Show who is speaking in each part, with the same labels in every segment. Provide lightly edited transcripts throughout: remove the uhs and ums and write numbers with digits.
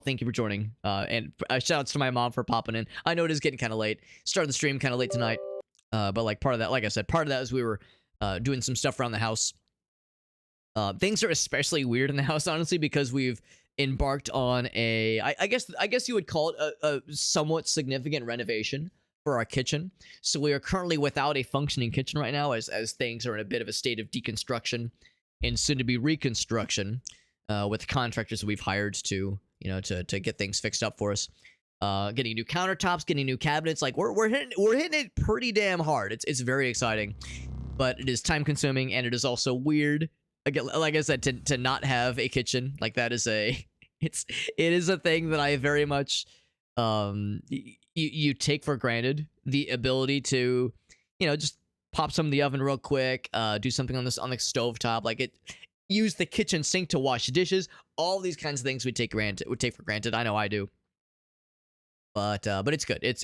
Speaker 1: Thank you for joining. And shout outs to my mom for popping in. I know it is getting kind of late. Started the stream kind of late tonight. But like part of that, like I said, part of that is we were doing some stuff around the house. Things are especially weird in the house, honestly, because we've embarked on I guess you would call it a somewhat significant renovation for our kitchen. So we are currently without a functioning kitchen right now, as things are in a bit of a state of deconstruction and soon to be reconstruction, with contractors we've hired to to get things fixed up for us. Getting new countertops, getting new cabinets. Like we're hitting it pretty damn hard. It's very exciting, but it is time consuming and it is also weird. Again, like I said, to not have a kitchen, like that is it is a thing that I very much you take for granted, the ability to just pop some in the oven real quick, do something on the stove top, use the kitchen sink to wash dishes. All these kinds of things we take for granted. I know I do. But it's good. It's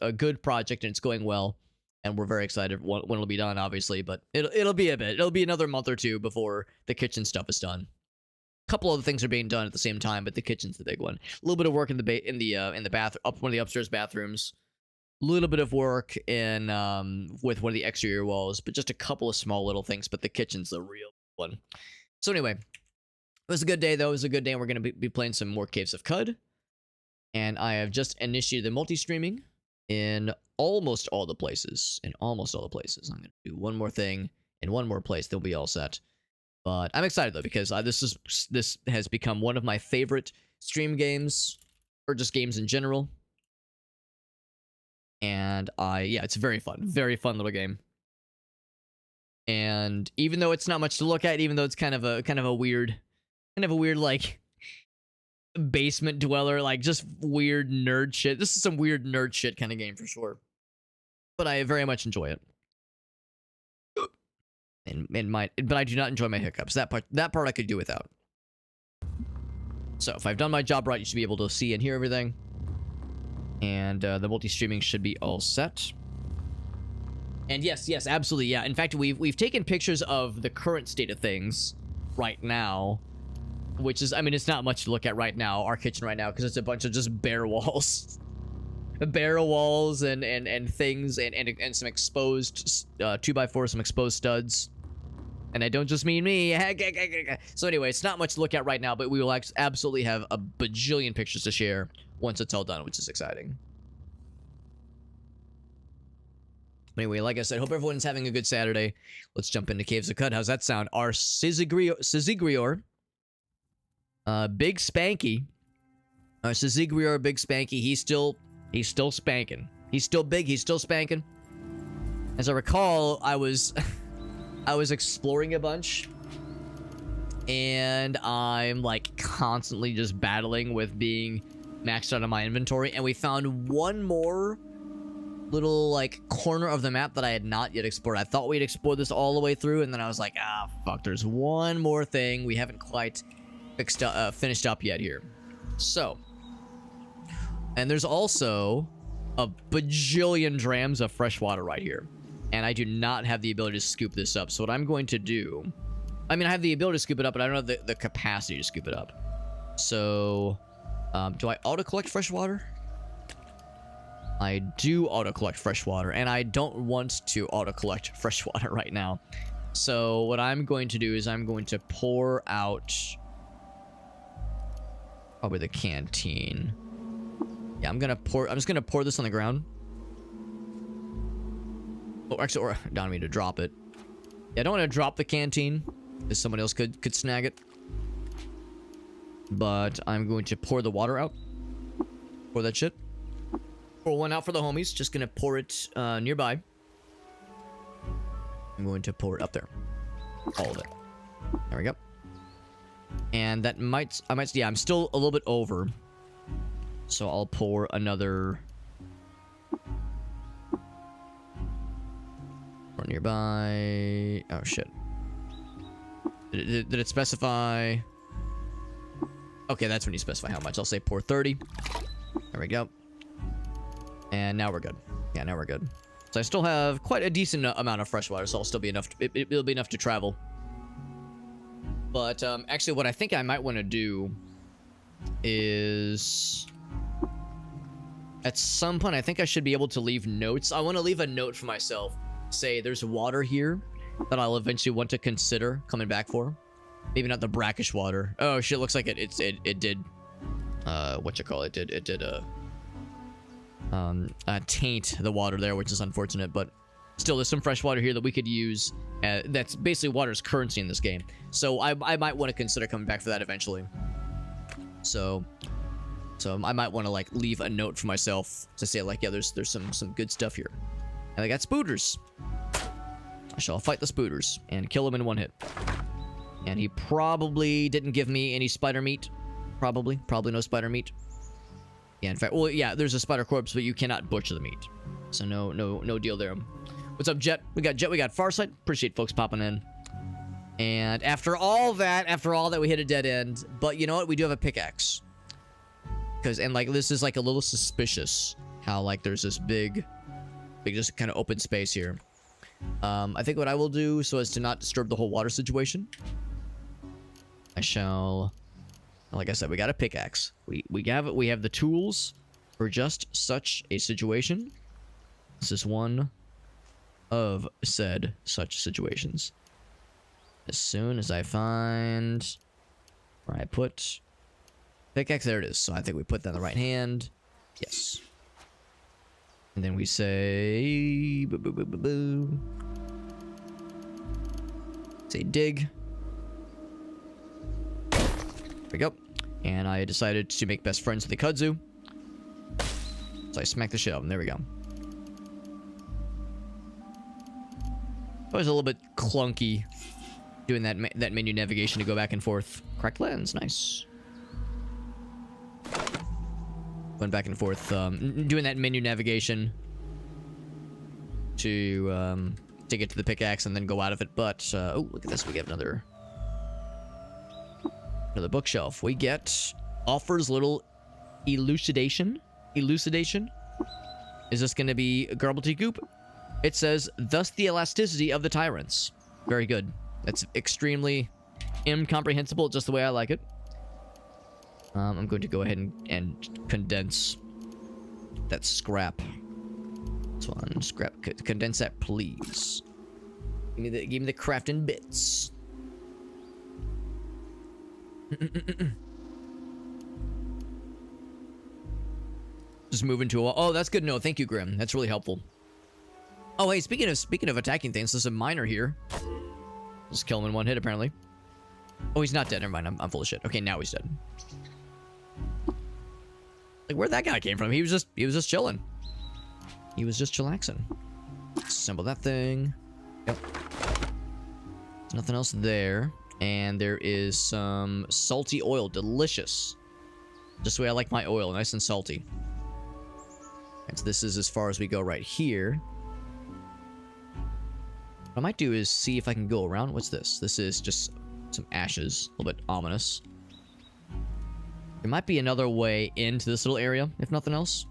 Speaker 1: a good project and it's going well, and we're very excited when it'll be done, obviously. But it'll be a bit. It'll be another month or two before the kitchen stuff is done. A couple other things are being done at the same time, but the kitchen's the big one. A little bit of work in the bathroom, up one of the upstairs bathrooms. A little bit of work in with one of the exterior walls, but just a couple of small little things. But the kitchen's the real one. So anyway, it was a good day though. It was a good day, and we're gonna be playing some more Caves of Cud. And I have just initiated the multi-streaming in almost all the places. I'm going to do one more thing in one more place. They'll be all set. But I'm excited, though, because this has become one of my favorite stream games, or just games in general. And it's very fun. Very fun little game. And even though it's not much to look at, even though it's kind of a weird, like, basement dweller, like just weird nerd shit. This is some weird nerd shit kind of game for sure, but I very much enjoy it. But I do not enjoy my hiccups. That part I could do without. So if I've done my job right, you should be able to see and hear everything, and the multi-streaming should be all set. And yes, absolutely, yeah. In fact, we've taken pictures of the current state of things right now. Which is, I mean, it's not much to look at right now, our kitchen right now, because it's a bunch of just bare walls. Bare walls and things, and some exposed 2x4, some exposed studs. And I don't just mean me. So anyway, it's not much to look at right now, but we will absolutely have a bajillion pictures to share once it's all done, which is exciting. Anyway, like I said, hope everyone's having a good Saturday. Let's jump into Caves of Cud. How's that sound? Our Syzgrizor. Big Spanky. Syzgrizor, Big Spanky. He's still spanking. He's still big. He's still spanking. As I recall, I was exploring a bunch, and I'm like constantly just battling with being maxed out on my inventory. And we found one more little like corner of the map that I had not yet explored. I thought we'd explored this all the way through, and then I was like, fuck. There's one more thing we haven't quite finished up yet here. So, and there's also a bajillion drams of fresh water right here, and I do not have the ability to scoop this up. So what I'm going to do, I mean, I have the ability to scoop it up, but I don't have the capacity to scoop it up. So do I auto collect fresh water? I do auto collect fresh water, and I don't want to auto collect fresh water right now. So what I'm going to do is I'm going to pour out probably the canteen. Yeah, I'm just gonna pour this on the ground. Oh, actually, I don't need to drop it. Yeah, I don't want to drop the canteen, because someone else could snag it. But I'm going to pour the water out. Pour that shit. Pour one out for the homies. Just gonna pour it nearby. I'm going to pour it up there. All of it. There we go. And that yeah, I'm still a little bit over. So I'll pour another. Pour nearby. Oh, shit. Did it specify? Okay, that's when you specify how much. I'll say pour 30. There we go. And now we're good. Yeah, now we're good. So I still have quite a decent amount of fresh water, so I'll still be enough. It'll be enough to travel. But actually, what I think I might want to do is... At some point, I think I should be able to leave notes. I want to leave a note for myself. Say, there's water here that I'll eventually want to consider coming back for. Maybe not the brackish water. Oh, shit, looks like it did... It did taint the water there, which is unfortunate, but still, there's some fresh water here that we could use. That's basically water's currency in this game. So I might want to consider coming back for that eventually. So I might want to like leave a note for myself to say like, yeah, there's some good stuff here. And I got spooters. I shall fight the spooters and kill him in one hit. And he probably didn't give me any spider meat. Probably no spider meat. Yeah, in fact, well, yeah, there's a spider corpse, but you cannot butcher the meat. So no deal there. What's up, Jet? We got Farsight. Appreciate folks popping in. And after all that, we hit a dead end. But you know what? We do have a pickaxe. And like, this is like a little suspicious how like there's this big just kind of open space here. I think what I will do so as to not disturb the whole water situation, I shall, like I said, we got a pickaxe. We have the tools for just such a situation. This is one of such situations. As soon as I find where I put pickaxe, there it is. So I think we put that in the right hand. Yes. And then we say... Boo, boo, boo, boo, boo. Say dig. There we go. And I decided to make best friends with the kudzu. So I smacked the shit out of him. There we go. Always a little bit clunky doing that menu navigation to go back and forth. Cracked lens. Nice. Going back and forth, doing that menu navigation to get to the pickaxe and then go out of it. But oh, look at this! We get another bookshelf. We get offers little elucidation. Elucidation. Is this going to be a gobbledygook? It says, "Thus the elasticity of the tyrants." Very good. That's extremely incomprehensible, just the way I like it. I'm going to go ahead and condense that scrap. This one, scrap. Condense that, please. Give me the crafting bits. Just move into a... Oh, that's good to know. Thank you, Grim. That's really helpful. Oh, hey, speaking of attacking things, there's a miner here. Just kill him in one hit, apparently. Oh, he's not dead. Never mind. I'm full of shit. Okay, now he's dead. Like, where'd that guy came from? He was just chilling. He was just chillaxing. Assemble that thing. Yep. There's nothing else there. And there is some salty oil. Delicious. Just the way I like my oil. Nice and salty. And so this is as far as we go right here. What I might do is see if I can go around. What's this? This is just some ashes. A little bit ominous. There might be another way into this little area, if nothing else.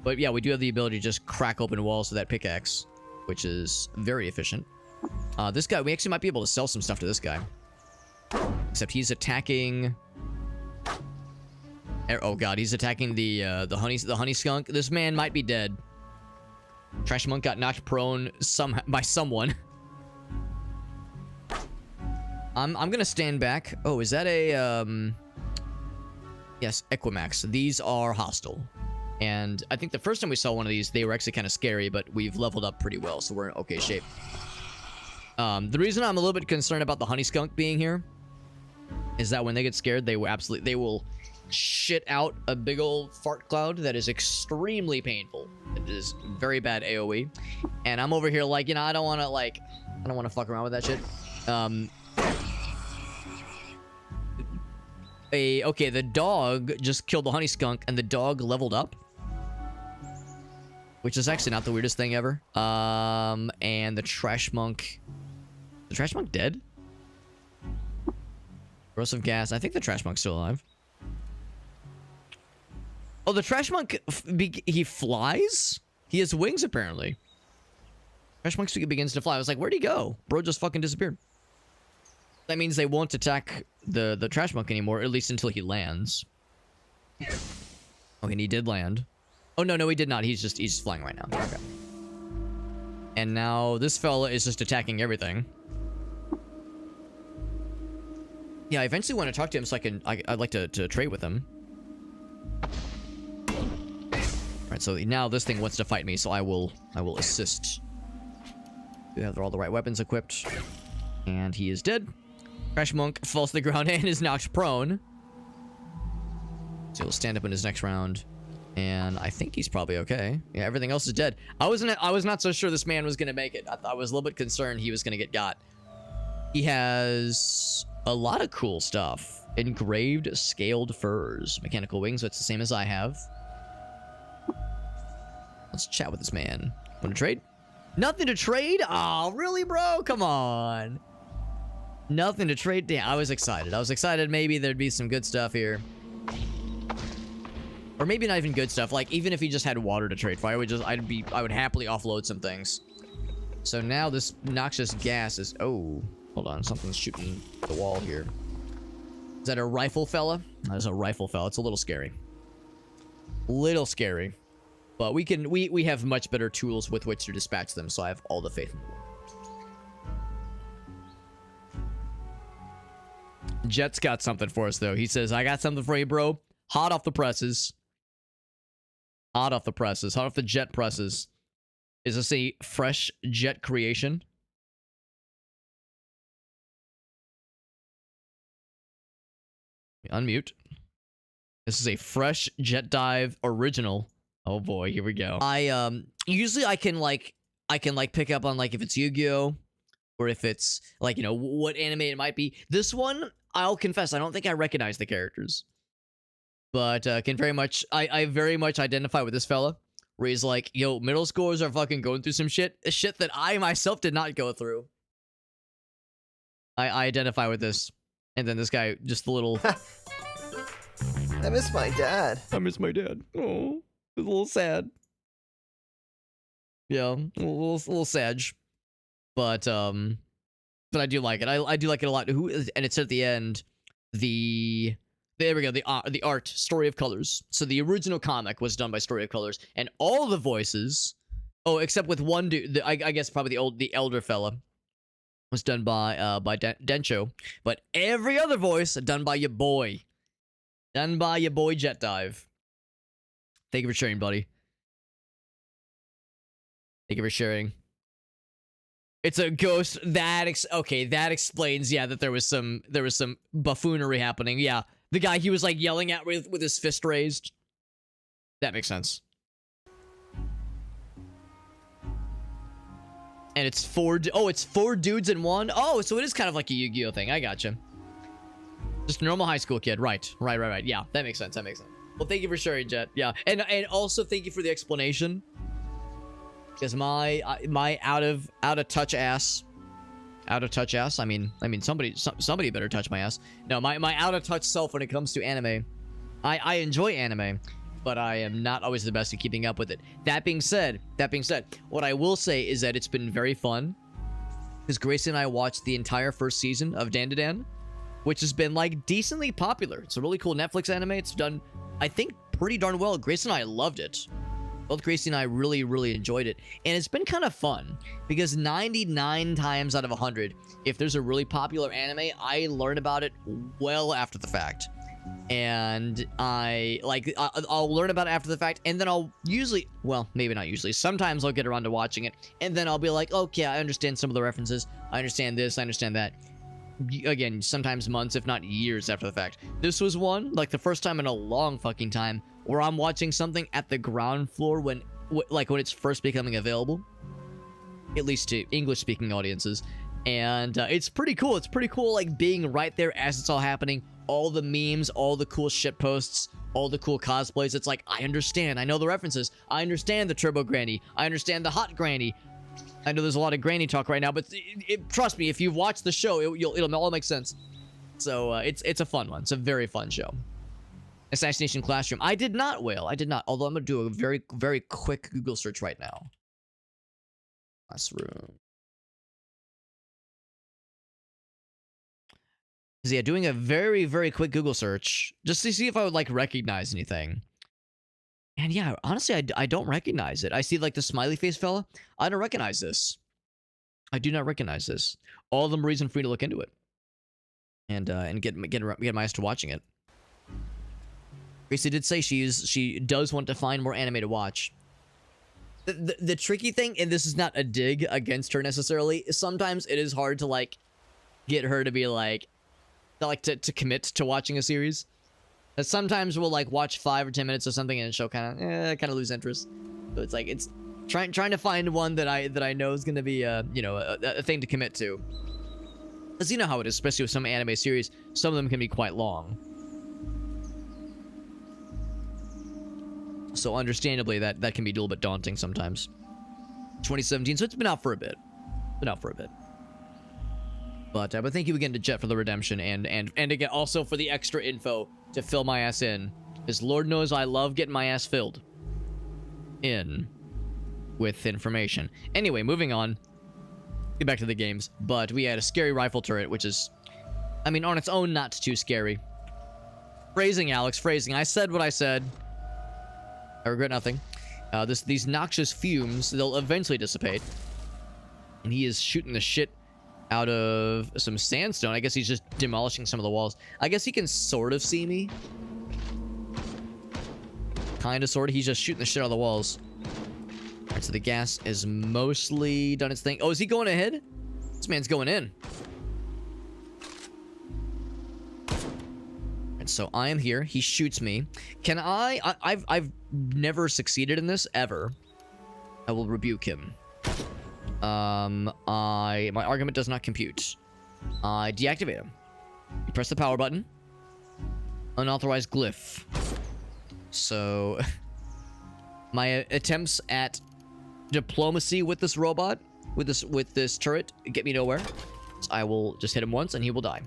Speaker 1: But yeah, we do have the ability to just crack open walls with that pickaxe, which is very efficient. This guy, we actually might be able to sell some stuff to this guy. Except he's attacking... Oh god, he's attacking the honey skunk. This man might be dead. Trash monk got knocked prone by someone. I'm gonna stand back. Oh, is that a yes, Equimax. These are hostile. And I think the first time we saw one of these, they were actually kind of scary, but we've leveled up pretty well, so we're in okay shape. The reason I'm a little bit concerned about the honey skunk being here is that when they get scared, they will shit out a big old fart cloud that is extremely painful. It is very bad AoE. And I'm over here like, you know, I don't want to fuck around with that shit. Okay, the dog just killed the honey skunk and the dog leveled up. Which is actually not the weirdest thing ever. And the trash monk... The trash monk dead? Corrosive gas. I think the trash monk's still alive. Oh, the trash monk... He flies? He has wings, apparently. Trash monk begins to fly. I was like, where'd he go? Bro just fucking disappeared. That means they won't attack the trash monk anymore, at least until he lands. Okay, and he did land. Oh, no, he did not. He's just flying right now. Okay. And now this fella is just attacking everything. Yeah, I eventually want to talk to him so I'd like to trade with him. Alright, so now this thing wants to fight me, so I will assist. We have all the right weapons equipped. And he is dead. Trash monk falls to the ground and is knocked prone. So he'll stand up in his next round. And I think he's probably okay. Yeah, everything else is dead. I was not so sure this man was gonna make it. I was a little bit concerned he was gonna get got. He has a lot of cool stuff. Engraved scaled furs. Mechanical wings, so it's the same as I have. Let's chat with this man. Want to trade? Nothing to trade? Oh, really, bro? Come on. Nothing to trade? Damn, I was excited. I was excited maybe there'd be some good stuff here. Or maybe not even good stuff. Like, even if he just had water to trade for, I would happily offload some things. So now this noxious gas is... Oh, hold on. Something's shooting the wall here. Is that a rifle fella? That's a rifle fella. It's a little scary. Little scary. But we have much better tools with which to dispatch them, so I have all the faith in the world. Jet's got something for us, though. He says, I got something for you, bro. Hot off the presses. Hot off the presses. Hot off the jet presses. Is this a fresh jet creation? Unmute. This is a fresh jet dive original. Oh boy, here we go. Usually I can pick up on like if it's Yu-Gi-Oh! Or if it's like, you know, what anime it might be. This one, I'll confess, I don't think I recognize the characters. But can very much I very much identify with this fella. Where he's like, yo, middle schoolers are fucking going through some shit that I myself did not go through. I identify with this. And then this guy, just a little...
Speaker 2: I miss my dad.
Speaker 1: I miss my dad. Oh, it's a little sad. Yeah, a little sad. But I do like it. I do like it a lot. And it's at the end, there we go, the art, Story of Colors. So the original comic was done by Story of Colors, and all the voices, oh, except with one dude, I guess probably the elder fella, was done by Dencho, but every other voice done by your boy. Done by your boy Jet Dive. Thank you for sharing, buddy. Thank you for sharing. It's a ghost. That explains, yeah, that there was some buffoonery happening. Yeah, the guy he was like yelling at with his fist raised. That makes sense. And it's four dudes in one. Oh, so it is kind of like a Yu-Gi-Oh thing. I gotcha. Just a normal high school kid. Right. Yeah, that makes sense. Well, thank you for sharing, Jet. Yeah, and also thank you for the explanation. Because my out of touch ass. I mean somebody better touch my ass. No, my out of touch self when it comes to anime. I enjoy anime, but I am not always the best at keeping up with it. That being said, what I will say is that it's been very fun. Because Grace and I watched the entire first season of Dandadan, which has been like decently popular. It's a really cool Netflix anime. It's done, I think, pretty darn well. Grace and I loved it. Both Gracie and I really enjoyed it. And it's been kind of fun because 99 times out of 100, if there's a really popular anime, I learn about it well after the fact. And I'll learn about it after the fact, and then I'll usually, well, maybe not usually, sometimes I'll get around to watching it, and then I'll be like, okay, I understand some of the references, I understand this, I understand that. Again, sometimes months, if not years after the fact. This was one, like the first time in a long fucking time, where I'm watching something at the ground floor when it's first becoming available. At least to English-speaking audiences. And it's pretty cool. It's pretty cool, like, being right there as it's all happening. All the memes, all the cool shit posts, all the cool cosplays. It's like, I understand. I know the references. I understand the Turbo Granny. I understand the Hot Granny. I know there's a lot of granny talk right now, but trust me, if you've watched the show, it'll all make sense. So it's a fun one. It's a very fun show. Assassination Classroom. I did not, Whale. I did not. Although I'm gonna do a very quick Google search right now. Classroom. So yeah, doing a very, very quick Google search just to see if I would like recognize anything. And yeah, honestly, I don't recognize it. I see like the smiley face fella. I don't recognize this. I do not recognize this. All of them reason for me to look into it. And get my ass to watching it. Gracie did say she does want to find more anime to watch. The tricky thing, and this is not a dig against her necessarily, sometimes it is hard to like get her to be like to commit to watching a series. Sometimes we'll like watch 5 or 10 minutes of something and she'll kind of lose interest. So it's like it's trying to find one that I know is gonna be a thing to commit to. Because you know how it is, especially with some anime series, some of them can be quite long. So understandably, that can be a little bit daunting sometimes. 2017, so it's been out for a bit. But thank you again to Jet for the redemption and again also for the extra info to fill my ass in. Because Lord knows I love getting my ass filled in with information. Anyway, moving on. Get back to the games. But we had a scary rifle turret, which is, I mean, on its own, not too scary. Phrasing, Alex, phrasing. I said what I said. I regret nothing. These noxious fumes, they'll eventually dissipate. And he is shooting the shit out of some sandstone. I guess he's just demolishing some of the walls. I guess he can sort of see me. Kind of, sort of. He's just shooting the shit out of the walls. Alright, so the gas is mostly done its thing. Oh, is he going ahead? This man's going in. And so I am here. He shoots me. Can I've never succeeded in this, ever. I will rebuke him. My argument does not compute. I deactivate him. You press the power button. Unauthorized glyph. So my attempts at diplomacy with this robot, with this turret, get me nowhere. So I will just hit him once and he will die.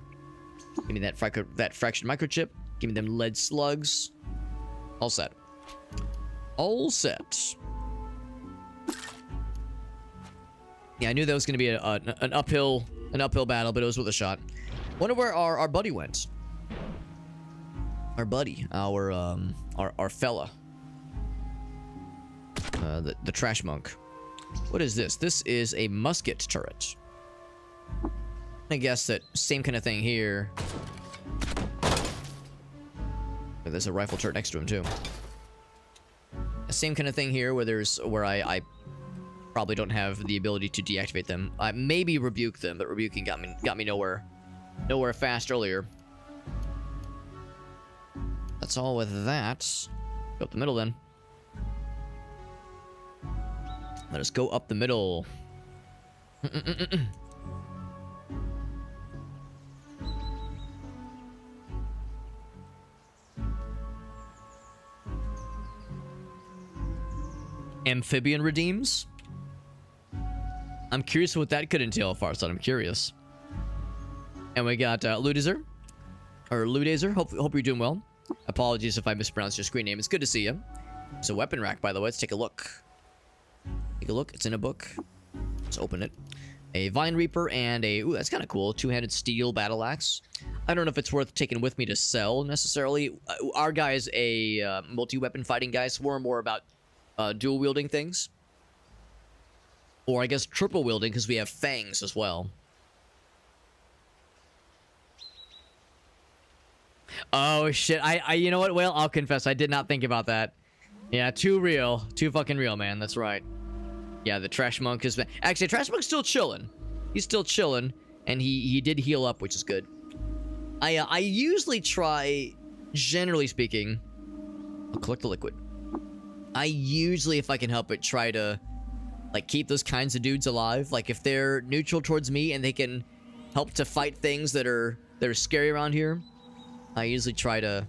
Speaker 1: Give me that fractured microchip. Give me them lead slugs. All set. All set. Yeah, I knew that was going to be an uphill battle, but it was worth a shot. Wonder where our buddy went. Our buddy, our fella. The trash monk. What is this? This is a musket turret. I guess that same kind of thing here. There's a rifle turret next to him too. Same kind of thing here, where I probably don't have the ability to deactivate them. I maybe rebuke them, but rebuking got me nowhere fast earlier. That's all with that. Go up the middle then. Let us go up the middle. Amphibian redeems? I'm curious what that could entail, Farsad. I'm curious. And we got Ludazer. Or Ludazer. Hope you're doing well. Apologies if I mispronounced your screen name. It's good to see you. It's a weapon rack, by the way. Let's take a look. Take a look. It's in a book. Let's open it. A Vine Reaper and a... Ooh, that's kind of cool. Two-handed steel battle axe. I don't know if it's worth taking with me to sell, necessarily. Our guy is a multi-weapon fighting guy, so we're more about dual-wielding things. Or I guess triple-wielding, because we have fangs as well. Oh, shit. You know what? Well, I'll confess. I did not think about that. Yeah, too real. Too fucking real, man. That's right. Yeah, the Trash Monk has been... Actually, Trash Monk's still chilling. He's still chilling. And he did heal up, which is good. I usually try, generally speaking... I'll collect the liquid. I usually, if I can help it, try to... like, keep those kinds of dudes alive. Like, if they're neutral towards me and they can help to fight things that are scary around here, I usually try to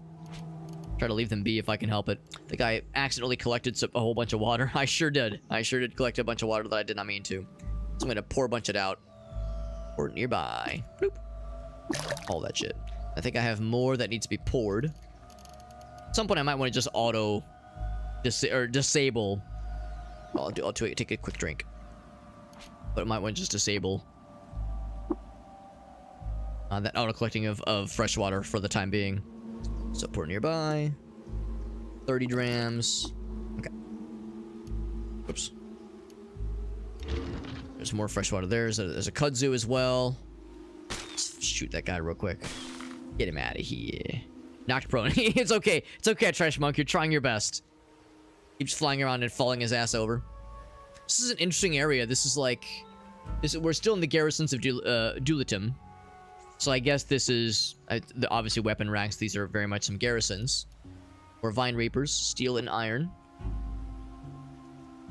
Speaker 1: leave them be if I can help it. I think I accidentally collected a whole bunch of water. I sure did. I sure did collect a bunch of water that I did not mean to. So I'm going to pour a bunch of it out. Pour it nearby. Bloop. All that shit. I think I have more that needs to be poured. At some point, I might want to just disable... I'll take a quick drink. But I might want to just disable that auto-collecting of fresh water for the time being. So port nearby. 30 drams. Okay. Oops. There's more fresh water there. There's a kudzu as well. Let's shoot that guy real quick. Get him out of here. Knocked prone. It's okay. It's okay, Trash Monk. You're trying your best. Keeps flying around and falling his ass over. This is an interesting area. This is like... we're still in the garrisons of Dulitim. So I guess this is... obviously weapon ranks. These are very much some garrisons. Or Vine Reapers. Steel and iron.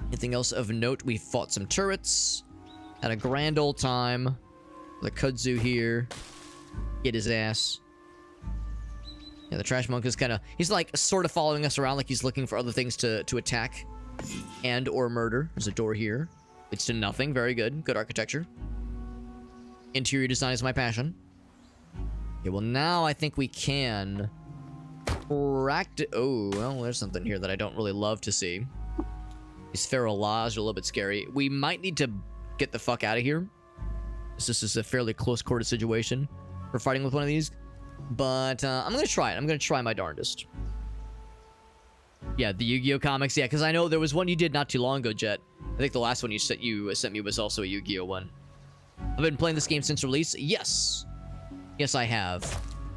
Speaker 1: Anything else of note? We fought some turrets. Had a grand old time. The kudzu here. Get his ass. Yeah, the Trash Monk is kind of... he's like sort of following us around like he's looking for other things to attack. And or murder. There's a door here. Leads to nothing. Very good. Good architecture. Interior design is my passion. Okay, well now I think we can... practice... oh, well, there's something here that I don't really love to see. These feral laws are a little bit scary. We might need to get the fuck out of here. This is a fairly close-quarter situation for fighting with one of these. But I'm going to try it. I'm going to try my darndest. Yeah, the Yu-Gi-Oh comics. Yeah, because I know there was one you did not too long ago, Jet. I think the last one you sent me was also a Yu-Gi-Oh one. I've been playing this game since release. Yes. Yes, I have.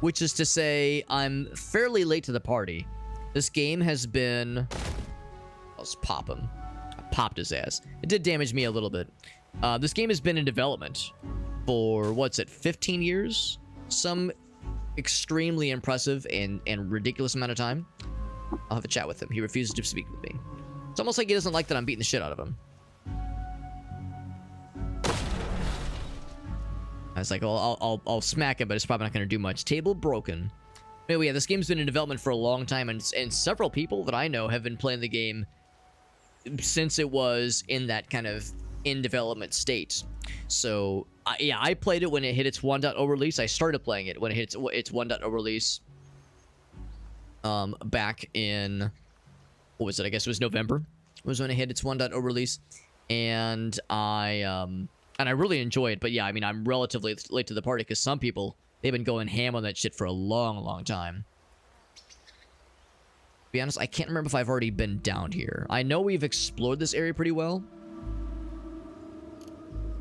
Speaker 1: Which is to say, I'm fairly late to the party. This game has been... let's pop him. I popped his ass. It did damage me a little bit. This game has been in development for, what's it, 15 years? Some extremely impressive and ridiculous amount of time. I'll have a chat with him. He refuses to speak with me. It's almost like he doesn't like that I'm beating the shit out of him. I was like, well, I'll smack him, but it's probably not going to do much. Table broken. Anyway, yeah, this game's been in development for a long time, and several people that I know have been playing the game since it was in that kind of in-development state. So, yeah, I played it when it hit its 1.0 release. I started playing it when it hit its 1.0 release. Back in... what was it? I guess it was November. Was when it hit its 1.0 release. And I really enjoy it. But yeah, I mean, I'm relatively late to the party because some people, they've been going ham on that shit for a long, long time. To be honest, I can't remember if I've already been down here. I know we've explored this area pretty well.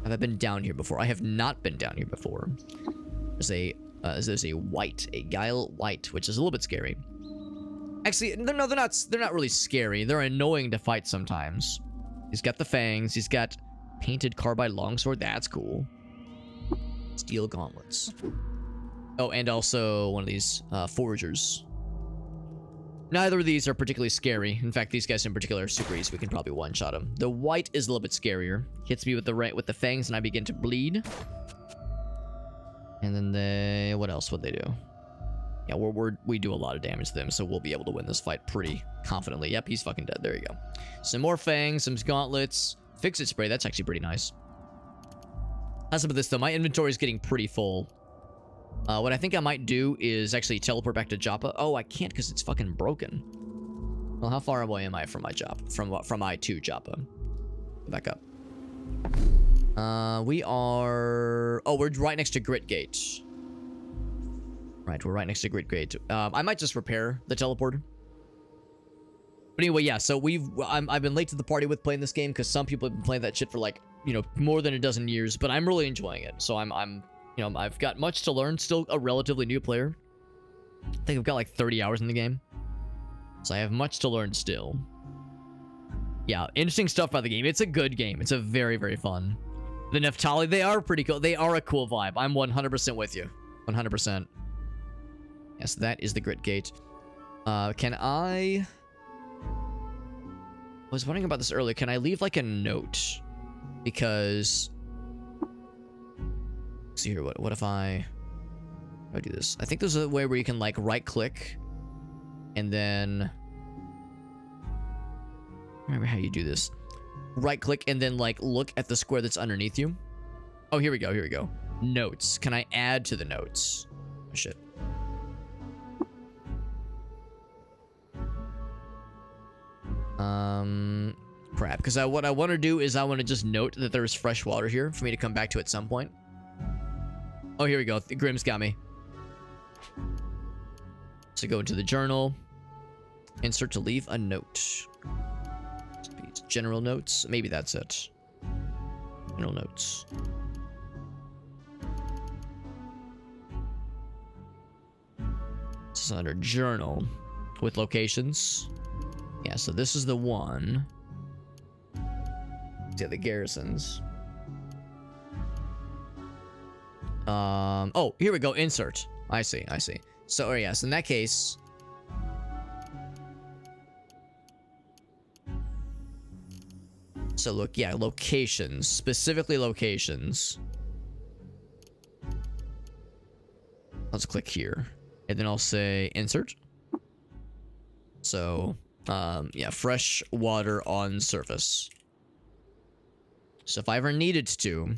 Speaker 1: Have I been down here before? I have not been down here before. There's a white, a Guile White, which is a little bit scary. Actually, no, they're not really scary. They're annoying to fight sometimes. He's got the fangs. He's got painted carbide longsword. That's cool. Steel gauntlets. Oh, and also one of these foragers. Neither of these are particularly scary. In fact, these guys in particular are super easy. We can probably one-shot them. The white is a little bit scarier. Hits me with the fangs, and I begin to bleed. And then what else would they do? Yeah, we do a lot of damage to them, so we'll be able to win this fight pretty confidently. Yep, he's fucking dead. There you go. Some more fangs, some gauntlets. Fix-it spray. That's actually pretty nice. How's about this, though? My inventory is getting pretty full. What I think I might do is actually teleport back to Joppa. Oh, I can't because it's fucking broken. Well, how far away am I from my Joppa? From I to Joppa? Go back up. We are... oh, we're right next to Grit Gate. Right, we're right next to Grit Gate. I might just repair the teleporter. But anyway, yeah, so I've been late to the party with playing this game because some people have been playing that shit for like, you know, more than a dozen years, but I'm really enjoying it. So you know, I've got much to learn, still a relatively new player. I think I've got like 30 hours in the game. So I have much to learn still. Yeah, interesting stuff about the game. It's a good game. It's a very, very fun. The Neftali, they are pretty cool. They are a cool vibe. I'm 100% with you. 100%. Yes, that is the Grit Gate. Can I was wondering about this earlier. Can I leave like a note? Because let's see here, what if I do this? I think there's a way where you can like right click and then I remember how you do this. Right click and then like look at the square that's underneath you. Oh, here we go, here we go. Notes. Can I add to the notes? Oh, shit. Crap, because what I want to do is I want to just note that there's fresh water here for me to come back to at some point. Oh, here we go. Grimm's got me. So go into the journal. Insert to leave a note. General notes. Maybe that's it. General notes. This is under journal with locations. Yeah, so this is the one. Yeah, the garrisons. Oh, here we go. Insert. I see. So, yes, in that case. So look, yeah, locations. Specifically locations. Let's click here. And then I'll say insert. So, yeah, fresh water on surface. So if I ever needed to...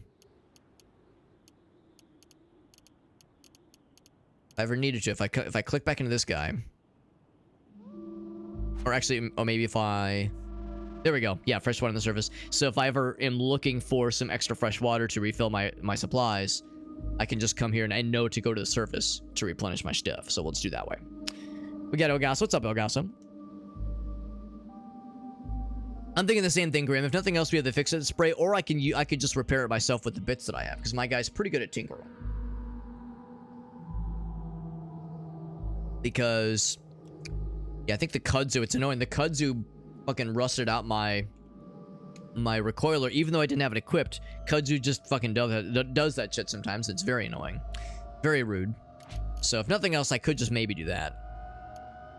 Speaker 1: if I click back into this guy... Or actually, or maybe if I... There we go. Yeah, fresh water on the surface. So if I ever am looking for some extra fresh water to refill my supplies, I can just come here and I know to go to the surface to replenish my stuff. So let's do that way. We got Golgotha. What's up, Golgotha? I'm thinking the same thing, Grim. If nothing else, we have the fix-it spray, or I could just repair it myself with the bits that I have, because my guy's pretty good at tinkering. Because, yeah, I think the kudzu, it's annoying. The kudzu fucking rusted out my recoiler, even though I didn't have it equipped. Kudzu just fucking does that shit sometimes. It's very annoying. Very rude. So if nothing else, I could just maybe do that.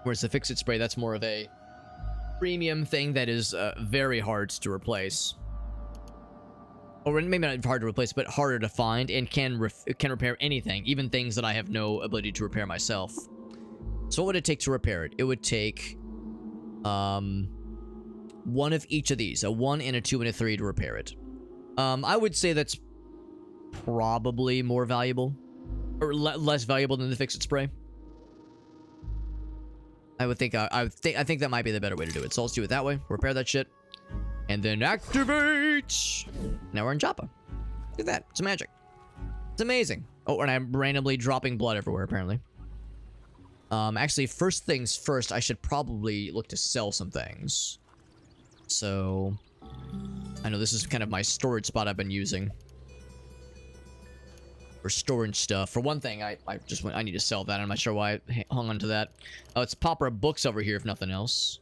Speaker 1: Whereas the fix-it spray, that's more of a premium thing that is very hard to replace. Or maybe not hard to replace, but harder to find, and can repair anything, even things that I have no ability to repair myself. So what would it take to repair it? It would take one of each of these, a 1 and a 2 and a 3 to repair it. I would say that's probably more valuable, or less valuable than the fix-it spray. I think that might be the better way to do it. So let's do it that way. Repair that shit. And then activate! Now we're in Joppa. Look at that. It's magic. It's amazing. Oh, and I'm randomly dropping blood everywhere, apparently. Actually, first things first, I should probably look to sell some things. So, I know this is kind of my storage spot I've been using. For storing stuff. For one thing, I need to sell that. I'm not sure why I hung on to that. Oh, it's Popper books over here, if nothing else.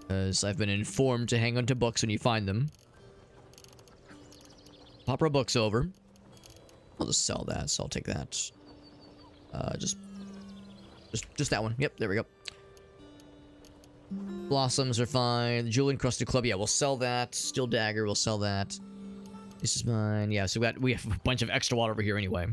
Speaker 1: As I've been informed to hang on to books when you find them. Popper books over. I'll just sell that, so I'll take that. Just that one. Yep, there we go. Blossoms are fine. Jewel encrusted club, yeah, we'll sell that. Steel dagger, we'll sell that. This is mine. Yeah, so we have a bunch of extra water over here anyway.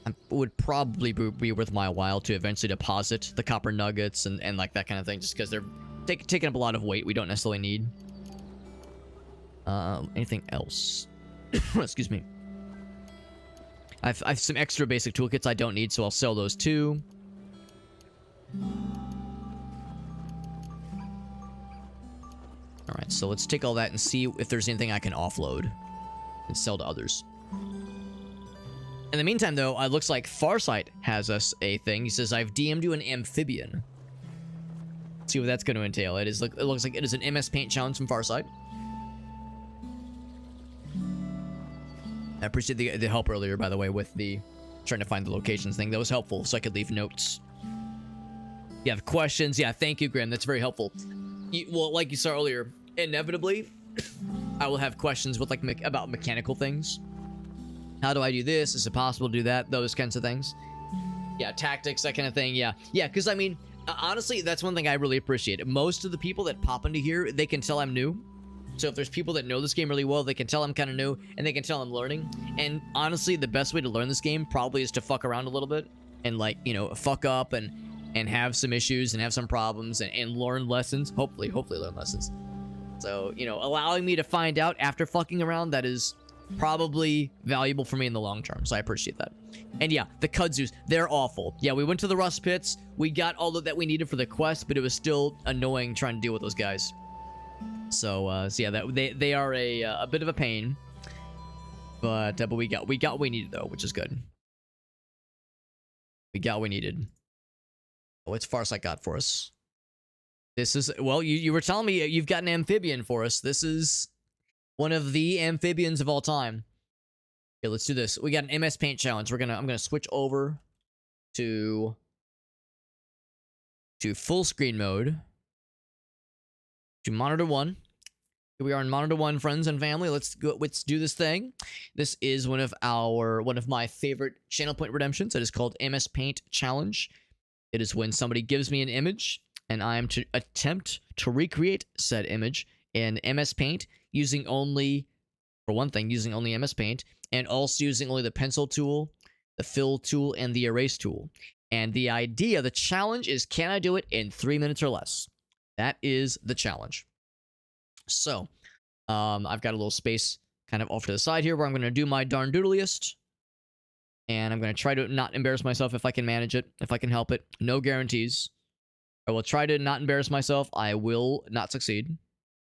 Speaker 1: It would probably be worth my while to eventually deposit the copper nuggets and like that kind of thing, just because they're taking up a lot of weight we don't necessarily need. Anything else? Excuse me. I've some extra basic toolkits I don't need, so I'll sell those too. Alright, so let's take all that and see if there's anything I can offload and sell to others. In the meantime, though, it looks like Farsight has us a thing. He says, I've DM'd you an amphibian. Let's see what that's going to entail. It looks like it is an MS Paint challenge from Farsight. I appreciate the help earlier, by the way, with the trying to find the locations thing. That was helpful, so I could leave notes. You have questions? Yeah, thank you, Graham. That's very helpful. Well, like you saw earlier, inevitably, I will have questions with about mechanical things. How do I do this? Is it possible to do that? Those kinds of things. Yeah, tactics, that kind of thing. Yeah, because I mean, honestly, that's one thing I really appreciate. Most of the people that pop into here, they can tell I'm new. So if there's people that know this game really well, they can tell I'm kind of new, and they can tell I'm learning. And honestly, the best way to learn this game probably is to fuck around a little bit and, like, you know, fuck up and have some issues and have some problems and learn lessons. Hopefully learn lessons. So, you know, allowing me to find out after fucking around, that is probably valuable for me in the long term, so I appreciate that. And yeah, the kudzus, they're awful. Yeah, we went to the rust pits, we got all that we needed for the quest, but it was still annoying trying to deal with those guys. So yeah, they are a bit of a pain, but we got what we needed though, which is good. We got what we needed. Oh, it's Farsight got for us. This is, well, you were telling me you've got an amphibian for us. This is one of the amphibians of all time. Okay, let's do this. We got an MS Paint challenge. I'm gonna switch over to full screen mode. To monitor 1. Here we are in monitor 1, friends and family. Let's do this thing. This is one of my favorite channel point redemptions. It is called MS Paint Challenge. It is when somebody gives me an image and I am to attempt to recreate said image in MS Paint using only, for one thing, using only MS Paint, and also using only the pencil tool, the fill tool, and the erase tool. And the idea, the challenge is, can I do it in 3 minutes or less? That is the challenge. So, I've got a little space kind of off to the side here where I'm going to do my darn doodliest. And I'm going to try to not embarrass myself if I can manage it, if I can help it. No guarantees. I will try to not embarrass myself. I will not succeed.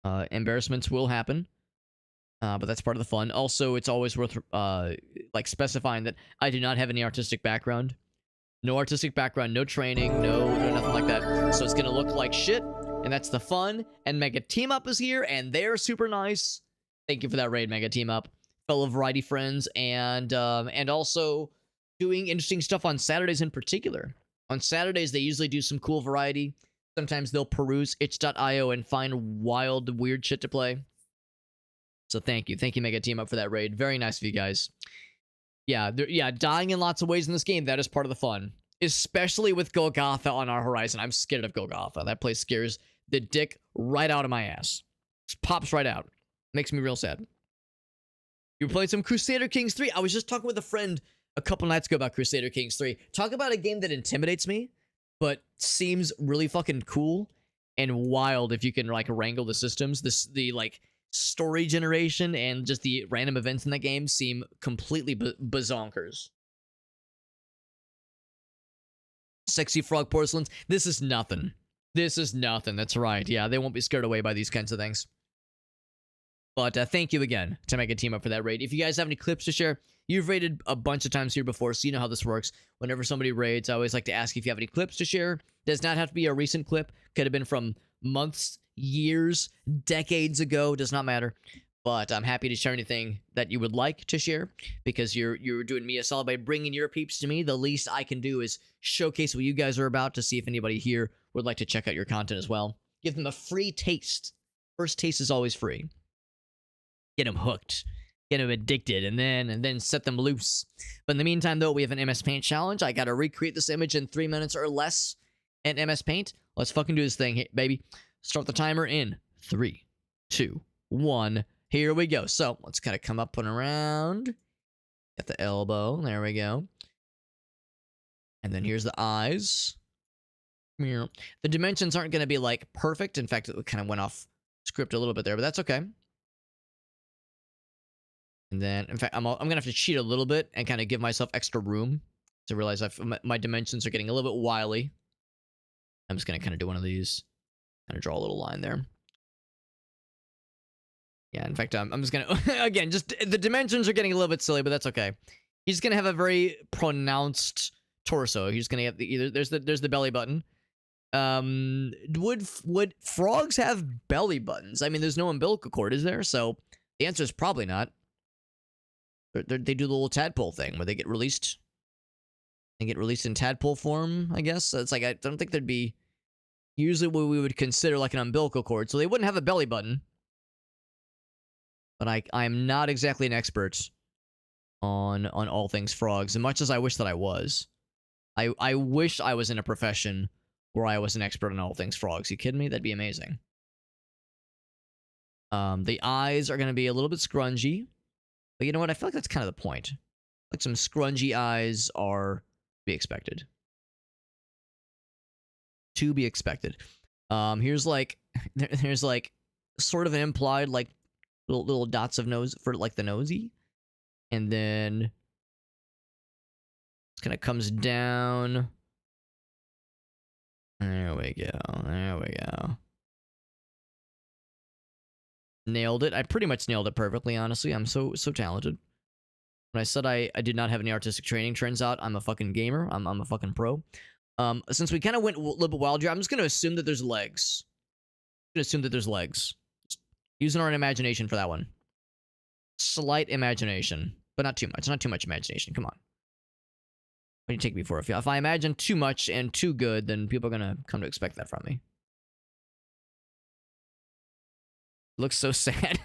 Speaker 1: Embarrassments will happen. But that's part of the fun. Also, it's always worth like specifying that I do not have any artistic background. No artistic background, no training, no nothing like that. So it's going to look like shit. And that's the fun. And Mega Team Up is here, and they're super nice. Thank you for that raid, Mega Team Up. Fellow variety friends, and also doing interesting stuff on Saturdays in particular. On Saturdays, they usually do some cool variety. Sometimes they'll peruse itch.io and find wild, weird shit to play. So thank you. Thank you, Mega Team Up, for that raid. Very nice of you guys. Yeah, dying in lots of ways in this game, that is part of the fun. Especially with Golgotha on our horizon. I'm scared of Golgotha. That place scares the dick right out of my ass. Just pops right out. Makes me real sad. You played some Crusader Kings 3. I was just talking with a friend a couple nights ago about Crusader Kings 3. Talk about a game that intimidates me, but seems really fucking cool and wild if you can, like, wrangle the systems. The like, story generation and just the random events in that game seem completely bazonkers. Sexy Frog Porcelains. This is nothing. This is nothing. That's right. Yeah, they won't be scared away by these kinds of things. But thank you again to Mega Team Up for that raid. If you guys have any clips to share, you've raided a bunch of times here before, so you know how this works. Whenever somebody raids, I always like to ask if you have any clips to share. Does not have to be a recent clip. Could have been from months, years, decades ago. Does not matter. But I'm happy to share anything that you would like to share, because you're doing me a solid by bringing your peeps to me. The least I can do is showcase what you guys are about to see if anybody here would like to check out your content as well. Give them a free taste. First taste is always free. Get them hooked, get them addicted, and then set them loose. But in the meantime, though, we have an MS Paint challenge. I gotta recreate this image in 3 minutes or less in MS Paint. Let's fucking do this thing, baby. Start the timer in 3, 2, 1. Here we go. So let's kind of come up and around. Get the elbow. There we go. And then here's the eyes. The dimensions aren't going to be like perfect. In fact, it kind of went off script a little bit there, but that's okay. And then, in fact, I'm going to have to cheat a little bit and kind of give myself extra room to realize my dimensions are getting a little bit wily. I'm just going to kind of do one of these. Kind of draw a little line there. Yeah, in fact, I'm just going to, again, just the dimensions are getting a little bit silly, but that's okay. He's going to have a very pronounced torso. He's going to have either, there's the belly button. Would frogs have belly buttons? I mean, there's no umbilical cord, is there? So the answer is probably not. They do the little tadpole thing where they get released. They get released in tadpole form, I guess. So it's like, I don't think there'd be usually what we would consider like an umbilical cord. So they wouldn't have a belly button. But I'm not exactly an expert on all things frogs, as much as I wish that I was. I wish I was in a profession where I was an expert on all things frogs. You kidding me? That'd be amazing. The eyes are going to be a little bit scrungy. But you know what? I feel like that's kind of the point. Like some scrungy eyes are to be expected. To be expected. Here's like, there's like sort of an implied like little dots of nose for like the nosy. And then it kind of comes down. There we go. There we go. Nailed it. I pretty much nailed it perfectly, honestly. I'm so talented. When I said I did not have any artistic training, turns out I'm a fucking gamer. I'm a fucking pro. Since we kind of went a little bit wild here, I'm just going to assume that there's legs. I'm going to assume that there's legs. Just using our imagination for that one. Slight imagination, but not too much. Not too much imagination. Come on. What do you take me for? If I imagine too much and too good, then people are going to come to expect that from me. Looks so sad.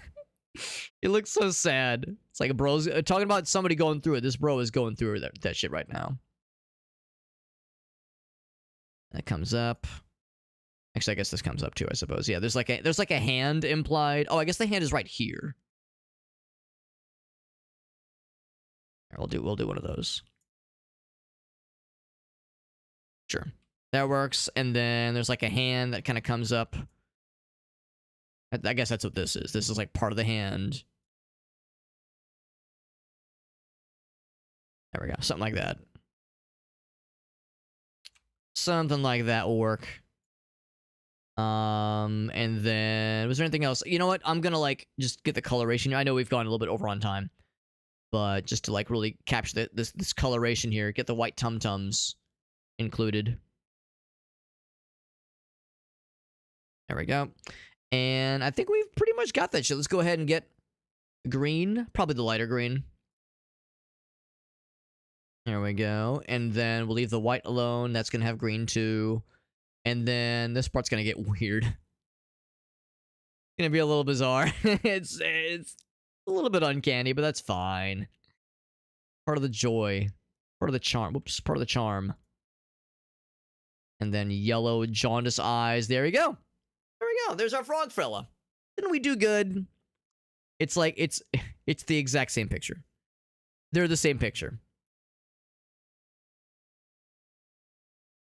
Speaker 1: It looks so sad. It's like a bro's talking about somebody going through it. This bro is going through that shit right now. That comes up. Actually, I guess this comes up too, I suppose. Yeah, there's like a hand implied. Oh, I guess the hand is right here. We'll do one of those. Sure. That works. And then there's like a hand that kind of comes up. I guess that's what this is. This is like part of the hand. There we go. Something like that. Something like that will work. And then was there anything else? You know what? I'm gonna like just get the coloration. I know we've gone a little bit over on time, but just to like really capture this coloration here, get the white tum-tums included. There we go. And I think we've pretty much got that shit. Let's go ahead and get green. Probably the lighter green. There we go. And then we'll leave the white alone. That's going to have green too. And then this part's going to get weird. Going to be a little bizarre. It's a little bit uncanny, but that's fine. Part of the joy. Part of the charm. Whoops. Part of the charm. And then yellow jaundice eyes. There we go. There we go. There's our frog fella. Didn't we do good? It's like, it's the exact same picture. They're the same picture.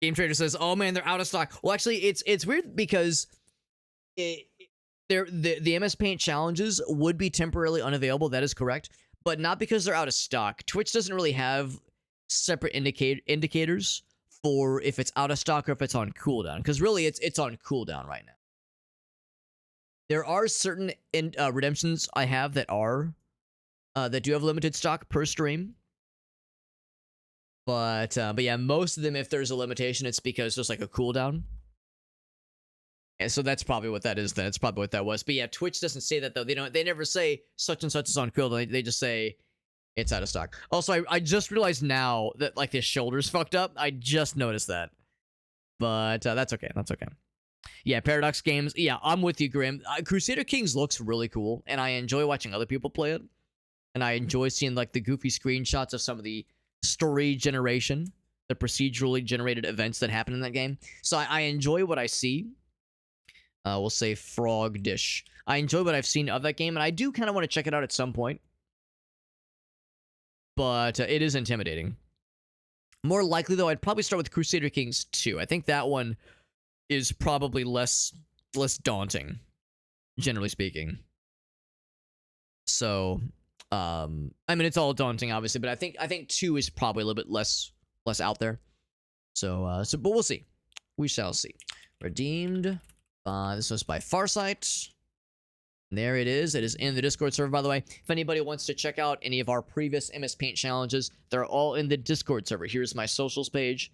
Speaker 1: Game Trader says, "Oh man, they're out of stock." Well, actually, it's weird because the MS Paint challenges would be temporarily unavailable. That is correct, but not because they're out of stock. Twitch doesn't really have separate indicators for if it's out of stock or if it's on cooldown. Because really, it's on cooldown right now. There are certain redemptions I have that do have limited stock per stream. But yeah, most of them, if there's a limitation, it's because there's like a cooldown. And so that's probably what that is then. It's probably what that was. But yeah, Twitch doesn't say that though. They never say such and such is on cooldown. They just say it's out of stock. Also, I just realized now that like his shoulder's fucked up. I just noticed that. But that's okay. That's okay. Yeah, Paradox Games. Yeah, I'm with you, Grim. Crusader Kings looks really cool, and I enjoy watching other people play it. And I enjoy seeing like the goofy screenshots of some of the story generation, the procedurally generated events that happen in that game. So I enjoy what I see. We'll say Frog Dish. I enjoy what I've seen of that game, and I do kind of want to check it out at some point. But it is intimidating. More likely, though, I'd probably start with Crusader Kings 2. I think that one is probably less daunting, generally speaking. So, I mean, it's all daunting, obviously, but I think 2 is probably a little bit less out there. So, but we'll see. We shall see. Redeemed. This was by Farsight. There it is. It is in the Discord server, by the way. If anybody wants to check out any of our previous MS Paint challenges, they're all in the Discord server. Here's my socials page.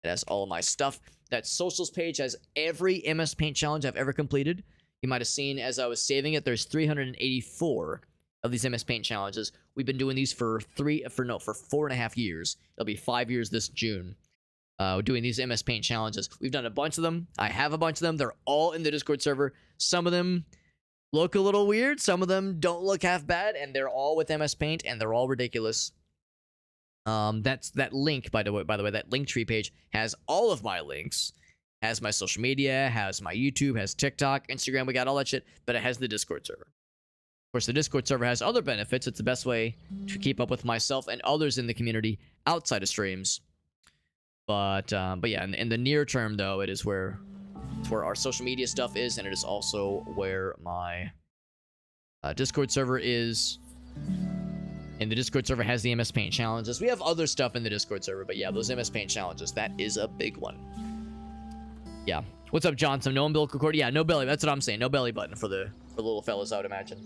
Speaker 1: It has all of my stuff. That socials page has every MS Paint challenge I've ever completed. You might have seen as I was saving it, there's 384 of these MS Paint challenges. We've been doing these for 4.5 years. It'll be 5 years this June. Doing these MS Paint challenges. We've done a bunch of them. I have a bunch of them. They're all in the Discord server. Some of them look a little weird. Some of them don't look half bad, and they're all with MS Paint, and they're all ridiculous. That's that link, by the way, that Linktree page has all of my links. Has my social media, has my YouTube, has TikTok, Instagram, we got all that shit, but it has the Discord server. Of course, the Discord server has other benefits. It's the best way to keep up with myself and others in the community outside of streams. But yeah, in the near term, though, it is where our social media stuff is, and it is also where my Discord server is. And the Discord server has the MS Paint challenges. We have other stuff in the Discord server, but yeah, those MS Paint challenges, that is a big one. Yeah. What's up, Johnson? No umbilical cord? Yeah, no belly. That's what I'm saying. No belly button for the little fellas, I would imagine.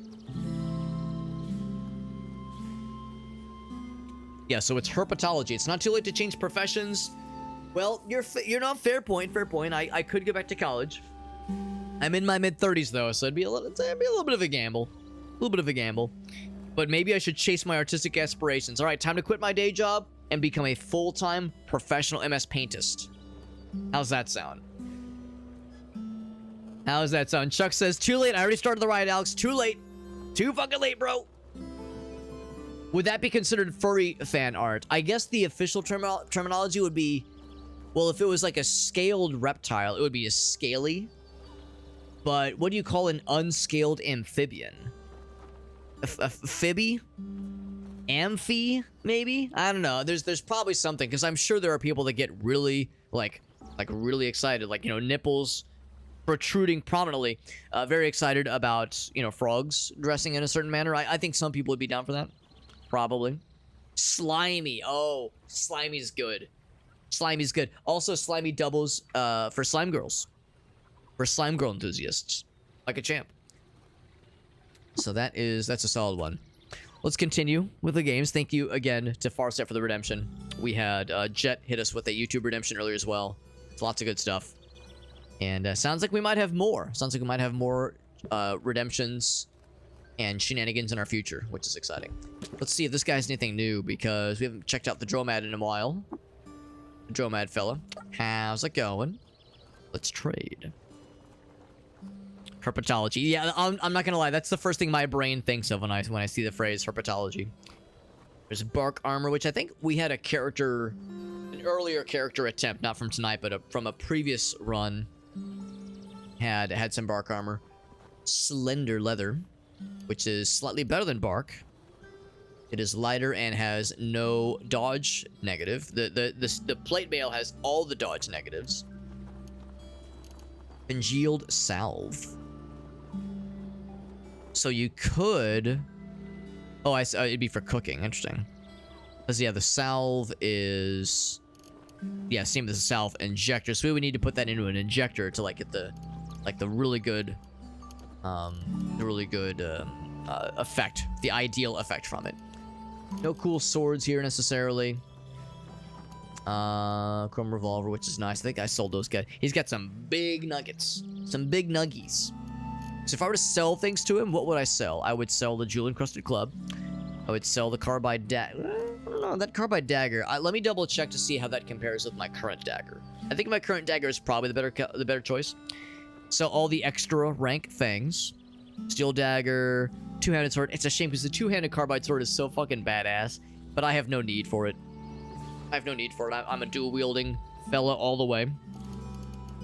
Speaker 1: Yeah, so it's herpetology. It's not too late to change professions. Well, you're not. Fair point. Fair point. I could go back to college. I'm in my mid-30s though, so it'd be a little bit of a gamble. A little bit of a gamble. But maybe I should chase my artistic aspirations. All right, time to quit my day job and become a full-time professional MS Paintist. How's that sound? How's that sound? Chuck says, too late. I already started the ride, Alex. Too late. Too fucking late, bro. Would that be considered furry fan art? I guess the official terminology would be, well, if it was like a scaled reptile, it would be a scaly. But what do you call an unscaled amphibian? A phibby? Amphi, maybe? I don't know. There's probably something, because I'm sure there are people that get really, like really excited. Like, you know, nipples protruding prominently, very excited about, you know, frogs dressing in a certain manner. I think some people would be down for that, probably. Slimy. Oh, Slimy's good. Slimy's good. Also, Slimy doubles for slime girls, for slime girl enthusiasts, like a champ. So that's a solid one. Let's continue with the games. Thank you again to Farset for the redemption. We had Jet hit us with a YouTube redemption earlier as well. It's lots of good stuff. And sounds like we might have more. Sounds like we might have more redemptions and shenanigans in our future, which is exciting. Let's see if this guy has anything new, because we haven't checked out the Dromad in a while. The Dromad fella. How's it going? Let's trade. Herpetology. Yeah, I'm not gonna lie. That's the first thing my brain thinks of when I see the phrase herpetology. There's bark armor, which I think we had an earlier character attempt, not from tonight, but from a previous run. Had some bark armor. Slender leather, which is slightly better than bark. It is lighter and has no dodge negative. The plate mail has all the dodge negatives. Congealed salve. So you could... Oh, it'd be for cooking. Interesting. Because, yeah, the salve is... Yeah, same as the salve injector. So we would need to put that into an injector to, like, get the really good... effect. The ideal effect from it. No cool swords here, necessarily. Chrome revolver, which is nice. I think I sold those guys. He's got some big nuggets. Some big nuggies. So if I were to sell things to him, what would I sell? I would sell the jewel-encrusted club. I would sell the carbide dagger. I don't know, that carbide dagger. Let me double check to see how that compares with my current dagger. I think my current dagger is probably the better choice. Sell all the extra rank things. Steel dagger, two-handed sword. It's a shame because the two-handed carbide sword is so fucking badass, but I have no need for it. I have no need for it. I'm a dual-wielding fella all the way,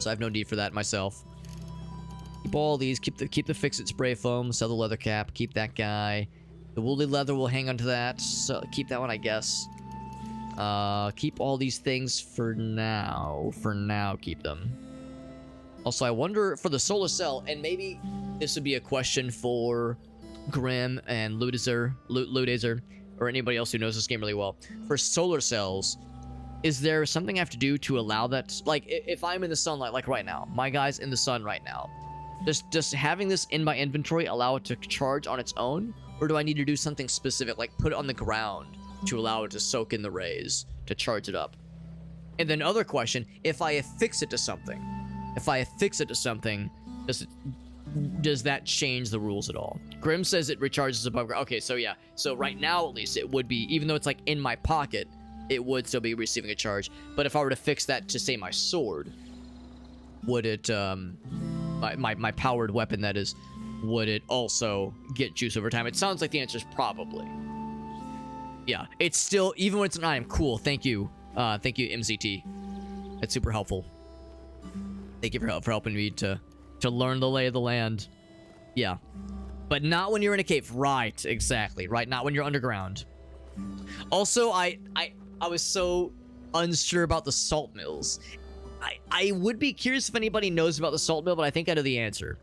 Speaker 1: so I have no need for that myself. Keep all these. Keep the fix-it spray foam. Sell the leather cap. Keep that guy. The woolly leather will hang onto that. So keep that one, I guess. Keep all these things for now. For now, keep them. Also, I wonder for the solar cell, and maybe this would be a question for Grim and Ludazer, or anybody else who knows this game really well. For solar cells, is there something I have to do to allow that? Like, if I'm in the sunlight, like right now, my guy's in the sun right now, does having this in my inventory allow it to charge on its own? Or do I need to do something specific, like put it on the ground to allow it to soak in the rays, to charge it up? And then other question, if I affix it to something, does that change the rules at all? Grim says it recharges above ground. Okay, so yeah. So right now, at least, it would be, even though it's like in my pocket, it would still be receiving a charge. But if I were to fix that to, say, my sword, would it, my powered weapon, that is, would it also get juice over time? It sounds like the answer is probably. Yeah, it's still, even when it's an item, cool. Thank you, MCT. That's super helpful. Thank you for helping me to learn the lay of the land. Yeah, but not when you're in a cave. Right, exactly. Right, not when you're underground. Also, I was so unsure about the salt mills. I would be curious if anybody knows about the salt mill, but I think I know the answer.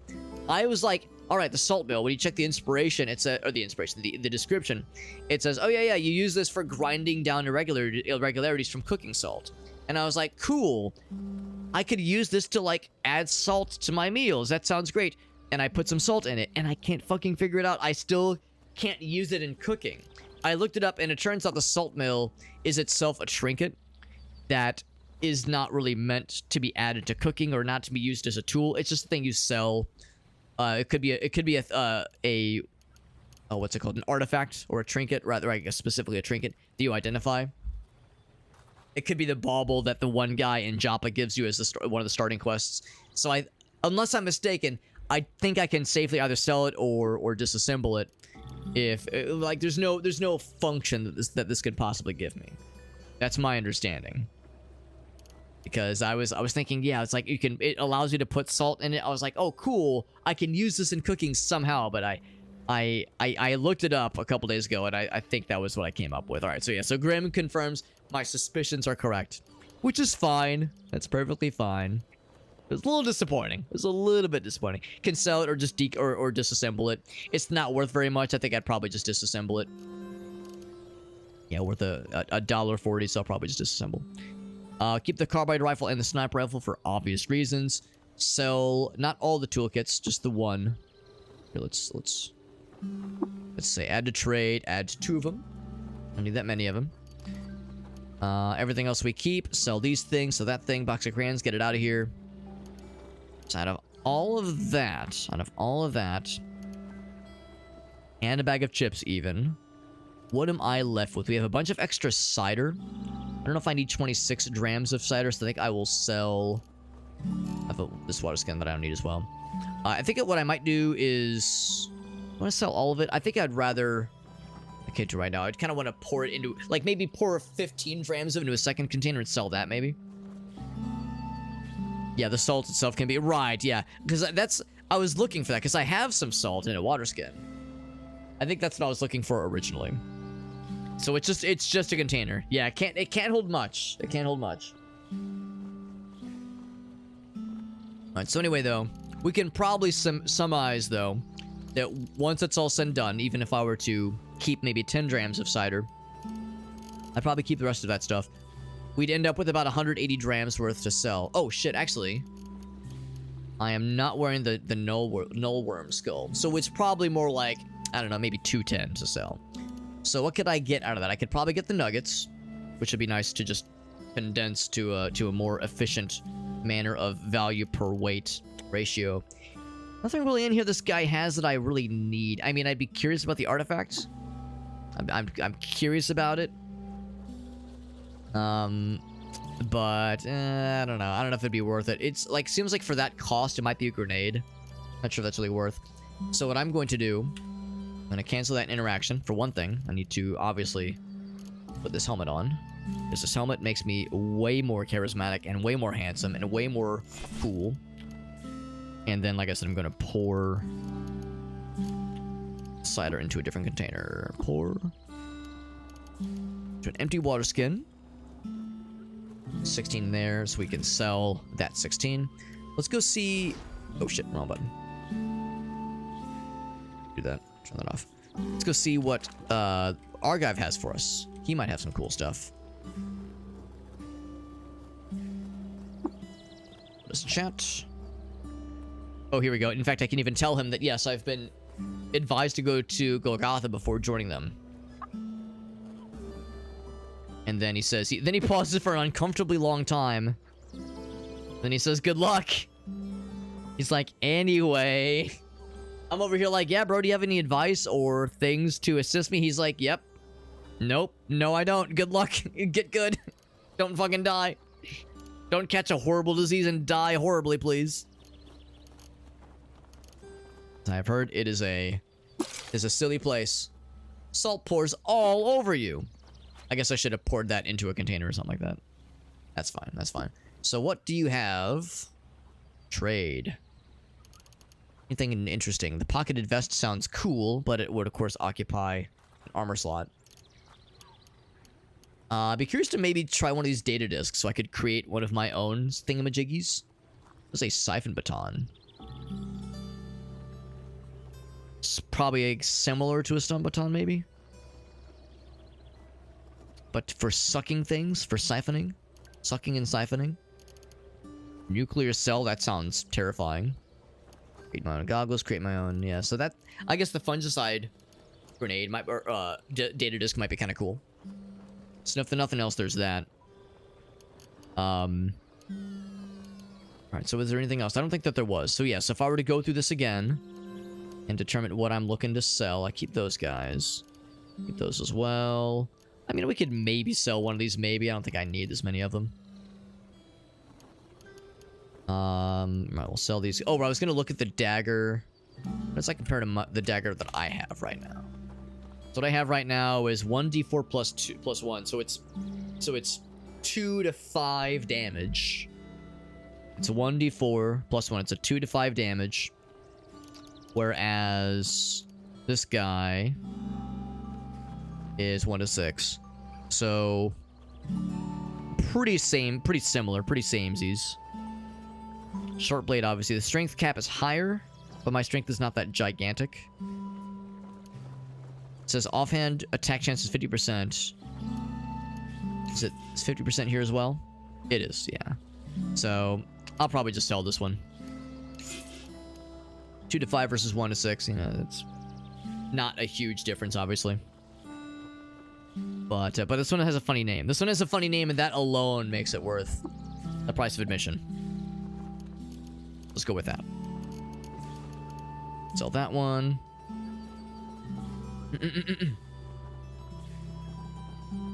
Speaker 1: I was like, all right, the salt mill. When you check the inspiration, it says, or the inspiration, the description, it says, oh yeah, you use this for grinding down irregularities from cooking salt. And I was like, cool. I could use this to like add salt to my meals. That sounds great. And I put some salt in it, and I can't fucking figure it out. I still can't use it in cooking. I looked it up, and it turns out the salt mill is itself a trinket that is not really meant to be added to cooking or not to be used as a tool. It's just a thing you sell. It could be a what's it called? An artifact or a trinket, rather, I guess specifically a trinket that you identify. It could be the bauble that the one guy in Joppa gives you as one of the starting quests. So unless I'm mistaken, I think I can safely either sell it or disassemble it. If like there's no function that this could possibly give me. That's my understanding. Because I was thinking, yeah, it's like it allows you to put salt in it. I was like, oh cool, I can use this in cooking somehow. But I looked it up a couple days ago, and I think that was what I came up with. All right, so yeah, so Grim confirms my suspicions are correct, which is fine. That's perfectly fine. It was a little disappointing. It was a little bit disappointing. Can sell it or just or disassemble it. It's not worth very much. I think I'd probably just disassemble it. Yeah, worth $1.40, so I'll probably just disassemble. Keep the carbide rifle and the sniper rifle for obvious reasons. Sell not all the toolkits, just the one. Here, let's say add to trade, add 2 of them. I don't need that many of them. Everything else we keep. Sell these things. So that thing, box of crayons, get it out of here. So out of all of that, and a bag of chips even, what am I left with? We have a bunch of extra cider. I don't know if I need 26 drams of cider, so I think I will sell... I have this water skin that I don't need as well. I think what I might do is... I want to sell all of it. I think I'd rather... I can't do right now. I'd kind of want to pour it into... Like, maybe pour 15 drams of it into a second container and sell that, maybe. Yeah, the salt itself can be... Right, yeah. Because that's... I was looking for that, because I have some salt in a water skin. I think that's what I was looking for originally. So it's just a container. Yeah, it can't hold much. It can't hold much. Alright, so anyway, though, we can probably surmise, though, that once it's all said and done, even if I were to keep maybe 10 drams of cider, I'd probably keep the rest of that stuff. We'd end up with about 180 drams worth to sell. Oh, shit, actually, I am not wearing the null worm skull. So it's probably more like, I don't know, maybe 210 to sell. So what could I get out of that? I could probably get the nuggets, which would be nice to just condense to a more efficient manner of value per weight ratio. Nothing really in here this guy has that I really need. I mean, I'd be curious about the artifacts. I'm curious about it. But I don't know. I don't know if it'd be worth it. It's like, seems like for that cost, it might be a grenade. Not sure if that's really worth. So what I'm going to do, I'm going to cancel that interaction. For one thing, I need to obviously put this helmet on, because this helmet makes me way more charismatic and way more handsome and way more cool. And then, like I said, I'm going to pour cider into a different container. Pour to an empty water skin. 16 there, so we can sell that 16. Let's go see... Oh shit, wrong button. Do that. Turn that off. Let's go see what Argive has for us. He might have some cool stuff. What is chat? Oh, here we go. In fact, I can even tell him that, yes, I've been advised to go to Golgotha before joining them. And then he says... Then he pauses for an uncomfortably long time. Then he says, good luck. He's like, anyway... I'm over here like, yeah, bro, do you have any advice or things to assist me? He's like, yep. Nope. No, I don't. Good luck. Get good. Don't fucking die. Don't catch a horrible disease and die horribly, please. I've heard it is a silly place. Salt pours all over you. I guess I should have poured that into a container or something like that. That's fine. That's fine. So what do you have? Trade. Anything interesting? The pocketed vest sounds cool, but it would, of course, occupy an armor slot. I'd be curious to maybe try one of these data discs so I could create one of my own thingamajiggies. There's a siphon baton. It's probably similar to a stun baton, maybe. But for sucking things, for siphoning, sucking and siphoning. Nuclear cell, that sounds terrifying. Create my own goggles, create my own, yeah. So that, I guess the fungicide grenade might, or data disk might be kind of cool. So if nothing else, there's that. Alright, so is there anything else? I don't think that there was. So yes, if I were to go through this again and determine what I'm looking to sell, I keep those guys. Keep those as well. I mean, we could maybe sell one of these, maybe. I don't think I need this many of them. Right, we'll sell these. Oh, I was gonna look at the dagger. Let's like compare to the dagger that I have right now. So what I have right now is 1d4 plus 2 plus 1, so it's 2 to 5 damage. It's a 1d4 plus 1. It's a 2 to 5 damage. Whereas this guy is 1 to 6. So pretty similar, pretty samesies. Short blade, obviously. The strength cap is higher, but my strength is not that gigantic. It says offhand attack chance is 50%. Is it 50% here as well? It is, yeah. So I'll probably just sell this one. 2 to 5 versus 1 to 6. You know, it's not a huge difference, obviously. But this one has a funny name. This one has a funny name, and that alone makes it worth the price of admission. Let's go with that. Sell that one.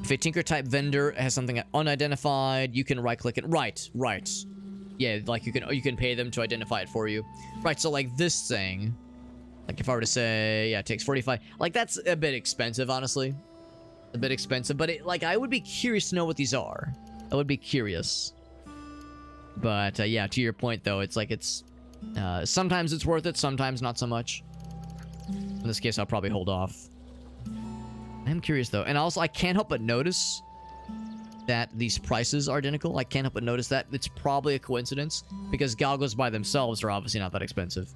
Speaker 1: If a tinker type vendor has something unidentified, you can right click it. Right. Yeah, like you can pay them to identify it for you. Right, so like this thing, like if I were to say, yeah, it takes 45, like that's a bit expensive, honestly. A bit expensive, but it, like I would be curious to know what these are. I would be curious. But yeah, to your point though, it's like sometimes it's worth it, sometimes not so much. In this case, I'll probably hold off. I'm curious though, and also I can't help but notice that these prices are identical. I can't help but notice that. It's probably a coincidence because goggles by themselves are obviously not that expensive.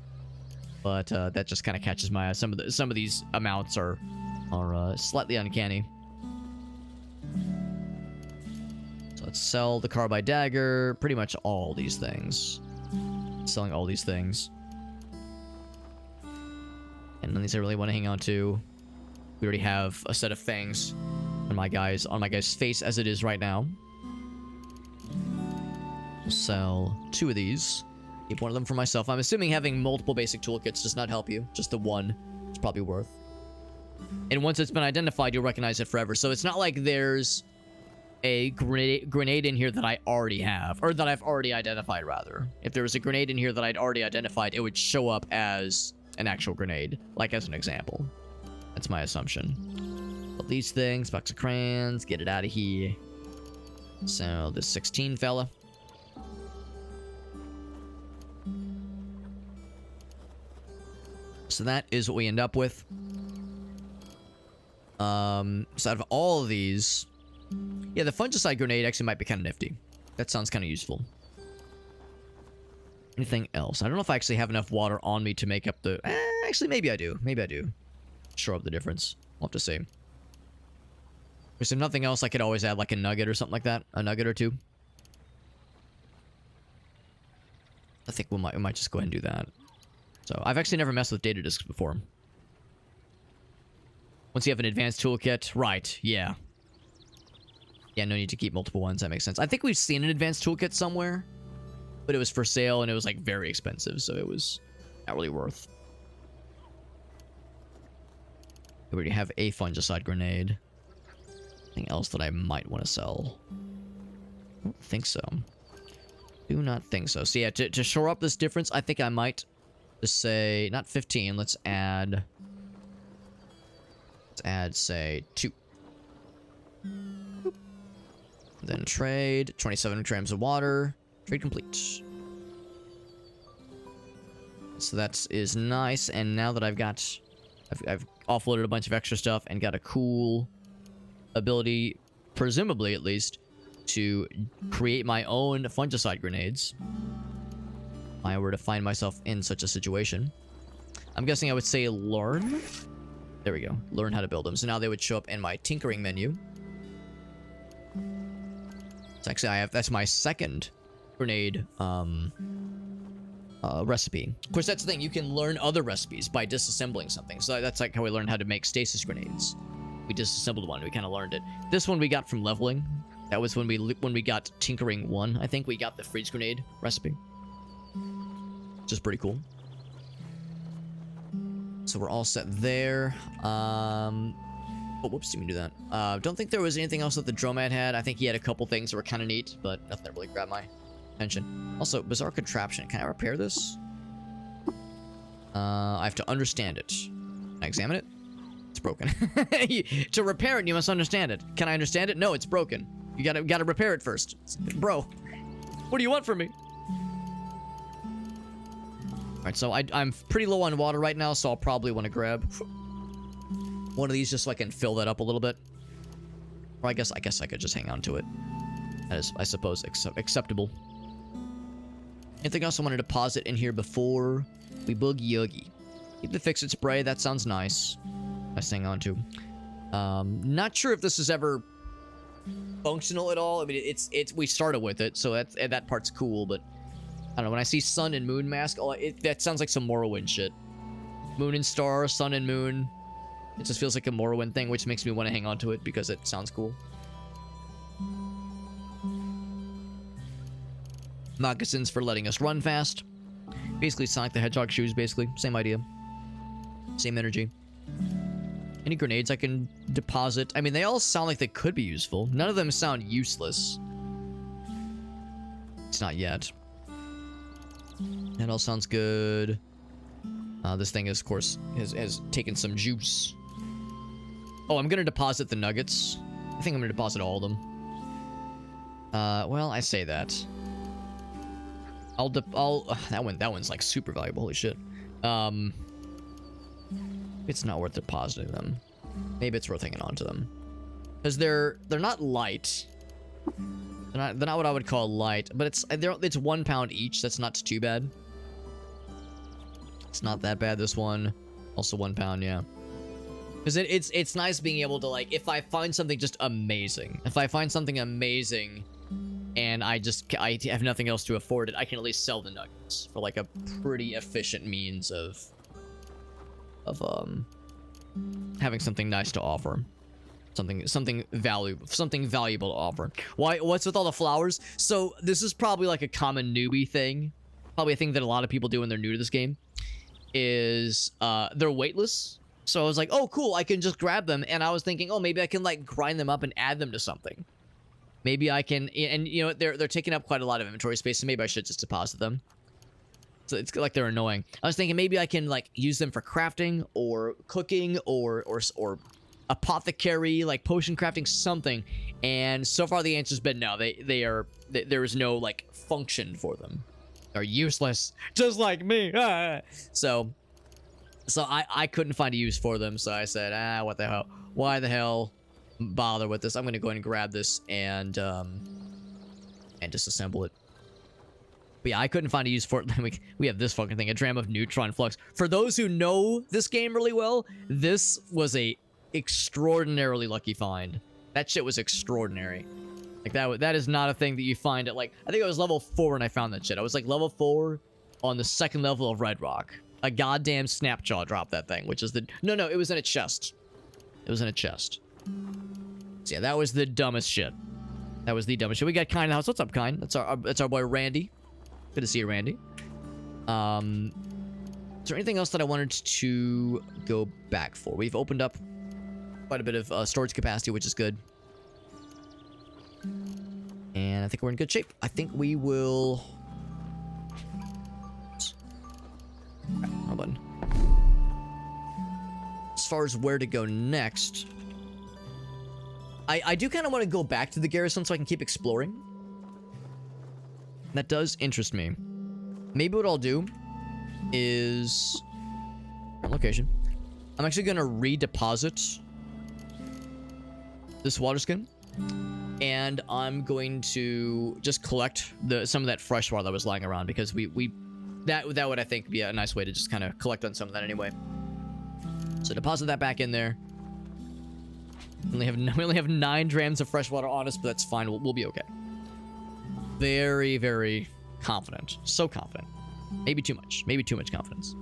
Speaker 1: But that just kind of catches my eye. Some of these amounts are slightly uncanny. So let's sell the carbide dagger. Pretty much all these things. Selling all these things. And none of these I really want to hang on to. We already have a set of fangs on my guy's face as it is right now. We'll sell 2 of these. Keep one of them for myself. I'm assuming having multiple basic toolkits does not help you. Just the one is probably worth. And once it's been identified, you'll recognize it forever. So it's not like there's a grenade in here that I already have. Or that I've already identified, rather. If there was a grenade in here that I'd already identified, it would show up as an actual grenade. Like as an example. That's my assumption. But these things, box of crayons, get it out of here. So this 16 fella. So that is what we end up with. So out of all of these, yeah, the fungicide grenade actually might be kind of nifty. That sounds kind of useful. Anything else? I don't know if I actually have enough water on me to make up the... actually, maybe I do. Maybe I do. Show up the difference. We'll have to see. If there's nothing else, I could always add like a nugget or something like that. A nugget or 2. I think we might just go ahead and do that. So, I've actually never messed with data disks before. Once you have an advanced toolkit, right, yeah. Yeah, no need to keep multiple ones, that makes sense. I think we've seen an advanced toolkit somewhere, but it was for sale and it was like very expensive, so it was not really worth. We already have a fungicide grenade. Anything else that I might want to sell? I don't think so. Do not think so. So yeah, to shore up this difference, I think I might just say, not 15, let's add, say, 2. Boop. Then trade, 27 grams of water, trade complete. So that is nice, and now that I've offloaded a bunch of extra stuff and got a cool ability, presumably at least, to create my own fungicide grenades. If I were to find myself in such a situation. I'm guessing I would say learn. There we go. Learn how to build them. So now they would show up in my tinkering menu. So actually, that's my second grenade recipe. Of course, that's the thing. You can learn other recipes by disassembling something. So that's like how we learned how to make stasis grenades. We disassembled one. We kind of learned it. This one we got from leveling. That was when we got tinkering 1. I think we got the freeze grenade recipe, which is pretty cool. So we're all set there. Oh, whoops, didn't do that. Don't think there was anything else that the Dromad had. I think he had a couple things that were kind of neat, but nothing that really grabbed my attention. Also, bizarre contraption. Can I repair this? I have to understand it. Can I examine it? It's broken. To repair it, you must understand it. Can I understand it? No, it's broken. You gotta repair it first. Bro, what do you want from me? Alright, so I'm pretty low on water right now, so I'll probably want to grab one of these just so I can fill that up a little bit. Or I guess I could just hang on to it. That is, I suppose, acceptable. Anything else I want to deposit in here before we boogie yoogie? Keep the fix-it spray. That sounds nice. Nice to hang on to. Not sure if this is ever functional at all. I mean, we started with it, so that part's cool, but I don't know. When I see sun and moon mask, that sounds like some Morrowind shit. Moon and star, sun and moon. It just feels like a Morrowind thing, which makes me want to hang on to it because it sounds cool. Moccasins for letting us run fast. Basically Sonic the Hedgehog shoes, basically. Same idea. Same energy. Any grenades I can deposit? I mean, they all sound like they could be useful. None of them sound useless. It's not yet. That all sounds good. This thing is, of course, has taken some juice. Oh, I'm gonna deposit the nuggets. I think I'm gonna deposit all of them. Well, I say that. That one's like super valuable. Holy shit. It's not worth depositing them. Maybe it's worth hanging on to them, because they're not light. They're not what I would call light, but it's 1 pound each. That's not too bad. It's not that bad. This one, also 1 pound, yeah. Because it's nice being able to, like, if I find something just amazing, and I have nothing else to afford it, I can at least sell the nuggets for like a pretty efficient means of having something nice to offer. Something valuable to offer. What's with all the flowers? So this is probably like a common newbie thing. Probably a thing that a lot of people do when they're new to this game. Is they're weightless. So I was like, oh cool, I can just grab them. And I was thinking, oh, maybe I can like grind them up and add them to something. Maybe I can, and you know, they're taking up quite a lot of inventory space, so maybe I should just deposit them. So it's like they're annoying. I was thinking maybe I can like use them for crafting or cooking or apothecary, like potion crafting, something. And so far the answer's been no. There is no like function for them. They're useless, just like me. So I couldn't find a use for them. So I said, what the hell? Why the hell bother with this? I'm gonna go ahead and grab this and disassemble it. But yeah, I couldn't find a use for it. We have this fucking thing, a dram of neutron flux. For those who know this game really well, this was a extraordinarily lucky find. That shit was extraordinary. Like that is not a thing that you find at, like, I think I was level 4 when I found that shit. I was like level 4 on the 2nd level of Red Rock. A goddamn Snapjaw dropped that thing, which is the no, it was in a chest. It was in a chest. So yeah, that was the dumbest shit. That was the dumbest shit. We got Kind in the house. What's up, Kind? That's our boy Randy. Good to see you, Randy. Is there anything else that I wanted to go back for? We've opened up quite a bit of storage capacity, which is good. And I think we're in good shape. I think we will... Wrong button. As far as where to go next, I do kind of want to go back to the garrison so I can keep exploring. That does interest me. Maybe what I'll do is... location. I'm actually going to redeposit this water skin. And I'm going to just collect some of that fresh water that was lying around, because we that would, I think, be a nice way to just kind of collect on some of that anyway. So deposit that back in there. We only have 9 drams of fresh water on us, but that's fine. We'll be okay. Very, very confident. So confident. Maybe too much. Maybe too much confidence.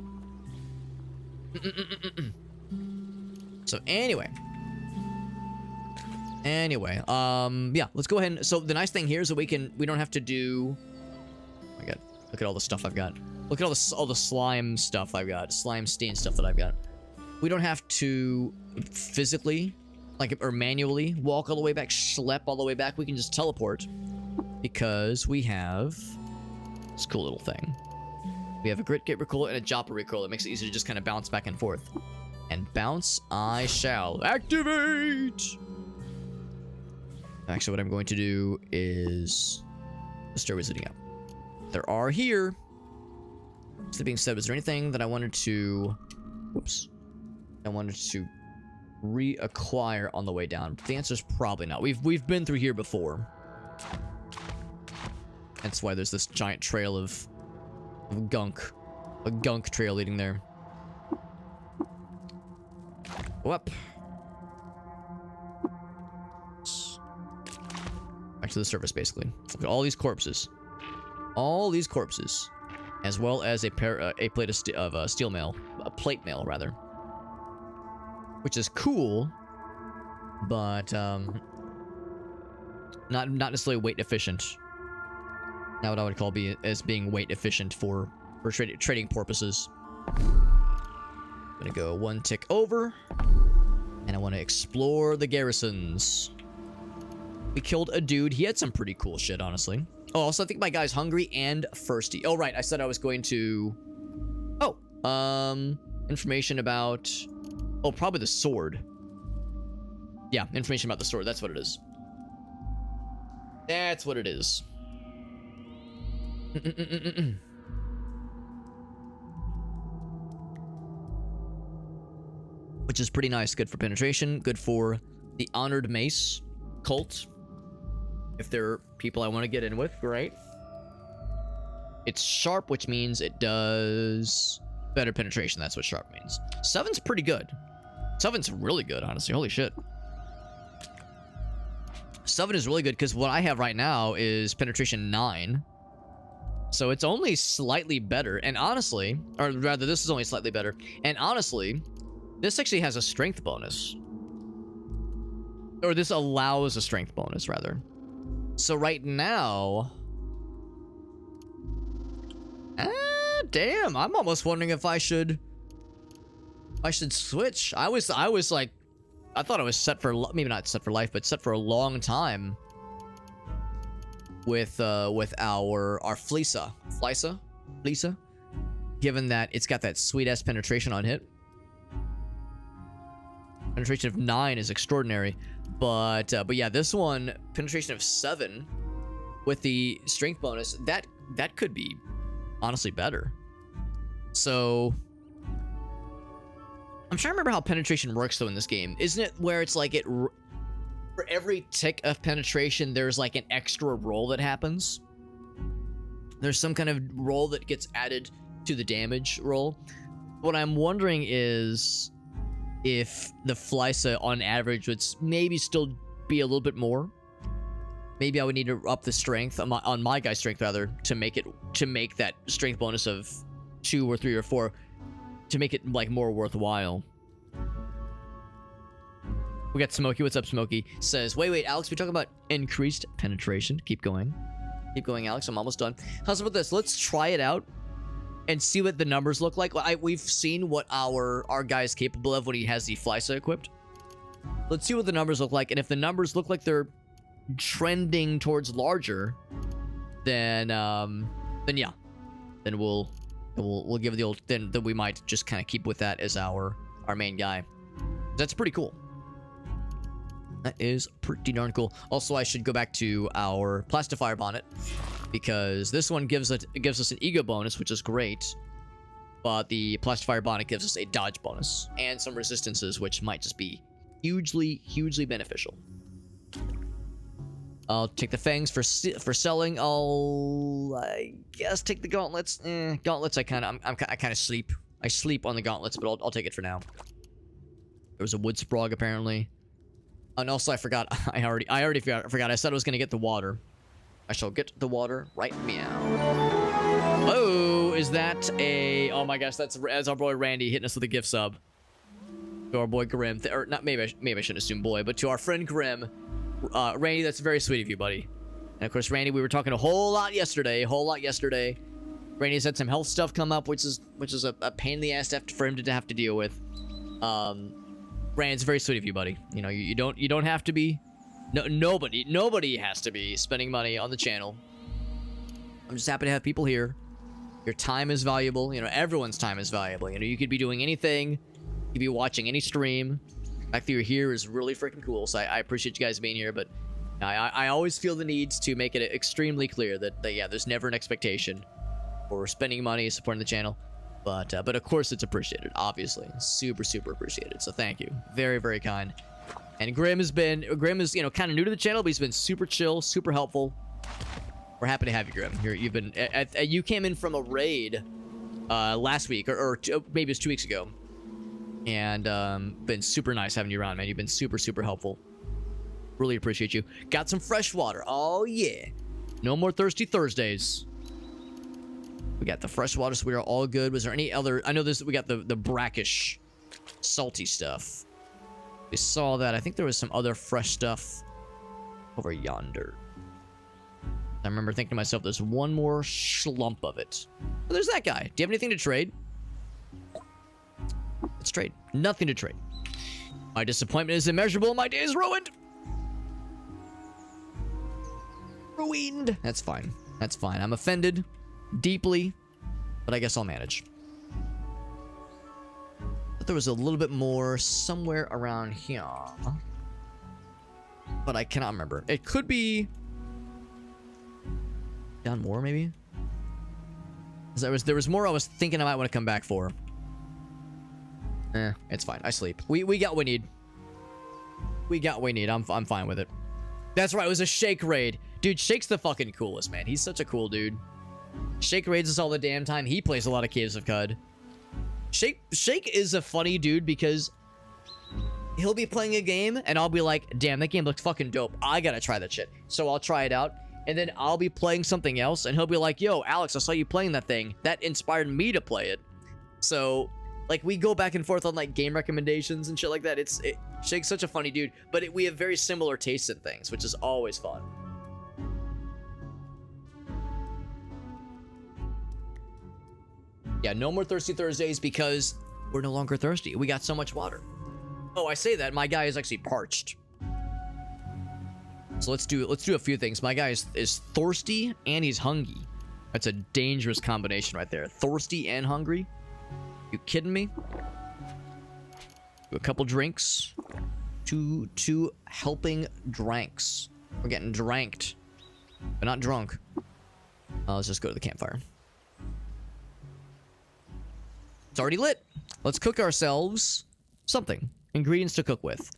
Speaker 1: So anyway. Yeah, let's go ahead and... So the nice thing here is that we don't have to do... Oh my god. Look at all the stuff I've got. Look at all the slime stuff I've got. Slime stain stuff that I've got. We don't have to physically, like, or manually walk all the way back, schlep all the way back. We can just teleport because we have this cool little thing. We have a grit get recoil and a jopper recoil. It makes it easy to just kind of bounce back and forth. And bounce I shall. Activate! Actually, what I'm going to do is... The stairway's leading up. There are here. So that being said, was there anything that I wanted to... Whoops. I wanted to reacquire on the way down? The answer is probably not. We've been through here before. That's why there's this giant trail of gunk. A gunk trail leading there. Go up. Back to the surface, basically. Look at all these corpses. All these corpses. As well as a plate of steel mail. A plate mail, rather. Which is cool. But, not necessarily weight efficient. Not what I would call being weight efficient for trading purposes. I'm gonna go 1 tick over. And I want to explore the garrisons. We killed a dude. He had some pretty cool shit, honestly. Oh, also, I think my guy's hungry and thirsty. Oh, right. I said I was going to... Oh, information about... Oh, probably the sword. Yeah, information about the sword. That's what it is. That's what it is. Which is pretty nice. Good for penetration. Good for the Honored Mace cult. If there are people I want to get in with, great. It's sharp, which means it does better penetration. That's what sharp means. 7's pretty good. 7's really good, honestly. Holy shit. 7 is really good because what I have right now is penetration 9. So it's only slightly better. And honestly, or rather, this is only slightly better. And honestly, this actually has a strength bonus. Or this allows a strength bonus, rather. So right now... damn, I'm almost wondering if I should switch. I was like... I thought I was set for... Maybe not set for life, but set for a long time. With our Fleesa. Fleesa? Given that it's got that sweet-ass penetration on hit. Penetration of 9 is extraordinary. But yeah, this one, penetration of 7 with the strength bonus, that could be honestly better. So I'm trying to remember how penetration works though in this game. Isn't it where it's like for every tick of penetration, there's like an extra roll that happens? There's some kind of roll that gets added to the damage roll. What I'm wondering is if the Fleesa on average would maybe still be a little bit more. Maybe I would need to up the strength on my guy's strength rather to make that strength bonus of 2 or 3 or 4 to make it like more worthwhile. We got Smokey. What's up, Smokey? Says, wait, Alex, we're talking about increased penetration. Keep going, Alex. I'm almost done. How's about this? Let's try it out and see what the numbers look like. We've seen what our guy is capable of when he has the Fleesa equipped. Let's see what the numbers look like, and if the numbers look like they're trending towards larger, then yeah, then we'll give the old. Then we might just kind of keep with that as our main guy. That's pretty cool. That is pretty darn cool. Also, I should go back to our Plastifier Bonnet, because this one gives us an ego bonus, which is great. But the Plastifier Bonnet gives us a dodge bonus and some resistances, which might just be hugely beneficial. I'll take the fangs for selling. I guess take the gauntlets. Gauntlets. I kind of sleep. I sleep on the gauntlets, but I'll take it for now. There was a wood sprog apparently. And also I forgot. I already forgot. I said I was gonna get the water. I shall get the water right meow. Oh, is that a? Oh my gosh, that's our boy Randy hitting us with a gift sub. To our boy Grim, or not? Maybe I shouldn't assume boy, but to our friend Grim. Randy, that's very sweet of you, buddy. And of course, Randy, we were talking a whole lot yesterday. Randy's had some health stuff come up, which is a pain in the ass for him to have to deal with. Randy, it's very sweet of you, buddy. You know, you don't have to be. No, nobody has to be spending money on the channel. I'm just happy to have people here. Your time is valuable. You know, everyone's time is valuable. You know, you could be doing anything. You could be watching any stream. The fact that you're here is really freaking cool. So I appreciate you guys being here. But I always feel the need to make it extremely clear that yeah, there's never an expectation for spending money supporting the channel. But of course it's appreciated. Obviously, super appreciated. So thank you, very kind. And Grim is you know kind of new to the channel, but he's been super chill, super helpful. We're happy to have you, Grim. You came in from a raid last week or maybe it's 2 weeks ago, and been super nice having you around, man. You've been super helpful. Really appreciate you. Got some fresh water. Oh yeah, no more thirsty Thursdays. We got the fresh water, so we are all good. Was there any other? I know we got the brackish, salty stuff. We saw that. I think there was some other fresh stuff over yonder. I remember thinking to myself, there's one more schlump of it. Oh, there's that guy. Do you have anything to trade? Let's trade. Nothing to trade. My disappointment is immeasurable. My day is ruined. Ruined. That's fine. That's fine. I'm offended deeply, but I guess I'll manage. But there was a little bit more somewhere around here, but I cannot remember. It could be down more, maybe. There was more I was thinking I might want to come back for. It's fine. I sleep. We got what we need. We got what we need. I'm fine with it. That's right. It was a Shake raid, dude. Shake's the fucking coolest, man. He's such a cool dude. Shake raids us all the damn time. He plays a lot of Caves of Cud. Shake is a funny dude because he'll be playing a game and I'll be like, damn, that game looks fucking dope. I gotta try that shit. So I'll try it out. And then I'll be playing something else and he'll be like, yo, Alex, I saw you playing that thing. That inspired me to play it. So, like, we go back and forth on, like, game recommendations and shit like that. Shake's such a funny dude. But we have very similar tastes in things, which is always fun. Yeah, no more thirsty Thursdays because we're no longer thirsty. We got so much water. Oh, I say that. My guy is actually parched. So let's do a few things. My guy is thirsty and he's hungry. That's a dangerous combination right there. Thirsty and hungry. You kidding me? Do a couple drinks. Two helping drinks. We're getting dranked, but not drunk. Let's just go to the campfire. It's already lit. Let's cook ourselves something. Ingredients to cook with.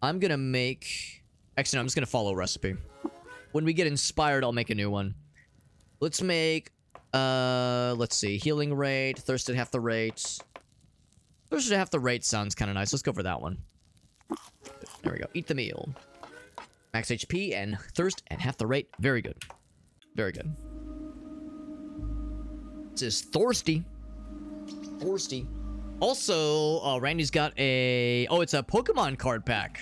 Speaker 1: I'm gonna make... Actually, no, I'm just gonna follow a recipe. When we get inspired, I'll make a new one. Let's make... let's see. Healing rate. Thirst at half the rate. Thirst at half the rate sounds kind of nice. Let's go for that one. There we go. Eat the meal. Max HP and thirst at half the rate. Very good. Very good. This is thirsty. Thirsty. Also, Randy's got a... Oh, it's a Pokemon card pack.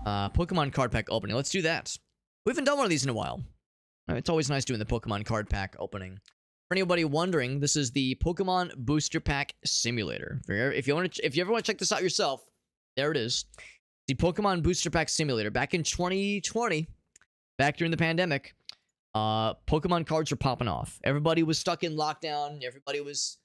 Speaker 1: Pokemon card pack opening. Let's do that. We haven't done one of these in a while. It's always nice doing the Pokemon card pack opening. For anybody wondering, this is the Pokemon Booster Pack Simulator. If you ever want to check this out yourself, there it is. The Pokemon Booster Pack Simulator. Back in 2020, back during the pandemic, Pokemon cards were popping off. Everybody was stuck in lockdown. Everybody was,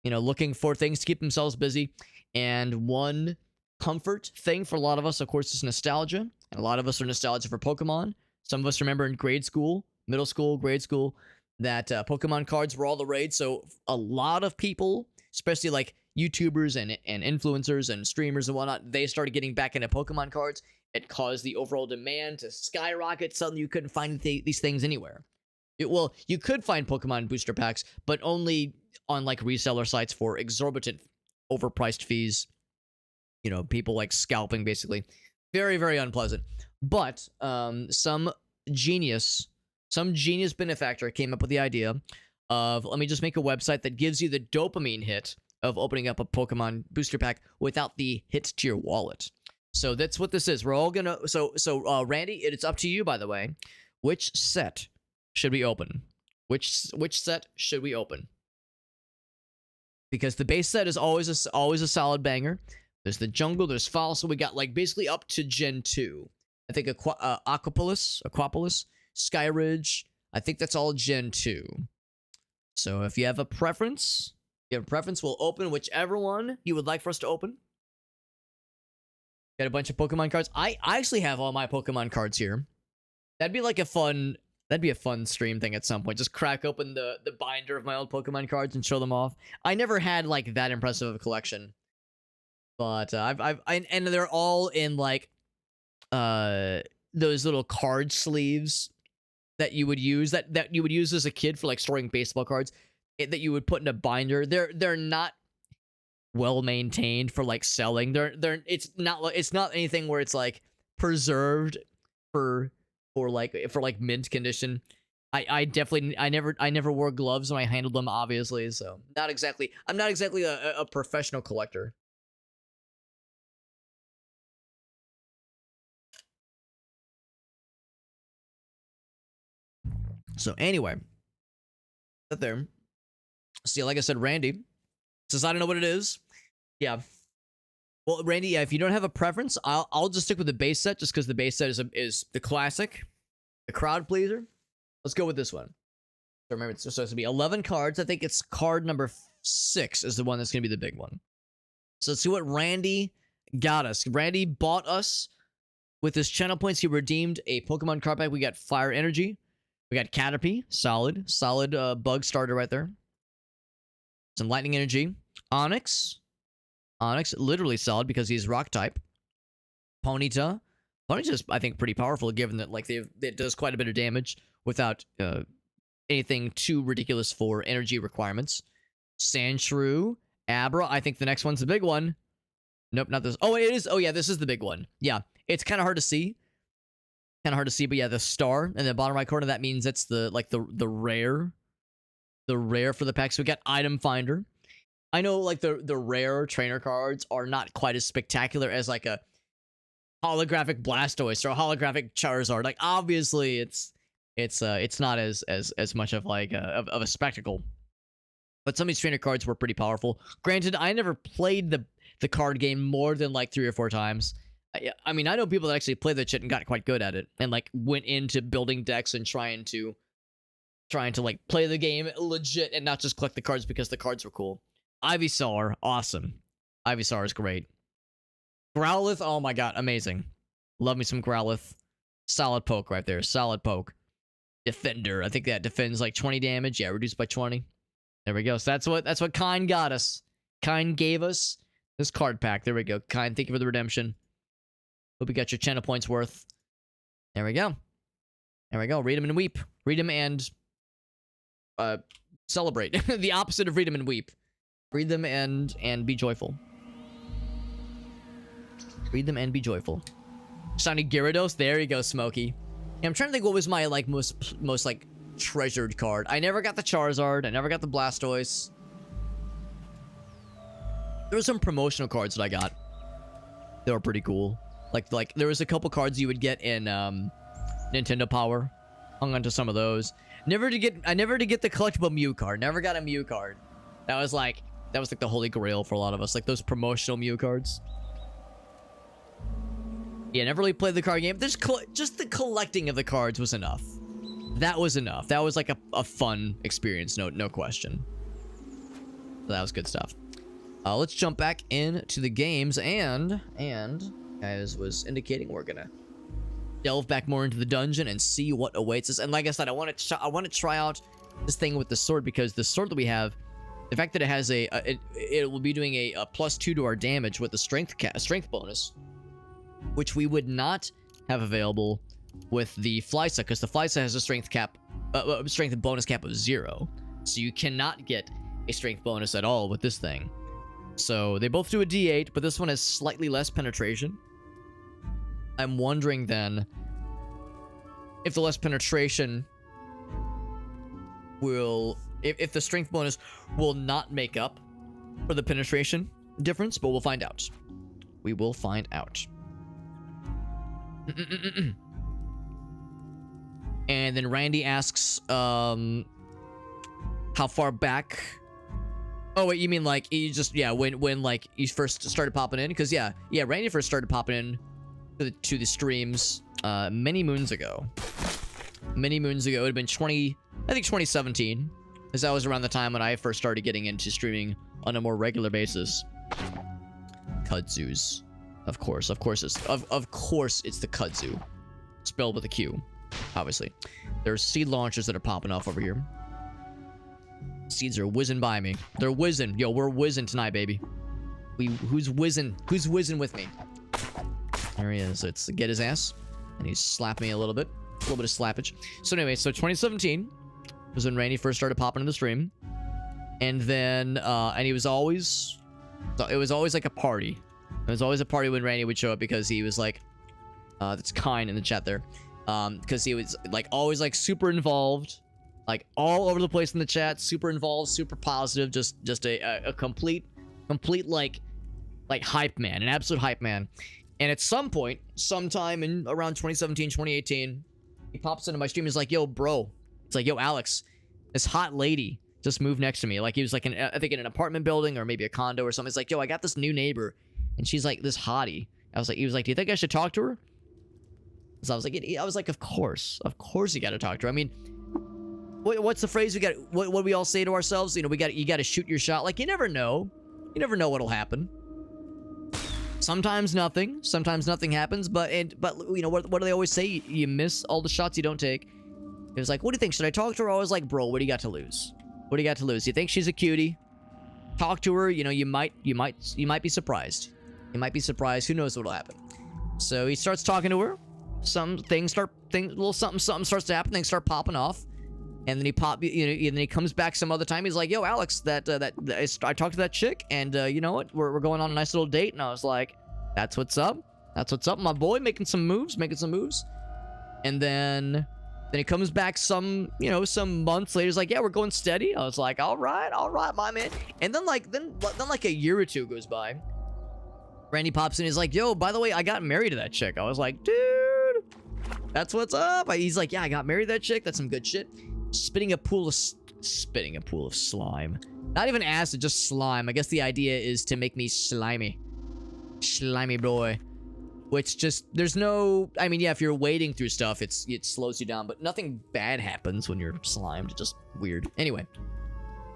Speaker 1: you know, looking for things to keep themselves busy. And one comfort thing for a lot of us, of course, is nostalgia. And a lot of us are nostalgia for Pokemon. Some of us remember in grade school, middle school, grade school, that Pokemon cards were all the rage. So a lot of people, especially like YouTubers and influencers and streamers and whatnot, they started getting back into Pokemon cards. It caused the overall demand to skyrocket. Suddenly, you couldn't find these things anywhere. Well, you could find Pokemon booster packs, but only on like reseller sites for exorbitant, overpriced fees. You know, people like scalping, basically. Very, very unpleasant. But some genius benefactor came up with the idea of, let me just make a website that gives you the dopamine hit of opening up a Pokemon booster pack without the hit to your wallet. So that's what this is. We're all gonna. So Randy, it's up to you, by the way. Which set should we open? Which set should we open? Because the base set is always a solid banger. There's the jungle. There's fall. So we got like basically up to Gen 2. I think Aquapolis, Skyridge. I think that's all Gen 2. So if you have a preference, we'll open whichever one you would like for us to open. Got a bunch of Pokemon cards. I actually have all my Pokemon cards here. That'd be a fun stream thing at some point. Just crack open the binder of my old Pokemon cards and show them off. I never had like that impressive of a collection, but and they're all in like those little card sleeves that you would use that you would use as a kid for like storing baseball cards that you would put in a binder. They're not well maintained for like selling. It's not anything where it's like preserved for mint condition. I never wore gloves when I handled them, obviously, so I'm not exactly a professional collector. So anyway, that there. See, like I said, Randy says I don't know what it is. Yeah. Well, Randy, yeah, if you don't have a preference, I'll just stick with the base set, just because the base set is the classic, the crowd pleaser. Let's go with this one. So remember, it's supposed to be 11 cards. I think it's card number 6 is the one that's going to be the big one. So let's see what Randy got us. Randy bought us with his channel points. He redeemed a Pokemon card pack. We got Fire Energy. We got Caterpie, solid bug starter right there. Some Lightning Energy. Onyx, literally solid because he's rock type. Ponyta is, I think, pretty powerful given that like it does quite a bit of damage without anything too ridiculous for energy requirements. Sandshrew, Abra. I think the next one's the big one. Nope, not this. Oh, it is. Oh yeah, this is the big one. Yeah, it's kind of hard to see. But yeah, the star in the bottom right corner, that means that's the rare for the pack. So we got Item Finder. I know like the rare trainer cards are not quite as spectacular as like a holographic Blastoise or a holographic Charizard. Like obviously it's not as much of like of a spectacle. But some of these trainer cards were pretty powerful. Granted, I never played the card game more than like 3 or 4 times. I mean, I know people that actually played that shit and got quite good at it, and like went into building decks and trying to like play the game legit and not just collect the cards because the cards were cool. Ivysaur, awesome. Ivysaur is great. Growlithe, oh my god, amazing. Love me some Growlithe. Solid poke right there, solid poke. Defender, I think that defends like 20 damage. Yeah, reduced by 20. There we go. So that's what Kind got us. Kind gave us this card pack. There we go. Kind, thank you for the redemption. Hope you got your channel points worth. There we go. There we go. Read them and weep. Read them and celebrate. The opposite of read them and weep. Read them and be joyful. Read them and be joyful. Shiny Gyarados. There you go, Smokey. Yeah, I'm trying to think what was my like most like treasured card. I never got the Charizard. I never got the Blastoise. There were some promotional cards that I got. They were pretty cool. Like there was a couple cards you would get in Nintendo Power. Hung onto some of those. I never did get the collectible Mew card. Never got a Mew card. That was like the holy grail for a lot of us. Like those promotional Mew cards. Yeah, never really played the card game. Just the collecting of the cards was enough. That was enough. That was like a fun experience. No question. So that was good stuff. Let's jump back into the games and as was indicating, we're gonna delve back more into the dungeon and see what awaits us. And like I said, I want to try out this thing with the sword because the sword that we have The fact that it has it will be doing a +2 to our damage with the strength bonus, which we would not have available with the Flysa, because the Flysa has a strength bonus cap of 0. So you cannot get a strength bonus at all with this thing. So they both do a D8, but this one has slightly less penetration. I'm wondering then if the less penetration will... If the strength bonus will not make up for the penetration difference, but we'll find out. We will find out. And then Randy asks, how far back? Oh wait, you mean like you just when like you first started popping in? Because yeah, Randy first started popping in to the streams many moons ago. Many moons ago, it would have been 2017. Because that was around the time when I first started getting into streaming on a more regular basis. Kudzus. Of course it's the kudzu. Spelled with a Q, obviously. There's seed launchers that are popping off over here. Seeds are whizzing by me. They're whizzing. Yo, we're whizzing tonight, baby. Who's whizzing? Who's whizzing with me? There he is. Let's get his ass. And he's slapping me a little bit. A little bit of slappage. So anyway, so 2017 was when Randy first started popping in the stream. And then, and he was always... It was always like a party. It was always a party when Randy would show up because he was like... that's kind in the chat there. Because he was like always like super involved. Like all over the place in the chat. Super involved, super positive. Just a complete like hype man. An absolute hype man. And at some point, sometime in around 2017, 2018, he pops into my stream and is like, yo, bro. It's like, yo, Alex, this hot lady just moved next to me. Like he was like, I think in an apartment building or maybe a condo or something. It's like, yo, I got this new neighbor. And she's like this hottie. He was like, do you think I should talk to her? So I was like, of course you got to talk to her. I mean, what's the phrase we got? What do we all say to ourselves? You know, you got to shoot your shot. Like you never know what'll happen. Sometimes nothing happens, but you know what do they always say? You miss all the shots you don't take. It was like, what do you think? Should I talk to her? I was like, bro, what do you got to lose? What do you got to lose? You think she's a cutie? Talk to her. You know, you might be surprised. You might be surprised. Who knows what'll happen? So he starts talking to her. Little something starts to happen. Things start popping off, and then then he comes back some other time. He's like, "Yo, Alex, I talked to that chick, and you know what? We're going on a nice little date." And I was like, "That's what's up. That's what's up, my boy, making some moves." And then he comes back some months later. He's like, "Yeah, we're going steady." I was like, "All right, my man." And then like a year or two goes by. Randy pops in. He's like, "Yo, by the way, I got married to that chick." I was like, "Dude, that's what's up." He's like, "Yeah, I got married to that chick. That's some good shit." Spitting a pool of slime. Not even acid, just slime. I guess the idea is to make me slimy boy. Which just there's no. I mean, yeah, if you're wading through stuff, it slows you down, but nothing bad happens when you're slimed. It's just weird. Anyway,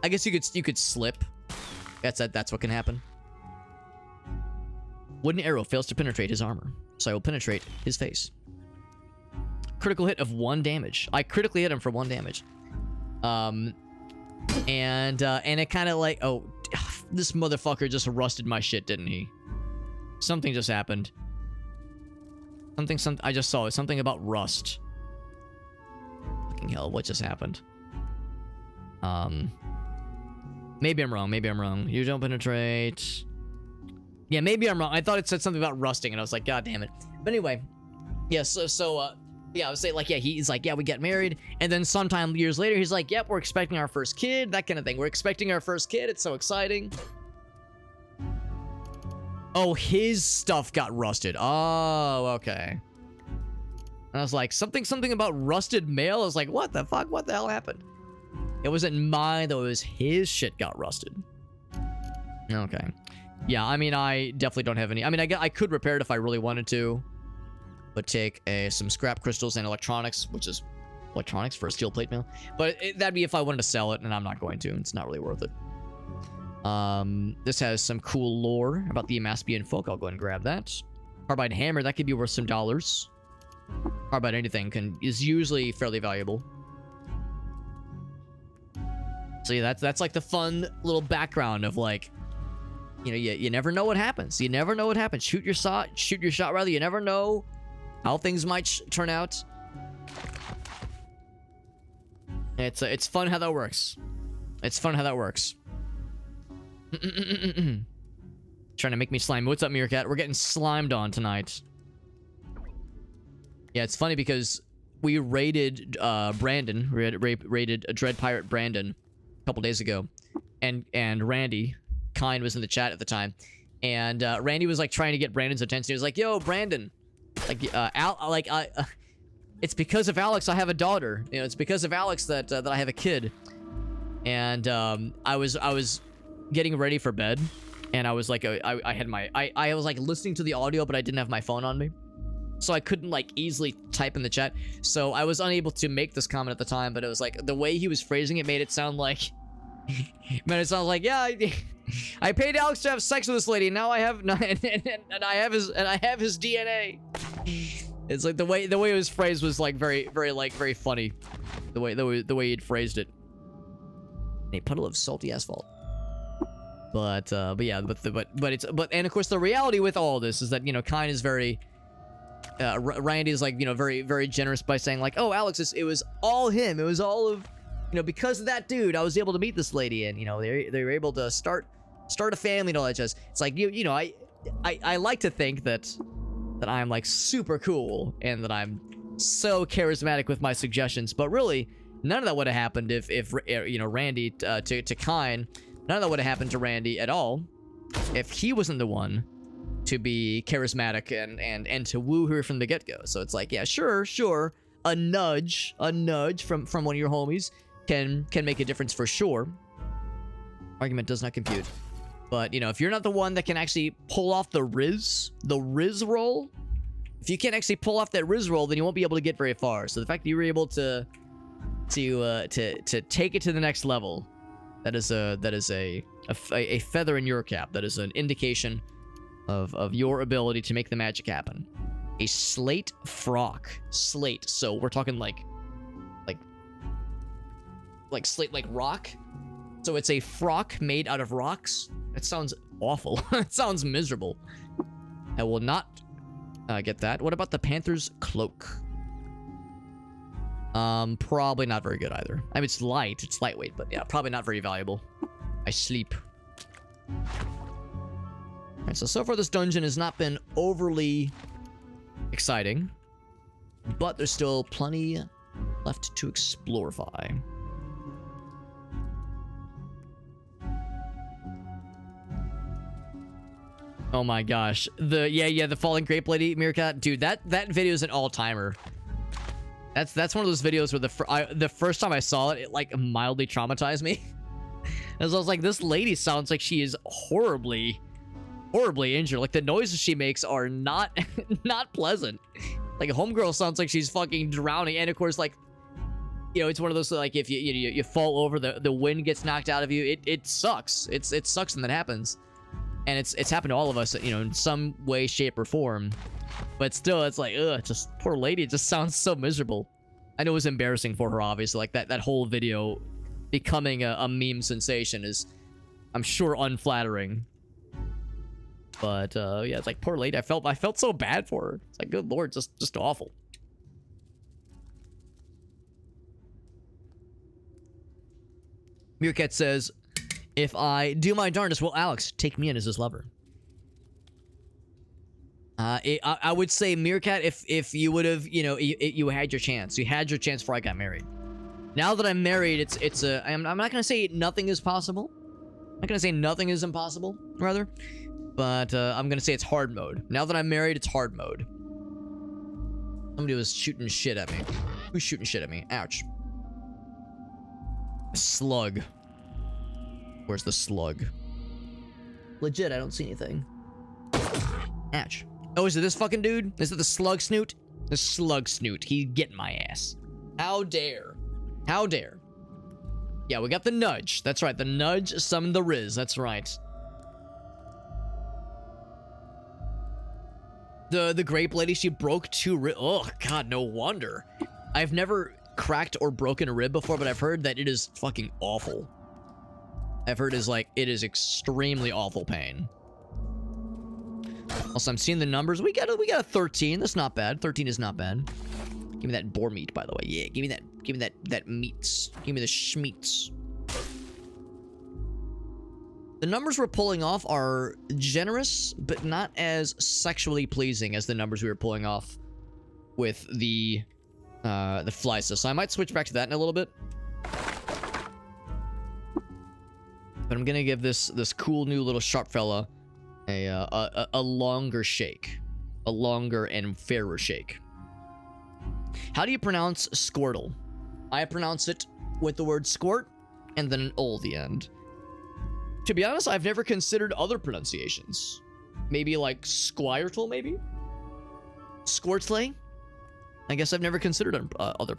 Speaker 1: I guess you could slip. That's what can happen. Wooden arrow fails to penetrate his armor, so I will penetrate his face. Critical hit of 1 damage. I critically hit him for 1 damage. And it kind of like, oh, this motherfucker just rusted my shit, didn't he? Something just happened. I just saw it. Something about rust. Fucking hell, what just happened? Maybe I'm wrong. You don't penetrate. Yeah, maybe I'm wrong. I thought it said something about rusting, and I was like, God damn it. But anyway, yeah, yeah, I would say, like, yeah, he's like, yeah, we get married, and then sometime years later, he's like, yep, we're expecting our first kid, that kind of thing. We're expecting our first kid. It's so exciting. Oh, his stuff got rusted. Oh, okay. And I was like, something about rusted mail. I was like, what the fuck? What the hell happened? It wasn't mine, though. It was his shit got rusted. Okay. Yeah, I mean, I definitely don't have any. I mean, I could repair it if I really wanted to. But take some scrap crystals and electronics, which is electronics for a steel plate mill. But that'd be if I wanted to sell it, and I'm not going to. It's not really worth it. This has some cool lore about the Amaspian folk. I'll go ahead and grab that. Carbide hammer, that could be worth some dollars. Carbide anything is usually fairly valuable. So yeah, that's like the fun little background of like, you know, you never know what happens. You never know what happens. Shoot your shot rather. You never know how things might turn out. It's fun how that works. It's fun how that works. Trying to make me slime. What's up, Meerkat? We're getting slimed on tonight. Yeah, it's funny because we raided Brandon. We raided a Dread Pirate Brandon a couple days ago, and Randy Kine was in the chat at the time, and Randy was like trying to get Brandon's attention. He was like, "Yo, Brandon, like it's because of Alex I have a daughter. You know, it's because of Alex that that I have a kid." And I was getting ready for bed, and I was like, I was like listening to the audio, but I didn't have my phone on me, so I couldn't like easily type in the chat. So I was unable to make this comment at the time, but it was like the way he was phrasing it made it sound like, man, it sounds like, yeah, I paid Alex to have sex with this lady. Now I have, and I have his DNA. It's like the way it was phrased was like very funny. The way he'd phrased it. A puddle of salty asphalt. But yeah, and of course the reality with all this is that, you know, Kine is very Randy is like, you know, very generous by saying like, oh, Alex, it was all him. It was all of, you know, because of that dude, I was able to meet this lady, and you know, they were able to start a family and all that jazz. It's like, you know, I like to think that I'm like super cool and that I'm so charismatic with my suggestions, but really none of that would have happened if you know, Randy to Kine, none of that would have happened to Randy at all if he wasn't the one to be charismatic and to woo her from the get-go. So it's like, yeah, sure, a nudge from one of your homies can make a difference for sure. Argument does not compute. But, you know, if you're not the one that can actually pull off the Riz roll, if you can't actually pull off that Riz roll, then you won't be able to get very far. So the fact that you were able to take it to the next level, that is a feather in your cap. That is an indication of your ability to make the magic happen. A slate frock. Slate. So we're talking like slate, like rock. So it's a frock made out of rocks. It sounds awful. It sounds miserable. I will not get that. What about the Panther's cloak? Probably not very good either. I mean, it's lightweight, but yeah, probably not very valuable. I sleep. Alright, so far this dungeon has not been overly exciting, but there's still plenty left to explorify. Oh my gosh. The falling grape lady, Meerkat. Dude, that video is an all-timer. That's one of those videos where the first time I saw it, it like mildly traumatized me. As I was like, this lady sounds like she is horribly injured. Like the noises she makes are not pleasant. Like homegirl sounds like she's fucking drowning. And of course, like, you know, it's one of those, like, if you fall over, the wind gets knocked out of you. It sucks. It sucks when that happens. And it's happened to all of us, you know, in some way, shape, or form. But still, it's like, ugh, just poor lady. It just sounds so miserable. I know it was embarrassing for her, obviously. Like that whole video becoming a meme sensation is, I'm sure, unflattering. But yeah, it's like, poor lady. I felt so bad for her. It's like, good lord, just awful. Meerkat says, if I do my darndest, will Alex take me in as his lover? I would say, Meerkat, if you would have, you know, you had your chance. You had your chance before I got married. Now that I'm married, I'm not gonna say nothing is possible. I'm not gonna say nothing is impossible, rather. But I'm gonna say it's hard mode. Now that I'm married, it's hard mode. Somebody was shooting shit at me. Who's shooting shit at me? Ouch. A slug. Where's the slug? Legit, I don't see anything. Ouch. Oh, is it this fucking dude? Is it the slug snoot? The slug snoot. He's getting my ass. How dare. How dare. Yeah, we got the nudge. That's right. The nudge summoned the Riz. That's right. The grape lady, she broke 2 ribs. Oh, God, no wonder. I've never cracked or broken a rib before, but I've heard that it is fucking awful. I've heard is like, it is extremely awful pain. Also, I'm seeing the numbers. We got a 13. That's not bad. 13 is not bad. Give me that boar meat, by the way. Yeah, give me that meats. Give me the schmeats. The numbers we're pulling off are generous, but not as sexually pleasing as the numbers we were pulling off with the fly stuff. So I might switch back to that in a little bit. But I'm gonna give this cool new little sharp fella a longer shake, a longer and fairer shake. How do you pronounce Squirtle? I pronounce it with the word squirt and then an O at the end. To be honest, I've never considered other pronunciations. Maybe like Squirtle, maybe? Squirtle? I guess I've never considered other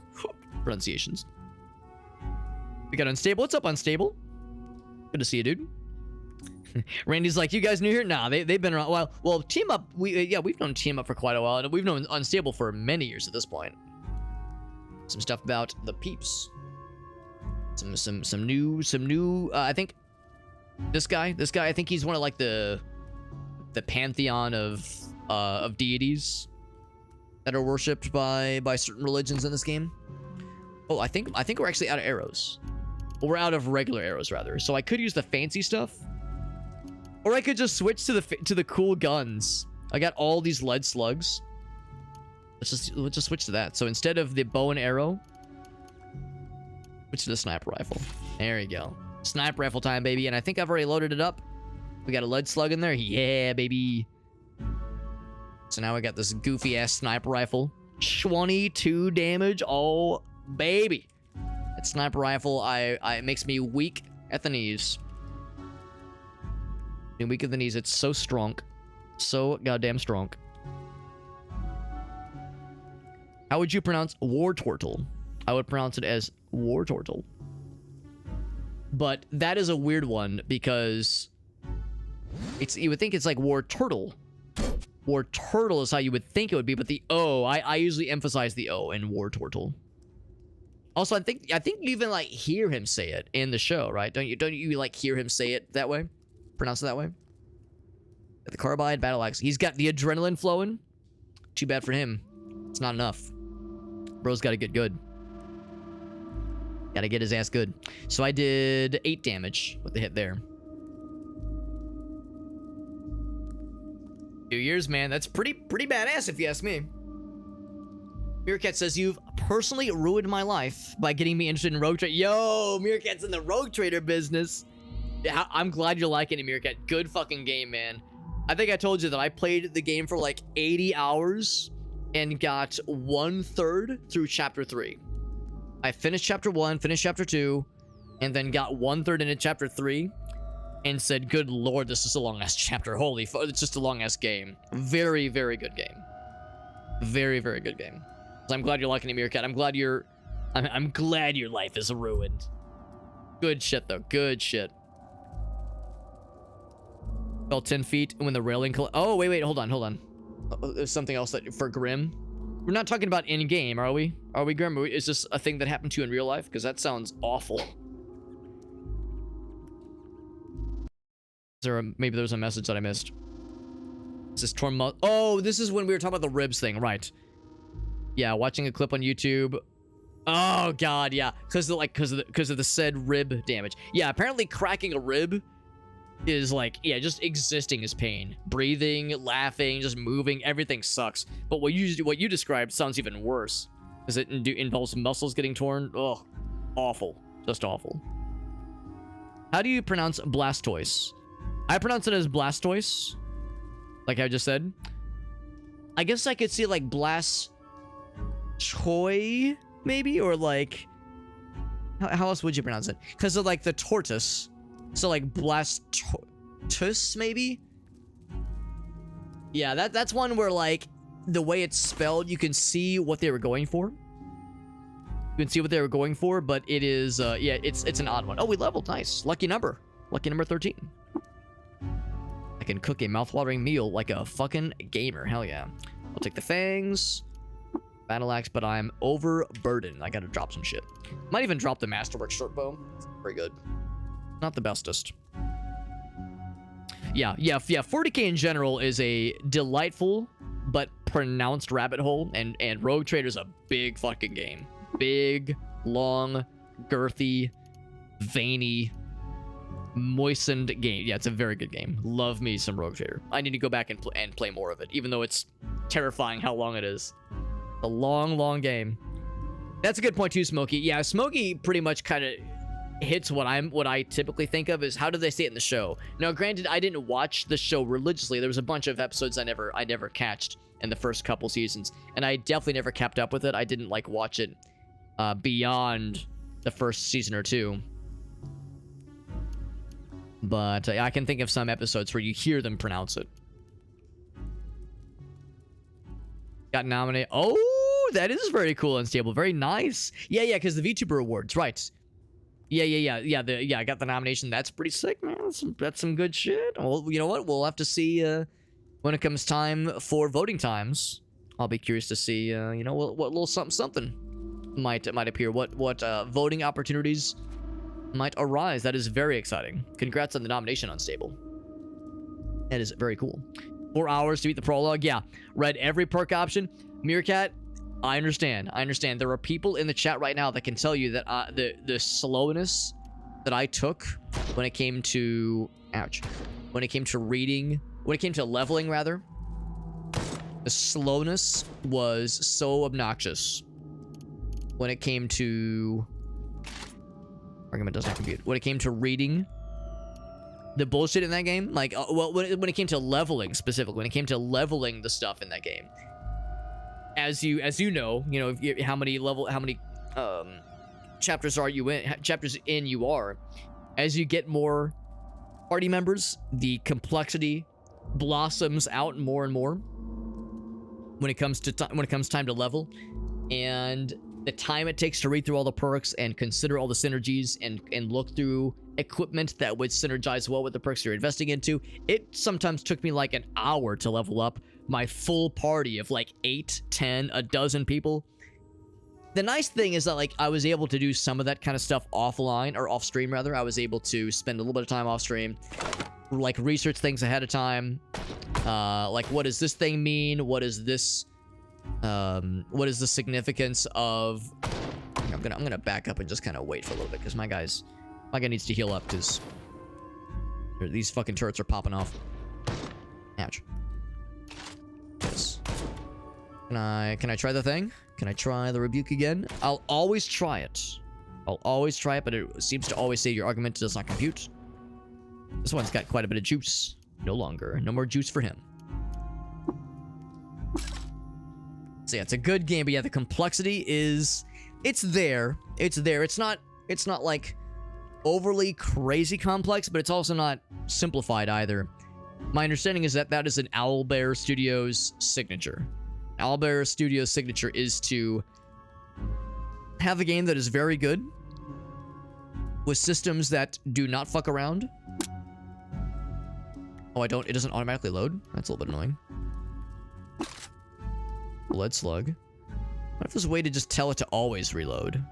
Speaker 1: pronunciations. We got Unstable. What's up, Unstable? Good to see you, dude. Randy's like, you guys new here? Nah, they've been around. Well, Team Up, we've known Team Up for quite a while, and we've known Unstable for many years at this point. Some stuff about the peeps. Some new. I think this guy. I think he's one of like the pantheon of deities that are worshipped by certain religions in this game. Oh, I think we're actually out of arrows. Well, we're out of regular arrows rather. So I could use the fancy stuff. Or I could just switch to the cool guns. I got all these lead slugs. Let's just switch to that. So instead of the bow and arrow, switch to the sniper rifle. There you go. Sniper rifle time, baby. And I think I've already loaded it up. We got a lead slug in there. Yeah, baby. So now we got this goofy ass sniper rifle. 22 damage. Oh, baby. That sniper rifle, it makes me weak at the knees. Weak at the knees. It's so strong. So goddamn strong. How would you pronounce war turtle? I would pronounce it as war turtle. But that is a weird one because you would think it's like war turtle. War turtle is how you would think it would be, but the O, I usually emphasize the O in war turtle. Also, I think you even like hear him say it in the show, right? Don't you like hear him say it that way? Pronounce it that way? The carbide battle axe. He's got the adrenaline flowing. Too bad for him. It's not enough. Bro's got to get good. Got to get his ass good. So I did 8 damage with the hit there. 2 years, man. That's pretty badass if you ask me. Meerkat says, you've personally ruined my life by getting me interested in Rogue Trader. Yo, Meerkat's in the Rogue Trader business. Yeah, I'm glad you're liking it, Meerkat. Good fucking game, man. I think I told you that I played the game for like 80 hours and got 1/3 through chapter 3. I finished chapter 1, finished chapter 2, and then got 1/3 into chapter 3 and said, good lord, this is a long-ass chapter. Holy fuck, it's just a long-ass game. Very, very good game. Very, very good game. So I'm glad you're liking it, Meerkat. I'm glad your life is ruined. Good shit, though. Good shit. Fell 10 feet when the railing... Oh, wait, hold on. There's something else that for Grim. We're not talking about in-game, are we? Are we, Grim? Is this a thing that happened to you in real life? Because that sounds awful. Maybe there was a message that I missed. Is this torn muscle? Oh, this is when we were talking about the ribs thing, right? Yeah, watching a clip on YouTube. Oh god, yeah, because of the said rib damage. Yeah, apparently cracking a rib is like, yeah, just existing is pain. Breathing, laughing, just moving, everything sucks. But what you described sounds even worse, because it involves muscles getting torn. Oh, awful, just awful. How do you pronounce Blastoise? I pronounce it as Blastoise, like I just said. I guess I could see like Blastoise, maybe, or like, how else would you pronounce it? Because of like the tortoise. So like Blastus, maybe? Yeah, that's one where like the way it's spelled, you can see what they were going for. You can see what they were going for, but it is yeah, it's an odd one. Oh, we leveled. Nice. Lucky number 13. I can cook a mouth-watering meal like a fucking gamer. Hell yeah. I'll take the fangs, battle axe, but I'm overburdened. I gotta drop some shit. Might even drop the masterwork short bow. Very good. Not the bestest. Yeah. 40K in general is a delightful but pronounced rabbit hole, and Rogue Trader's a big fucking game. Big, long, girthy, veiny, moistened game. Yeah, it's a very good game. Love me some Rogue Trader. I need to go back and play more of it, even though it's terrifying how long it is. A long, long game. That's a good point too, Smokey. Yeah, Smokey pretty much kind of hits what I typically think of is how do they say it in the show. Now, granted, I didn't watch the show religiously. There was a bunch of episodes I never catched in the first couple seasons, and I definitely never kept up with it. I didn't like watch it beyond the first season or two. But I can think of some episodes where you hear them pronounce it. Got nominated. Oh, that is very cool, Unstable. Very nice. Yeah, because the VTuber Awards, right. Yeah. I got the nomination. That's pretty sick, man. That's some good shit. Well, you know what? We'll have to see when it comes time for voting times. I'll be curious to see, you know, what little something might appear. What voting opportunities might arise. That is very exciting. Congrats on the nomination, Unstable. That is very cool. 4 hours to beat the prologue. Yeah, read every perk option. Meerkat, I understand. There are people in the chat right now that can tell you that the slowness that I took when it came to when it came to leveling, rather, the slowness was so obnoxious. When it came to argument doesn't compute. When it came to reading the bullshit in that game, like, well, when it came to leveling specifically, when it came to leveling the stuff in that game, as you know, how many chapters in you are, as you get more party members, the complexity blossoms out more and more when it comes time to level, and the time it takes to read through all the perks and consider all the synergies and look through equipment that would synergize well with the perks you're investing into. It sometimes took me like an hour to level up my full party of like 8, 10, a dozen people. The nice thing is that, like, I was able to do some of that kind of stuff offline, or off stream rather. I was able to spend a little bit of time off stream, like research things ahead of time. Like, what does this thing mean? What is this? What is the significance of? I'm gonna back up and just kind of wait for a little bit because my guy needs to heal up because these fucking turrets are popping off. Ouch. Yes. Can I try the thing? Can I try the rebuke again? I'll always try it. But it seems to always say your argument does not compute. This one's got quite a bit of juice. No more juice for him. So yeah, it's a good game, but yeah, the complexity is, it's there. It's not like overly crazy complex, but it's also not simplified either. My understanding is that is an Owlbear Studios signature. Owlbear Studios signature is to have a game that is very good with systems that do not fuck around. Oh, it doesn't automatically load? That's a little bit annoying. Blood slug. What if there's a way to just tell it to always reload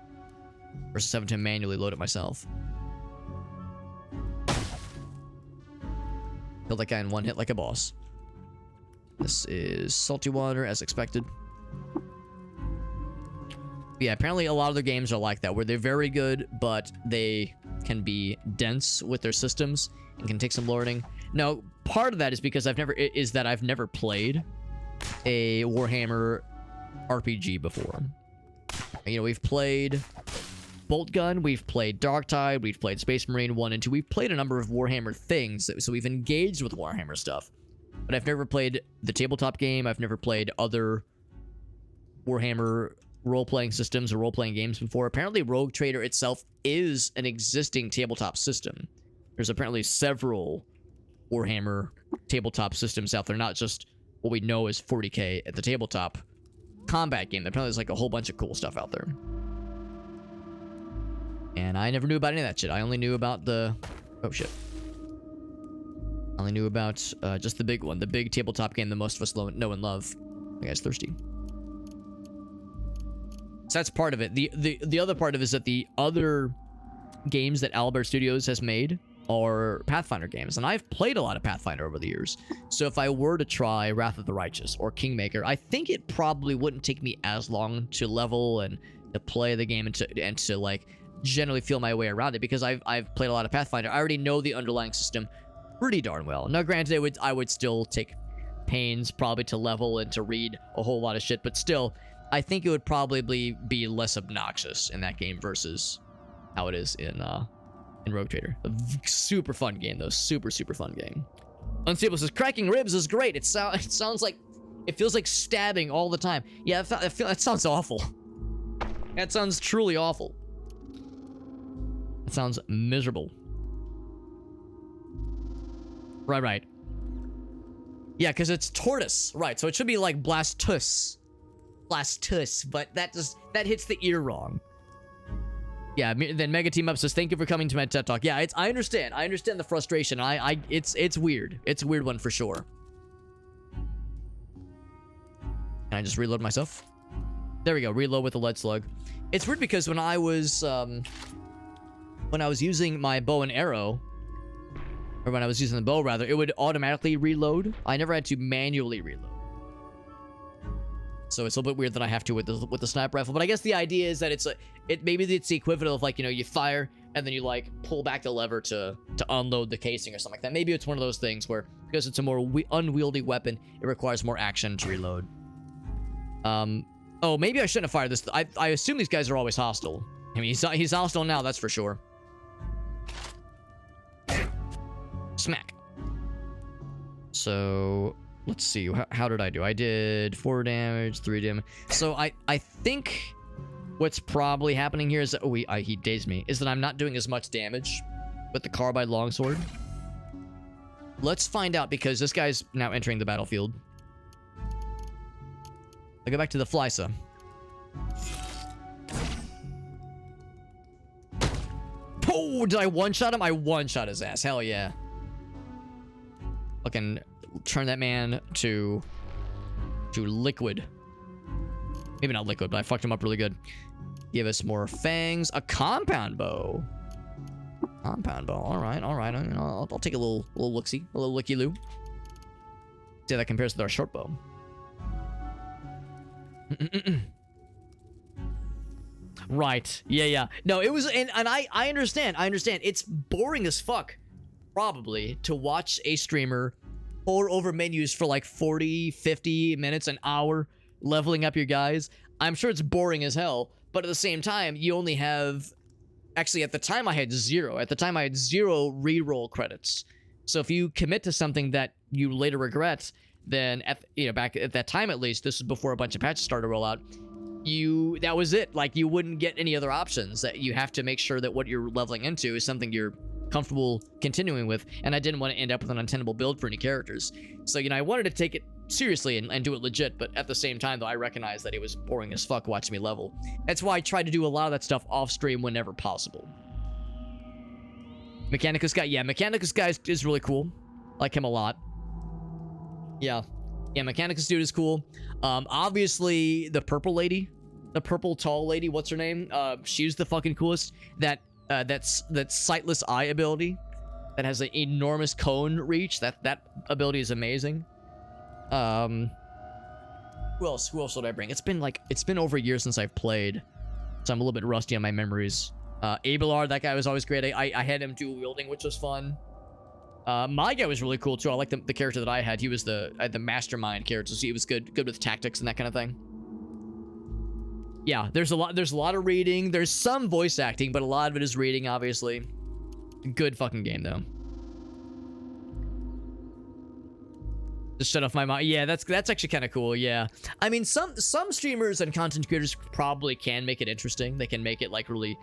Speaker 1: versus having to manually load it myself? Killed that guy in one hit like a boss. This is salty water as expected. Yeah, apparently a lot of their games are like that, where they're very good, but they can be dense with their systems and can take some learning. Now, part of that is because I've never played a Warhammer RPG before. You know, we've played Bolt Gun, we've played Darktide, we've played Space Marine 1 and 2. We've played a number of Warhammer things, so we've engaged with Warhammer stuff. But I've never played the tabletop game. I've never played other Warhammer role-playing systems or role-playing games before. Apparently, Rogue Trader itself is an existing tabletop system. There's apparently several Warhammer tabletop systems out there, not just what we know as 40K at the tabletop combat game. Apparently, there's like a whole bunch of cool stuff out there. And I never knew about any of that shit. I only knew about the... Oh, shit. I only knew about just the big one. The big tabletop game that most of us know and love. The guy's thirsty. So that's part of it. The other part of it is that the other games that Albert Studios has made are Pathfinder games, and I've played a lot of Pathfinder over the years. So if I were to try Wrath of the Righteous or Kingmaker, I think it probably wouldn't take me as long to level and to play the game and to like generally feel my way around it, because I've played a lot of Pathfinder. I already know the underlying system pretty darn well. Now, granted, I would still take pains probably to level and to read a whole lot of shit, but still, I think it would probably be less obnoxious in that game versus how it is in Rogue Trader. A super fun game though, super fun game. Unstable says cracking ribs is great. It sounds like it feels like stabbing all the time. Yeah, that sounds awful. That sounds truly awful. That sounds miserable. Right. Yeah, because it's tortoise. Right, so it should be like blastus, but that hits the ear wrong. Yeah, then Mega Team Up says, thank you for coming to my TED Talk. Yeah, I understand the frustration. It's weird. It's a weird one for sure. Can I just reload myself? There we go, reload with the lead slug. It's weird because when I was using my bow and arrow, or when I was using the bow rather, it would automatically reload. I never had to manually reload. So it's a little bit weird that I have to with the sniper rifle. But I guess the idea is that maybe it's the equivalent of like, you know, you fire and then you like pull back the lever to unload the casing or something like that. Maybe it's one of those things where because it's a more unwieldy weapon, it requires more action to reload. Oh, maybe I shouldn't have fired this. I assume these guys are always hostile. I mean, he's hostile now, that's for sure. Smack. So let's see, how did I do? I did 4 damage, 3 damage. So I think what's probably happening here is that he dazed me, is that I'm not doing as much damage with the carbide longsword. Let's find out, because this guy's now entering the battlefield. I go back to the Flysa. Oh, did I one-shot him? I one-shot his ass. Hell yeah. Fucking turn that man to liquid. Maybe not liquid, but I fucked him up really good. Give us more fangs. A compound bow. Compound bow. All right. I'll take a little look-see, a little looky-loo. See how that compares with our short bow. Right. Yeah. No, it was, and I understand. It's boring as fuck, probably, to watch a streamer pour over menus for like 40, 50 minutes, an hour, leveling up your guys. I'm sure it's boring as hell, but at the same time, you only have, actually at the time I had 0. At the time I had 0 reroll credits. So if you commit to something that you later regret, then back at that time at least, this is before a bunch of patches started to roll out, that was it. Like, you wouldn't get any other options. That you have to make sure that what you're leveling into is something you're comfortable continuing with, and I didn't want to end up with an untenable build for any characters. So, I wanted to take it seriously and do it legit, but at the same time, though, I recognized that it was boring as fuck watching me level. That's why I tried to do a lot of that stuff off stream whenever possible. Mechanicus guy, yeah, Mechanicus guy is really cool. Like him a lot. Yeah, Mechanicus dude is cool. Obviously, the purple lady, the purple tall lady, what's her name? She's the fucking coolest. That's sightless eye ability that has an enormous cone reach. That ability is amazing. Who else would I bring? It's been over a year since I've played, so I'm a little bit rusty on my memories. Abelard, that guy was always great. I had him dual wielding, which was fun. My guy was really cool too. I like the character that I had. He was the mastermind character, so he was good with tactics and that kind of thing. Yeah, there's a lot of reading. There's some voice acting, but a lot of it is reading, obviously. Good fucking game though. Just shut off my mind. Yeah, that's actually kind of cool. Yeah, I mean, some streamers and content creators probably can make it interesting. They can make it like really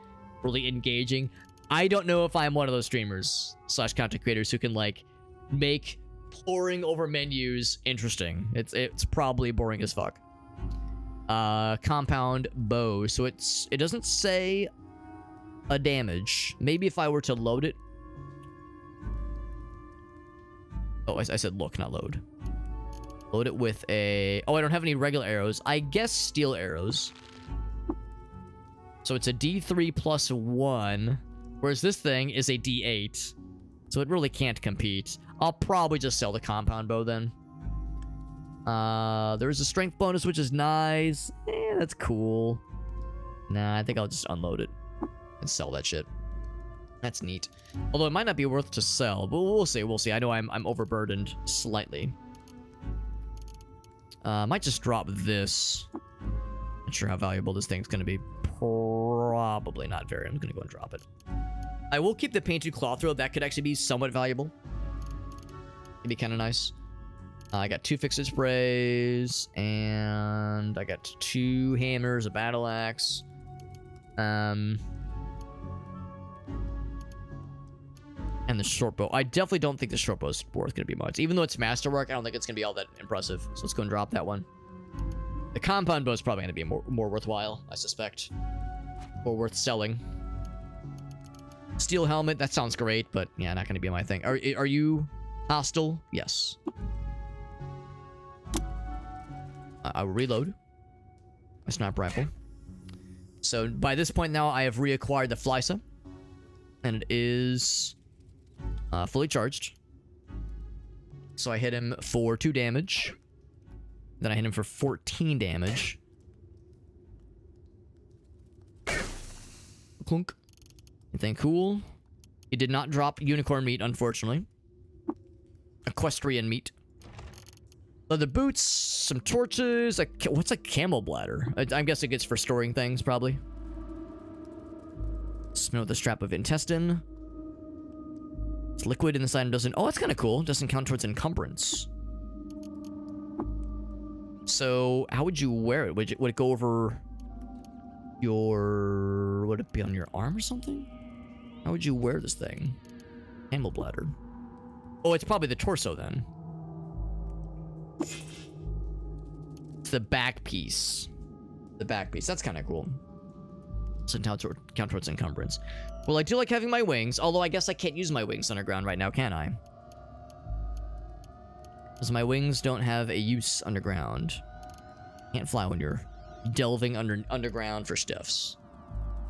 Speaker 1: engaging. I don't know if I'm one of those streamers / content creators who can like make pouring over menus interesting. It's probably boring as fuck. Compound bow. So it doesn't say a damage. Maybe if I were to load it. Oh, I said look, not load. Load it with a... Oh, I don't have any regular arrows. I guess steel arrows. So it's a D3 plus 1. Whereas this thing is a D8. So it really can't compete. I'll probably just sell the compound bow then. There's a strength bonus, which is nice. That's cool. Nah, I think I'll just unload it and sell that shit. That's neat. Although it might not be worth to sell, but we'll see. We'll see. I know I'm overburdened slightly. Might just drop this. Not sure how valuable this thing's going to be. Probably not very. I'm going to go and drop it. I will keep the painted cloth robe. That could actually be somewhat valuable. It'd be kind of nice. I got 2 fixed sprays, and I got 2 hammers, a battle axe. And the short bow. I definitely don't think the short bow is worth going to be much. Even though it's masterwork, I don't think it's going to be all that impressive. So let's go and drop that one. The compound bow is probably going to be more worthwhile, I suspect. Or worth selling. Steel helmet, that sounds great, but yeah, not going to be my thing. Are you hostile? Yes. I will reload my sniper rifle. So by this point now, I have reacquired the Flysa. And it is fully charged. So I hit him for 2 damage. Then I hit him for 14 damage. Clunk. Anything cool? He did not drop unicorn meat, unfortunately. Equestrian meat. Leather boots, some torches, what's a camel bladder? I'm guessing it's for storing things, probably. Smell the strap of intestine. It's liquid inside and doesn't... Oh, that's kind of cool. Doesn't count towards encumbrance. So, how would you wear it? Would it go over your... Would it be on your arm or something? How would you wear this thing? Camel bladder. Oh, it's probably the torso then. It's the back piece. The back piece. That's kind of cool. Doesn't count towards encumbrance. Well, I do like having my wings, although I guess I can't use my wings underground right now, can I? Because my wings don't have a use underground. Can't fly when you're delving underground for stiffs.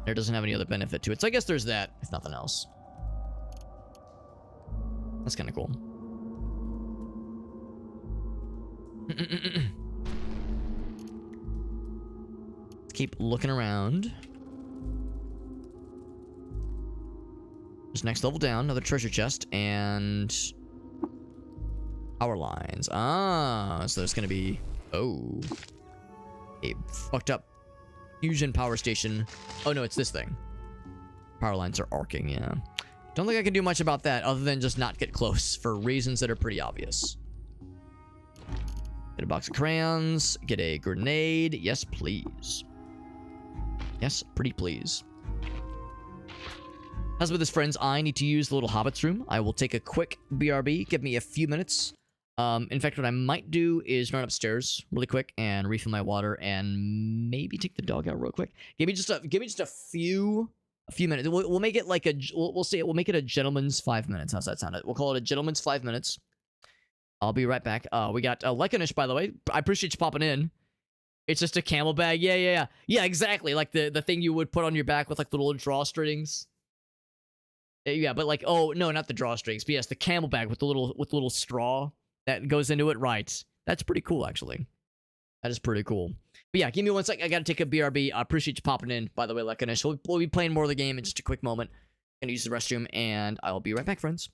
Speaker 1: There doesn't have any other benefit to it. So I guess there's that, if nothing else. That's kind of cool. Let's keep looking around. Just next level down, another treasure chest, and power lines. Ah, so there's gonna be a fucked up fusion power station. Oh no, it's this thing. Power lines are arcing, yeah. Don't think I can do much about that other than just not get close for reasons that are pretty obvious. Get a box of crayons, get a grenade. Yes, please. Yes, pretty please. As with his friends, I need to use the little hobbit's room. I will take a quick BRB. Give me a few minutes. In fact, what I might do is run upstairs really quick and refill my water and maybe take the dog out real quick. Give me just a few minutes. We'll make it like we'll make it a gentleman's 5 minutes. How's that sound? We'll call it a gentleman's 5 minutes. I'll be right back. We got Lycanish, by the way. I appreciate you popping in. It's just a camel bag. Yeah, exactly. Like the thing you would put on your back with like the little drawstrings. Yeah, but like, oh no, not the drawstrings. But yes, the camel bag with the little straw that goes into it. Right. That's pretty cool, actually. That is pretty cool. But yeah, give me 1 sec. I gotta take a BRB. I appreciate you popping in, by the way, Lycanish. We'll be playing more of the game in just a quick moment. Gonna use the restroom, and I'll be right back, friends.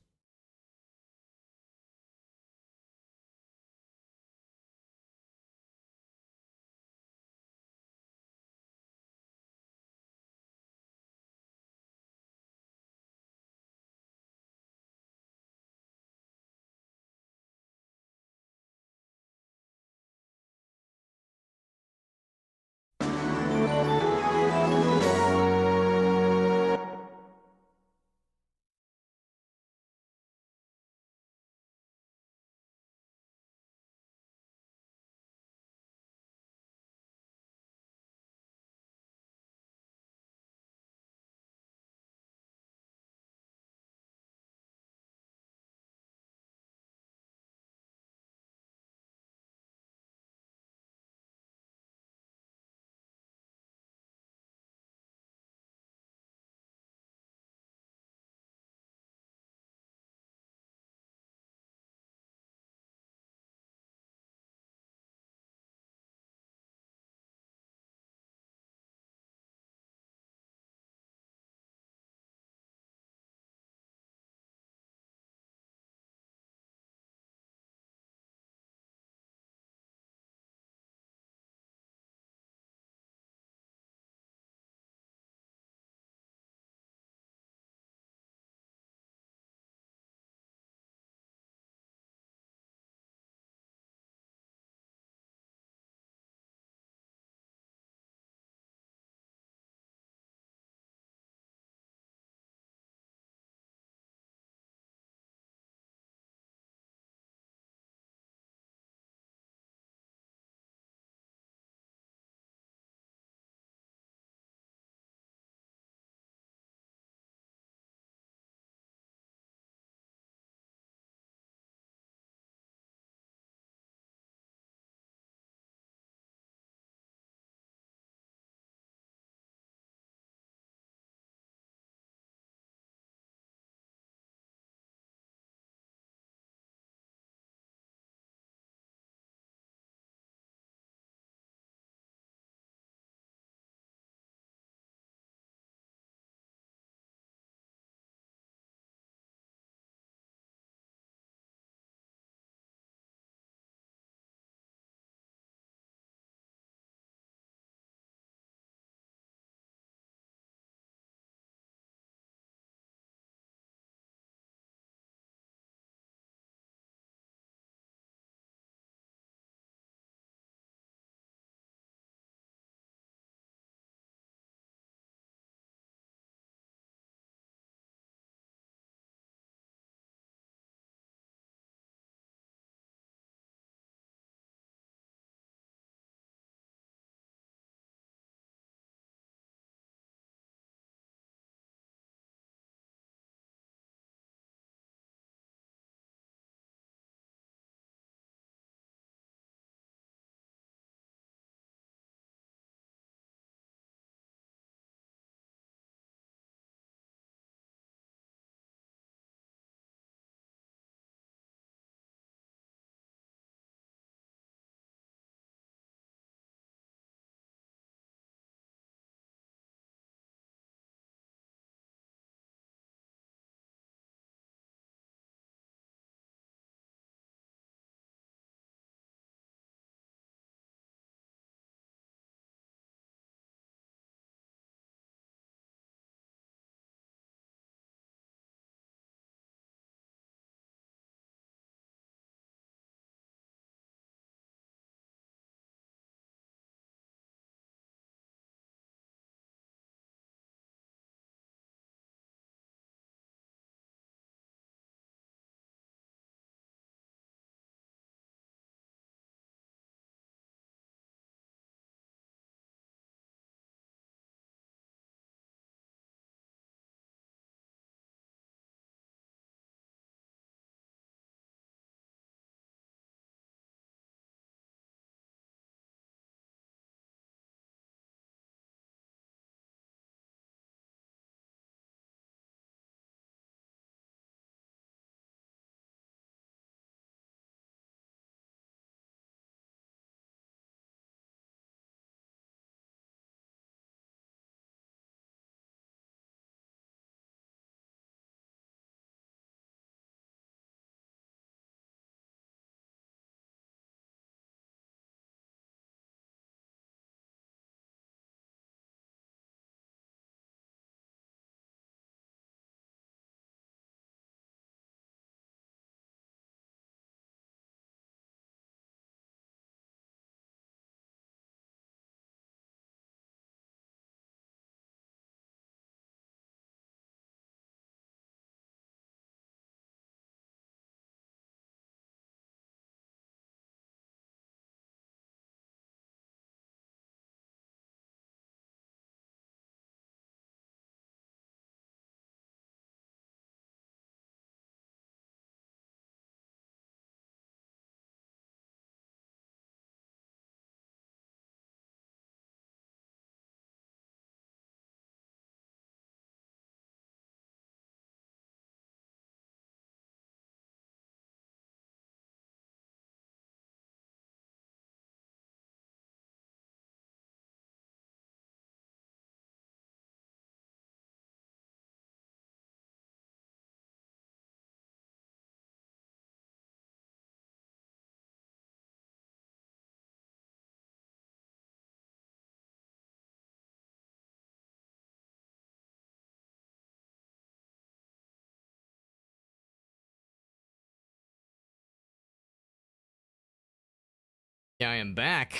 Speaker 1: Yeah, I am back.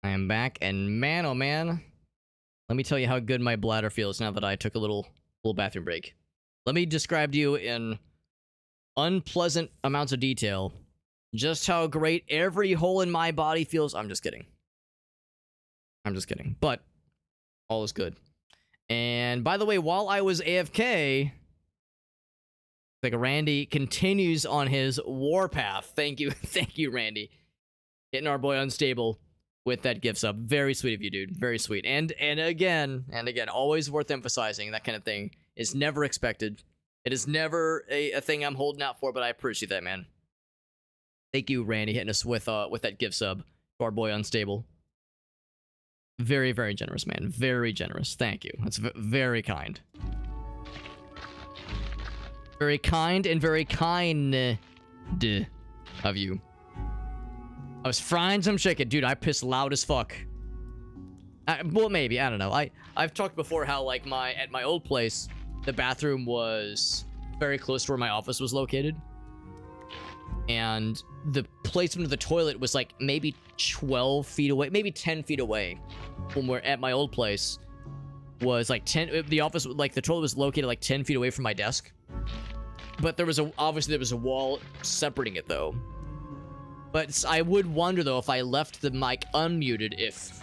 Speaker 1: I am back, and man, oh man, let me tell you how good my bladder feels now that I took a little bathroom break. Let me describe to you in unpleasant amounts of detail just how great every hole in my body feels. I'm just kidding. I'm just kidding. But all is good. And by the way, while I was AFK, like Randy continues on his warpath. Thank you. Thank you, Randy. Hitting our boy Unstable with that gift sub. Very sweet of you, dude. Very sweet. And again, always worth emphasizing that kind of thing is never expected. It is never a thing I'm holding out for, but I appreciate that, man. Thank you, Randy, hitting us with that gift sub to our boy Unstable. Very, very generous, man. Very generous. Thank you. That's very kind. Very kind and very kind of you. I was frying some chicken. Dude, I pissed loud as fuck. Well, maybe. I don't know. I've talked before how, like, at my old place, the bathroom was very close to where my office was located. And the placement of the toilet was, like, maybe 12 feet away. Maybe 10 feet away when we're at my old place. Was, like, the office, like, the toilet was located, like, 10 feet away from my desk. But obviously there was a wall separating it, though. But I would wonder, though, if I left the mic unmuted, if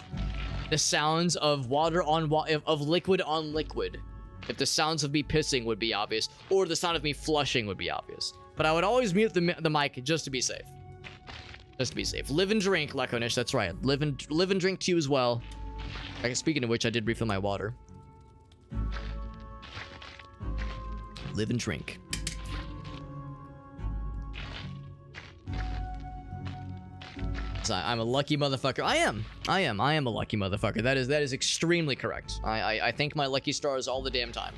Speaker 1: the sounds of water on of liquid on liquid, if the sounds of me pissing would be obvious, or the sound of me flushing would be obvious. But I would always mute the mic just to be safe. Just to be safe. Live and drink, Lekonish, that's right. Live and drink to you as well. Speaking of which, I did refill my water. Live and drink. So I'm a lucky motherfucker. I am a lucky motherfucker. That is extremely correct. I thank my lucky stars all the damn time.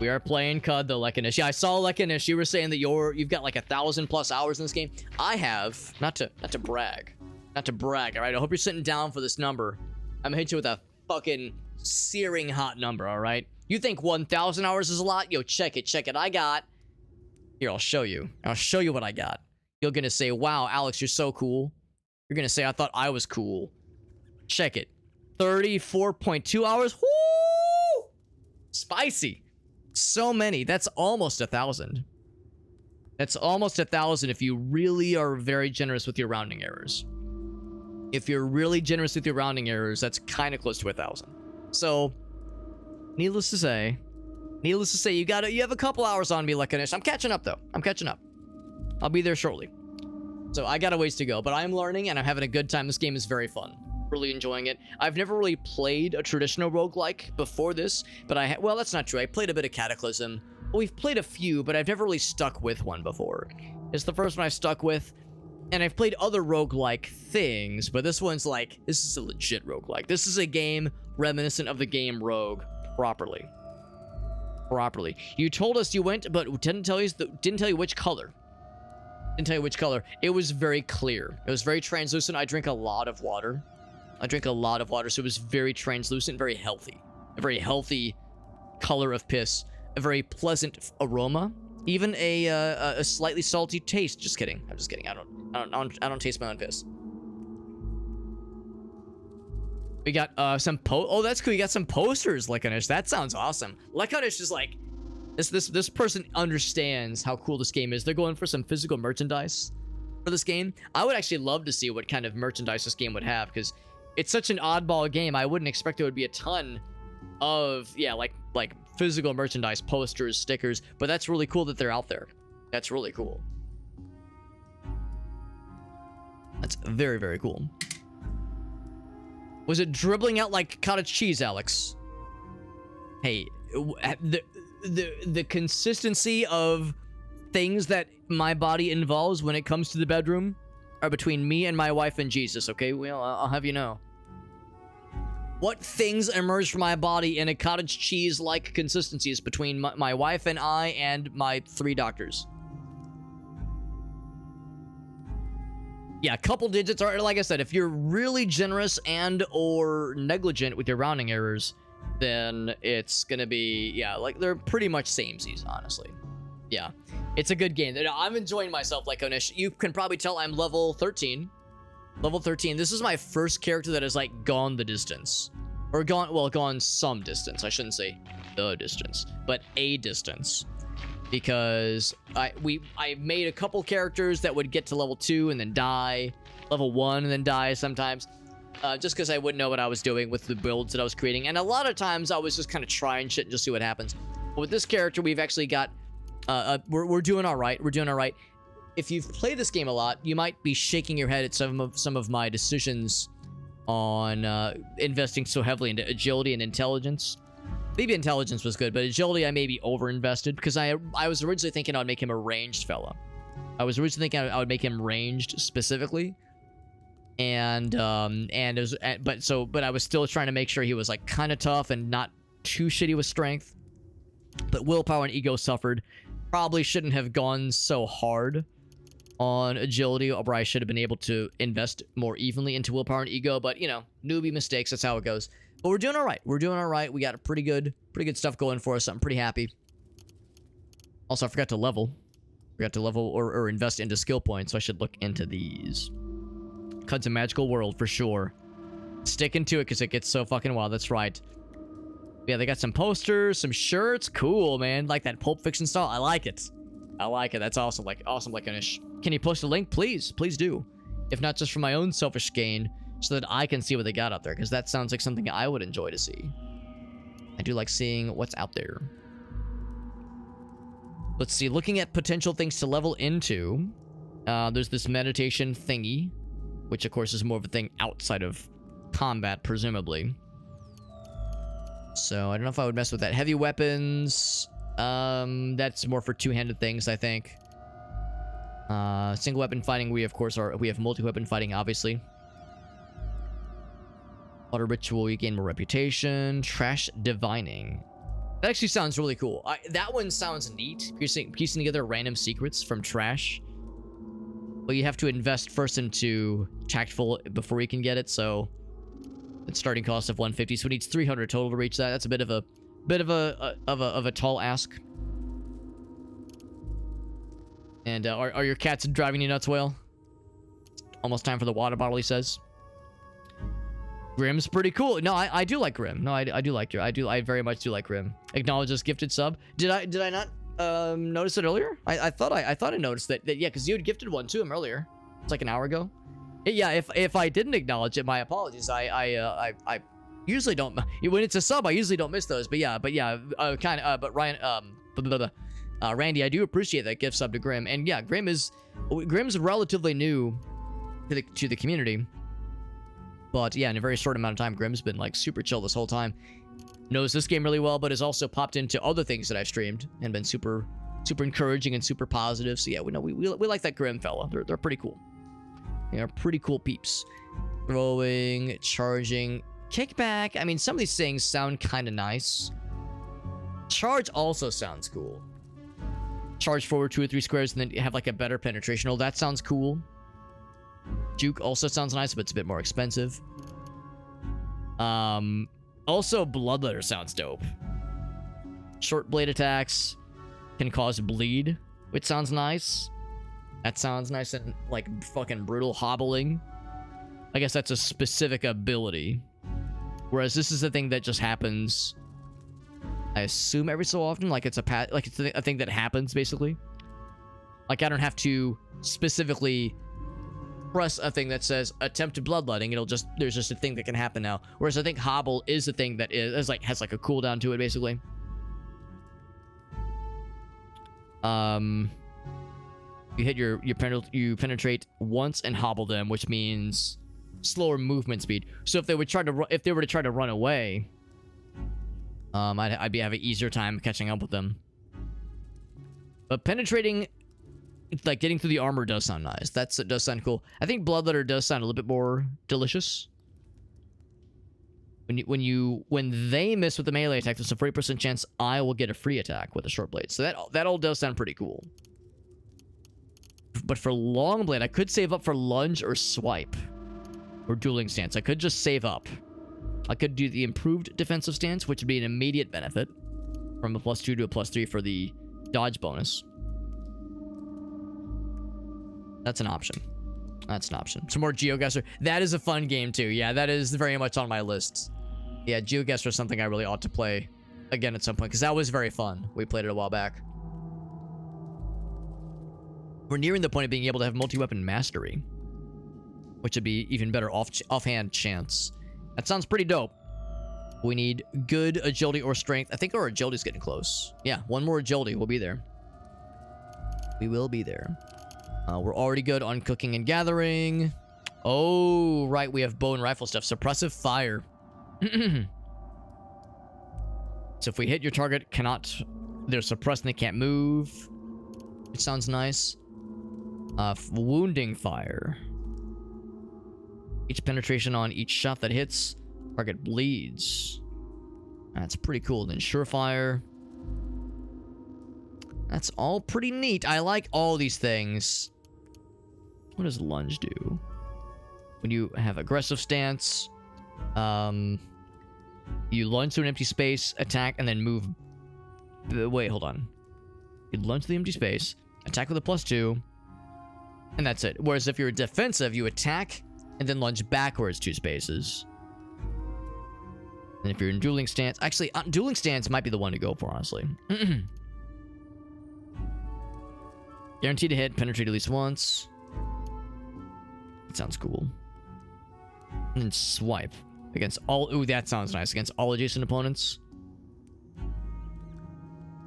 Speaker 1: We are playing CUD though, Lekonish. Yeah, I saw Lekonish. You were saying that you've got like 1,000+ hours in this game. I have. Not to brag. Not to brag. All right. I hope you're sitting down for this number. I'm gonna hit you with a fucking searing hot number. All right. You think 1,000 hours is a lot? Yo, check it. Check it. I got. Here, I'll show you. I'll show you what I got. You're gonna say, wow, Alex, you're so cool. You're gonna say, I thought I was cool. Check it. 34.2 hours. Woo! Spicy. So many. That's almost 1,000. That's almost 1,000 if you really are very generous with your rounding errors. If you're really generous with your rounding errors, that's kind of close to 1,000. So, needless to say, you have a couple hours on me, Lekonish. I'm catching up though. I'm catching up. I'll be there shortly. So I got a ways to go, but I'm learning and I'm having a good time. This game is very fun. Really enjoying it. I've never really played a traditional roguelike before this, but well, that's not true. I played a bit of Cataclysm. Well, we've played a few, but I've never really stuck with one before. It's the first one I've stuck with, and I've played other roguelike things, but this one's like, this is a legit roguelike. This is a game reminiscent of the game Rogue properly. You told us you went, but didn't tell you which color. Didn't tell you which color. It was very clear. It was very translucent. I drink a lot of water. So it was very translucent, very healthy. A very healthy color of piss. A very pleasant aroma. Even a slightly salty taste. Just kidding. I'm just kidding. I don't taste my own piss. We got some oh, that's cool. You got some posters, Lekonish. That sounds awesome. Lekonish is like, this person understands how cool this game is. They're going for some physical merchandise for this game. I would actually love to see what kind of merchandise this game would have, because it's such an oddball game. I wouldn't expect there would be a ton of, yeah, like physical merchandise, posters, stickers, but that's really cool that they're out there. That's really cool. That's very, very cool. Was it dribbling out like cottage cheese, Alex? Hey, the consistency of things that my body involves when it comes to the bedroom are between me and my wife and Jesus, okay? Well, I'll have you know. What things emerge from my body in a cottage cheese-like consistencies between my wife and I and my 3 doctors? Yeah, couple digits are, like I said, if you're really generous and or negligent with your rounding errors, then it's gonna be, yeah, like they're pretty much samesies, honestly. Yeah. It's a good game. I'm enjoying myself like Onish. You can probably tell I'm level 13. Level 13. This is my first character that has like gone the distance. Or gone some distance. I shouldn't say the distance, but a distance. Because I made a couple characters that would get to level 2 and then die. Level 1 and then die sometimes. Just because I wouldn't know what I was doing with the builds that I was creating. And a lot of times I was just kind of trying shit and just see what happens. But with this character, we've actually got... we're doing all right. We're doing all right. If you've played this game a lot, you might be shaking your head at some of my decisions on investing so heavily into agility and intelligence. Maybe intelligence was good, but agility I maybe over-invested because I was originally thinking I'd make him a ranged fella. I was originally thinking I would make him ranged specifically, but I was still trying to make sure he was like kind of tough and not too shitty with strength. But willpower and ego suffered. Probably shouldn't have gone so hard on agility, or I should have been able to invest more evenly into willpower and ego, but you know, newbie mistakes, that's how it goes. But we're doing all right. We're doing all right. We got a pretty good stuff going for us. I'm pretty happy. Also, I forgot to level. Or invest into skill points, so I should look into these. Cud's a magical world for sure. Sticking to it because it gets so fucking wild. That's right. Yeah, they got some posters, some shirts. Cool, man. Like that Pulp Fiction style. I like it. I like it. That's awesome. Like Onish. Can you post a link? Please do. If not just for my own selfish gain, so that I can see what they got out there, because that sounds like something I would enjoy to see. I do like seeing what's out there. Let's see. Looking at potential things to level into. There's this meditation thingy, which of course is more of a thing outside of combat, presumably. So I don't know if I would mess with that. Heavy weapons. That's more for two-handed things, I think. Single weapon fighting, we have multi-weapon fighting, obviously. Water ritual, you gain more reputation. Trash divining. That actually sounds really cool. That one sounds neat. Piecing together random secrets from trash. But you have to invest first into tactful before you can get it, so it's starting cost of 150, so it needs 300 total to reach that. That's a bit of a tall ask. And are your cats driving you nuts, Whale? Almost time for the water bottle, he says. Grimm's pretty cool. No, I do like Grimm. No, I do like your. I very much do like Grimm. Acknowledge this gifted sub. Did I not notice it earlier? I thought I noticed that yeah, because you had gifted one to him earlier. It's like an hour ago. Yeah, if I didn't acknowledge it, my apologies. I usually don't. When it's a sub, I usually don't miss those. But Ryan, Randy, I do appreciate that gift sub to Grimm. And yeah, Grimm's relatively new to the community. But yeah, in a very short amount of time, Grimm's been like super chill this whole time. Knows this game really well, but has also popped into other things that I've streamed and been super encouraging and super positive. So yeah, we like that Grimm fella. They're pretty cool. They are pretty cool peeps. Throwing, charging, kickback. I mean, some of these things sound kind of nice. Charge also sounds cool. Charge forward 2 or 3 squares and then you have like a better penetration. Oh, that sounds cool. Juke also sounds nice, but it's a bit more expensive. Also, Bloodletter sounds dope. Short blade attacks can cause bleed, which sounds nice. That sounds nice and like fucking brutal. Hobbling, I guess that's a specific ability. Whereas this is a thing that just happens, I assume, every so often. Like it's a thing that happens, basically. Like I don't have to specifically press a thing that says attempt bloodletting. There's just a thing that can happen now. Whereas I think hobble is a thing that has like a cooldown to it, basically. You hit you penetrate once and hobble them, which means slower movement speed. So if they were to try to run away, I'd have an easier time catching up with them. But penetrating, like getting through the armor, does sound nice. It does sound cool. I think Bloodletter does sound a little bit more delicious. When they miss with the melee attack, there's a 40% chance I will get a free attack with a short blade. So that all does sound pretty cool. But for long blade, I could save up for lunge or swipe or dueling stance. I could just save up. I could do the improved defensive stance, which would be an immediate benefit from a +2 to a +3 for the dodge bonus. That's an option. That's an option. Some more GeoGuessr. That is a fun game too. Yeah, that is very much on my list. Yeah, GeoGuessr is something I really ought to play again at some point, because that was very fun. We played it a while back. We're nearing the point of being able to have multi-weapon mastery, which would be even better offhand chance. That sounds pretty dope. We need good agility or strength. I think our agility's getting close. Yeah, one more agility. We'll be there. We will be there. We're already good on cooking and gathering. Oh, right. We have bow and rifle stuff. Suppressive fire. So if we hit your target, they're suppressed and they can't move. It sounds nice. Wounding fire. Each penetration on each shot that hits, target bleeds. That's pretty cool. Then surefire. That's all pretty neat. I like all these things. What does lunge do? When you have aggressive stance, you lunge to an empty space, attack, and then move. Wait, hold on. You lunge to the empty space, attack with a +2, and that's it. Whereas if you're defensive, you attack and then lunge backwards 2 spaces. And if you're in dueling stance, actually, dueling stance might be the one to go for, honestly. Guaranteed to hit, penetrate at least once. That sounds cool. And then swipe against all. Ooh, that sounds nice. Against all adjacent opponents.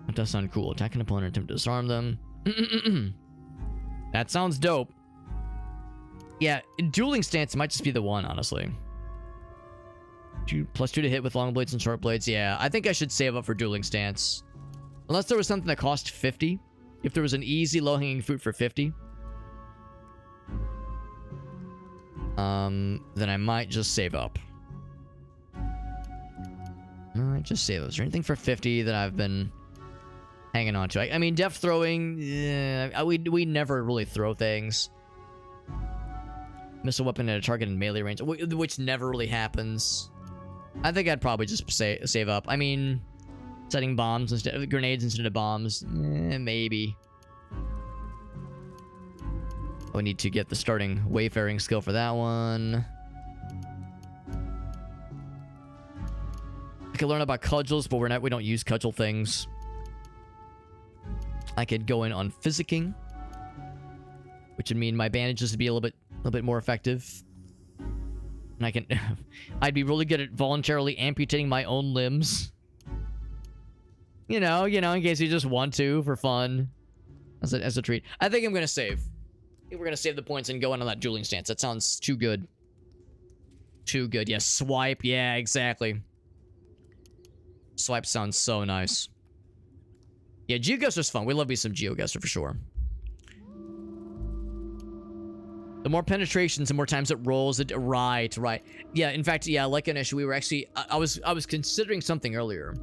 Speaker 1: That does sound cool. Attack an opponent, attempt to disarm them. That sounds dope. Yeah, dueling stance might just be the one, honestly. +2 to hit with long blades and short blades. Yeah, I think I should save up for dueling stance. Unless there was something that cost 50. If there was an easy low-hanging fruit for 50. Then I might just save up. I might just save up. Is there anything for 50 that I've been hanging on to? I mean, depth throwing, we never really throw things. Missile weapon at a target in melee range, which never really happens. I think I'd probably just save up. I mean, setting bombs instead of grenades instead of bombs, maybe. We need to get the starting wayfaring skill for that one. I could learn about cudgels, but we don't use cudgel things. I could go in on physicking, which would mean my bandages would be a little bit more effective. And I'd be really good at voluntarily amputating my own limbs. You know, in case you just want to for fun, as a treat. I think I'm gonna save. I think we're gonna save the points and go in on that dueling stance. That sounds too good. Too good. Yeah, swipe. Yeah, exactly. Swipe sounds so nice. Yeah, GeoGuessr's fun. We love me some GeoGuessr for sure. The more penetrations, the more times it rolls. Right. Yeah, in fact, yeah, like Ganesh, we were actually... I was considering something earlier.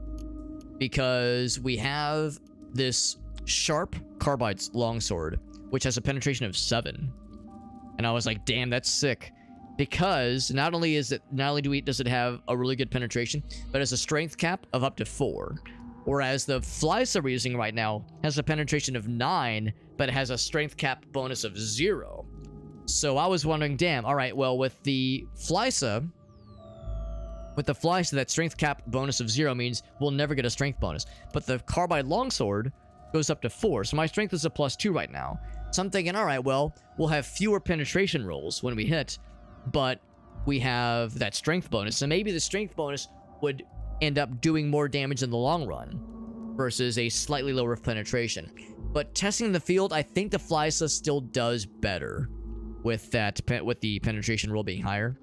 Speaker 1: Because we have this sharp carbide longsword, which has a penetration of 7. And I was like, damn, that's sick. Because not only does it have a really good penetration, but it has a strength cap of up to 4. Whereas the Flysa we're using right now has a penetration of 9, but it has a strength cap bonus of 0. So I was wondering, damn, all right, well, with the Flysa, that strength cap bonus of 0 means we'll never get a strength bonus. But the carbide longsword goes up to 4, so my strength is a +2 right now. So I'm thinking, all right, well, we'll have fewer penetration rolls when we hit, but we have that strength bonus. So maybe the strength bonus would end up doing more damage in the long run versus a slightly lower penetration. But testing the field, I think the Flysa still does better with the penetration roll being higher.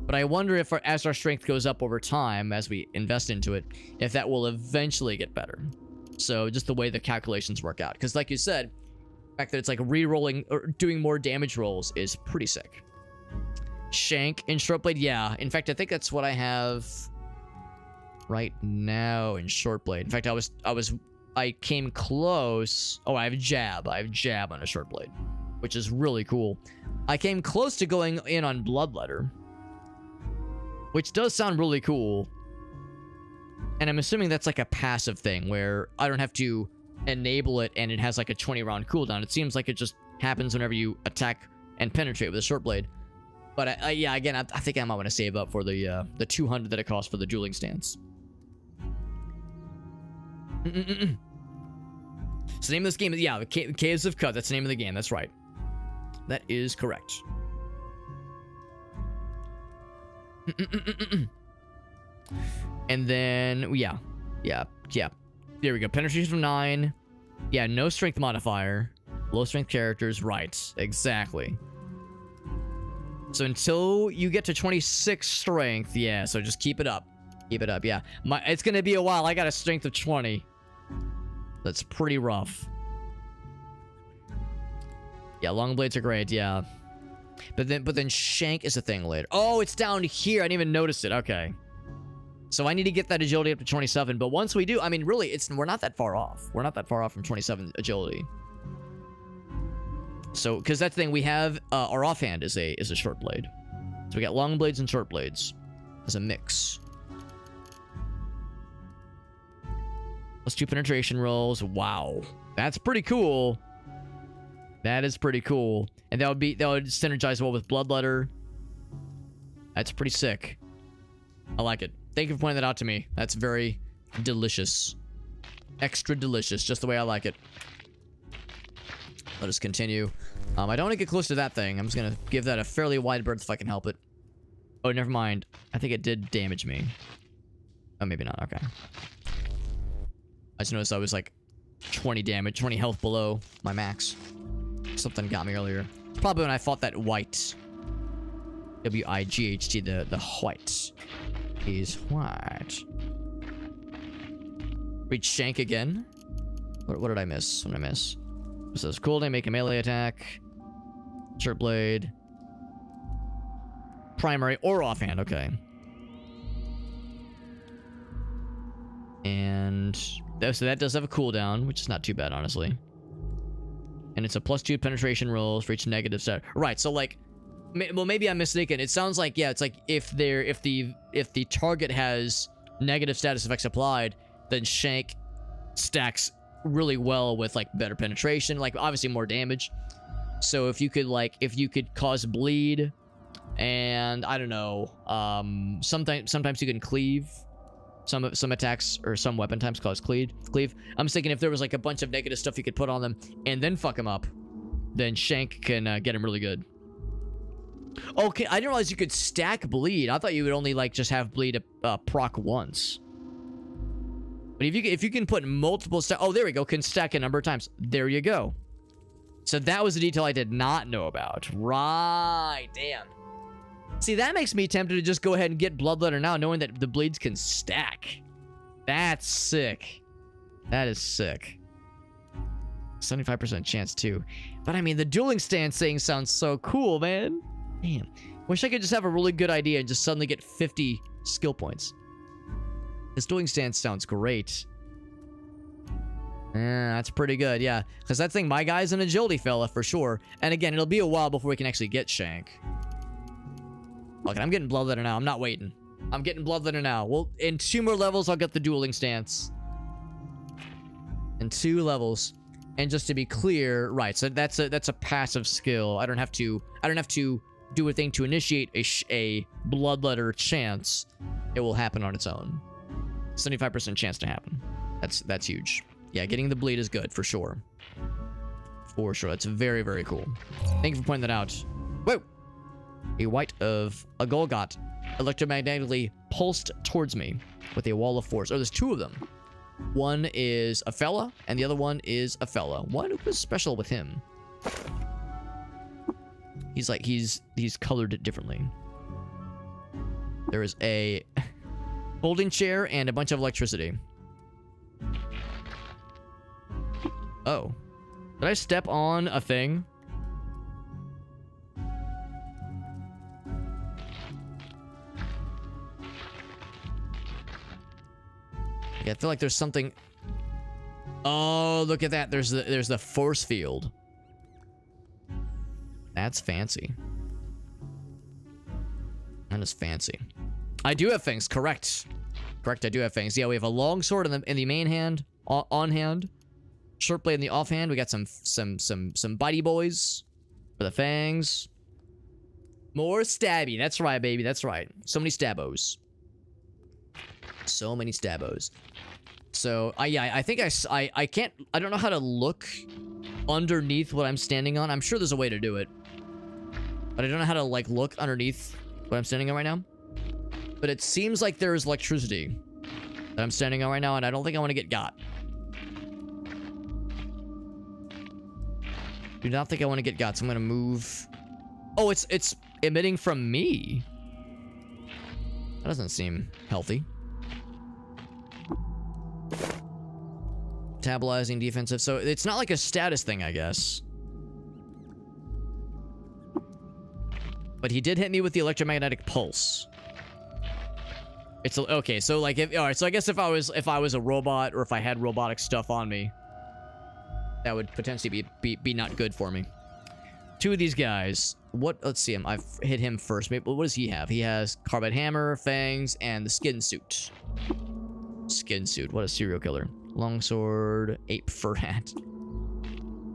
Speaker 1: But I wonder if as our strength goes up over time, as we invest into it, if that will eventually get better. So just the way the calculations work out. Because like you said, the fact that it's like re-rolling or doing more damage rolls is pretty sick. Shank in short blade, yeah. In fact, I think that's what I have right now in short blade. In fact, I came close. Oh, I have jab. I have jab on a short blade, which is really cool. I came close to going in on bloodletter, which does sound really cool. And I'm assuming that's like a passive thing where I don't have to enable it and it has like a 20 round cooldown. It seems like it just happens whenever you attack and penetrate with a short blade. But yeah, again, I think I might want to save up for the 200 that it costs for the dueling stance. So the name of this game is, yeah, the Caves of Cut. That's the name of the game. That's right. That is correct. And then, yeah. There we go. Penetration from 9. Yeah, no strength modifier. Low strength characters. Right. Exactly. So until you get to 26 strength, yeah, so just keep it up. Keep it up, yeah. It's gonna be a while. I got a strength of 20. That's pretty rough. Yeah, long blades are great, yeah. But then shank is a thing later. Oh, it's down here. I didn't even notice it. Okay. So I need to get that agility up to 27. But once we do, I mean, really, we're not that far off. We're not that far off from 27 agility. So, because that's the thing, we have our offhand is a short blade. So we got long blades and short blades as a mix. Let's do penetration rolls. Wow, that's pretty cool. That is pretty cool, and that would synergize well with Bloodletter. That's pretty sick. I like it. Thank you for pointing that out to me. That's very delicious, extra delicious, just the way I like it. Let us continue. I don't want to get close to that thing. I'm just going to give that a fairly wide berth if I can help it. Oh, never mind. I think it did damage me. Oh, maybe not. Okay. I just noticed I was like 20 damage, 20 health below my max. Something got me earlier. Probably when I fought that white. W-I-G-H-T, the white. He's white. Reach shank again. What did I miss? What did I miss? It says cooldown, make a melee attack. Short blade. Primary or offhand, okay. And so that does have a cooldown, which is not too bad, honestly. And it's a +2 penetration rolls for each negative stat. Right, so like, well, maybe I'm mistaken. It sounds like, yeah, it's like if the target has negative status effects applied, then shank stacks really well with like better penetration, like obviously more damage. So if you could cause bleed, and I don't know, sometimes you can cleave. Some attacks or some weapon types cause cleave. I'm thinking if there was like a bunch of negative stuff you could put on them and then fuck them up, then shank can get him really good. Okay, I didn't realize you could stack bleed. I thought you would only like just have bleed proc once. But if you can put multiple oh, there we go, can stack a number of times. There you go. So that was a detail I did not know about. Right, damn. See, that makes me tempted to just go ahead and get Bloodletter now, knowing that the bleeds can stack. That's sick. That is sick. 75% chance too. But I mean, the dueling stance thing sounds so cool, man. Damn. Wish I could just have a really good idea and just suddenly get 50 skill points. This dueling stance sounds great. Yeah, that's pretty good, yeah. Because that thing, my guy's an agility fella for sure. And again, it'll be a while before we can actually get shank. Okay, I'm getting Bloodletter now. I'm not waiting. I'm getting Bloodletter now. Well, in 2 more levels, I'll get the dueling stance. In 2 levels. And just to be clear, right, so that's a passive skill. I don't have to do a thing to initiate a Bloodletter chance. It will happen on its own. 75% chance to happen. That's huge. Yeah, getting the bleed is good for sure. For sure. That's very, very cool. Thank you for pointing that out. Whoa! A white of a Golgotha electromagnetically pulsed towards me with a wall of force. Oh, there's 2 of them. One is a fella, and the other one is a fella. What was special with him? He's colored differently. There is a folding chair and a bunch of electricity. Oh. Did I step on a thing? Yeah, I feel like there's something. Oh, look at that. There's the force field. That's fancy. That is fancy. I do have things. Correct. I do have things. Yeah, we have a long sword in the main hand, on hand. Short blade in the offhand. We got some bitey boys for the fangs. More stabby. That's right, baby. That's right. So many stabos. So many stabos. So, yeah, I think I can't... I don't know how to look underneath what I'm standing on. I'm sure there's a way to do it. But I don't know how to, like, look underneath what I'm standing on right now. But it seems like there is electricity that I'm standing on right now, and I don't think I want to get got. Do not think I want to get got, so I'm going to move... Oh, it's emitting from me. That doesn't seem healthy. Metabolizing defensive. So it's not like a status thing, I guess. But he did hit me with the electromagnetic pulse. It's okay. So like, all right. So I guess if I was a robot, or if I had robotic stuff on me, that would potentially be not good for me. Two of these guys. What? Let's see him. I've hit him first. Maybe, what does he have? He has carbide hammer, fangs, and the skin suit. Skin suit. What a serial killer. Longsword, ape fur hat.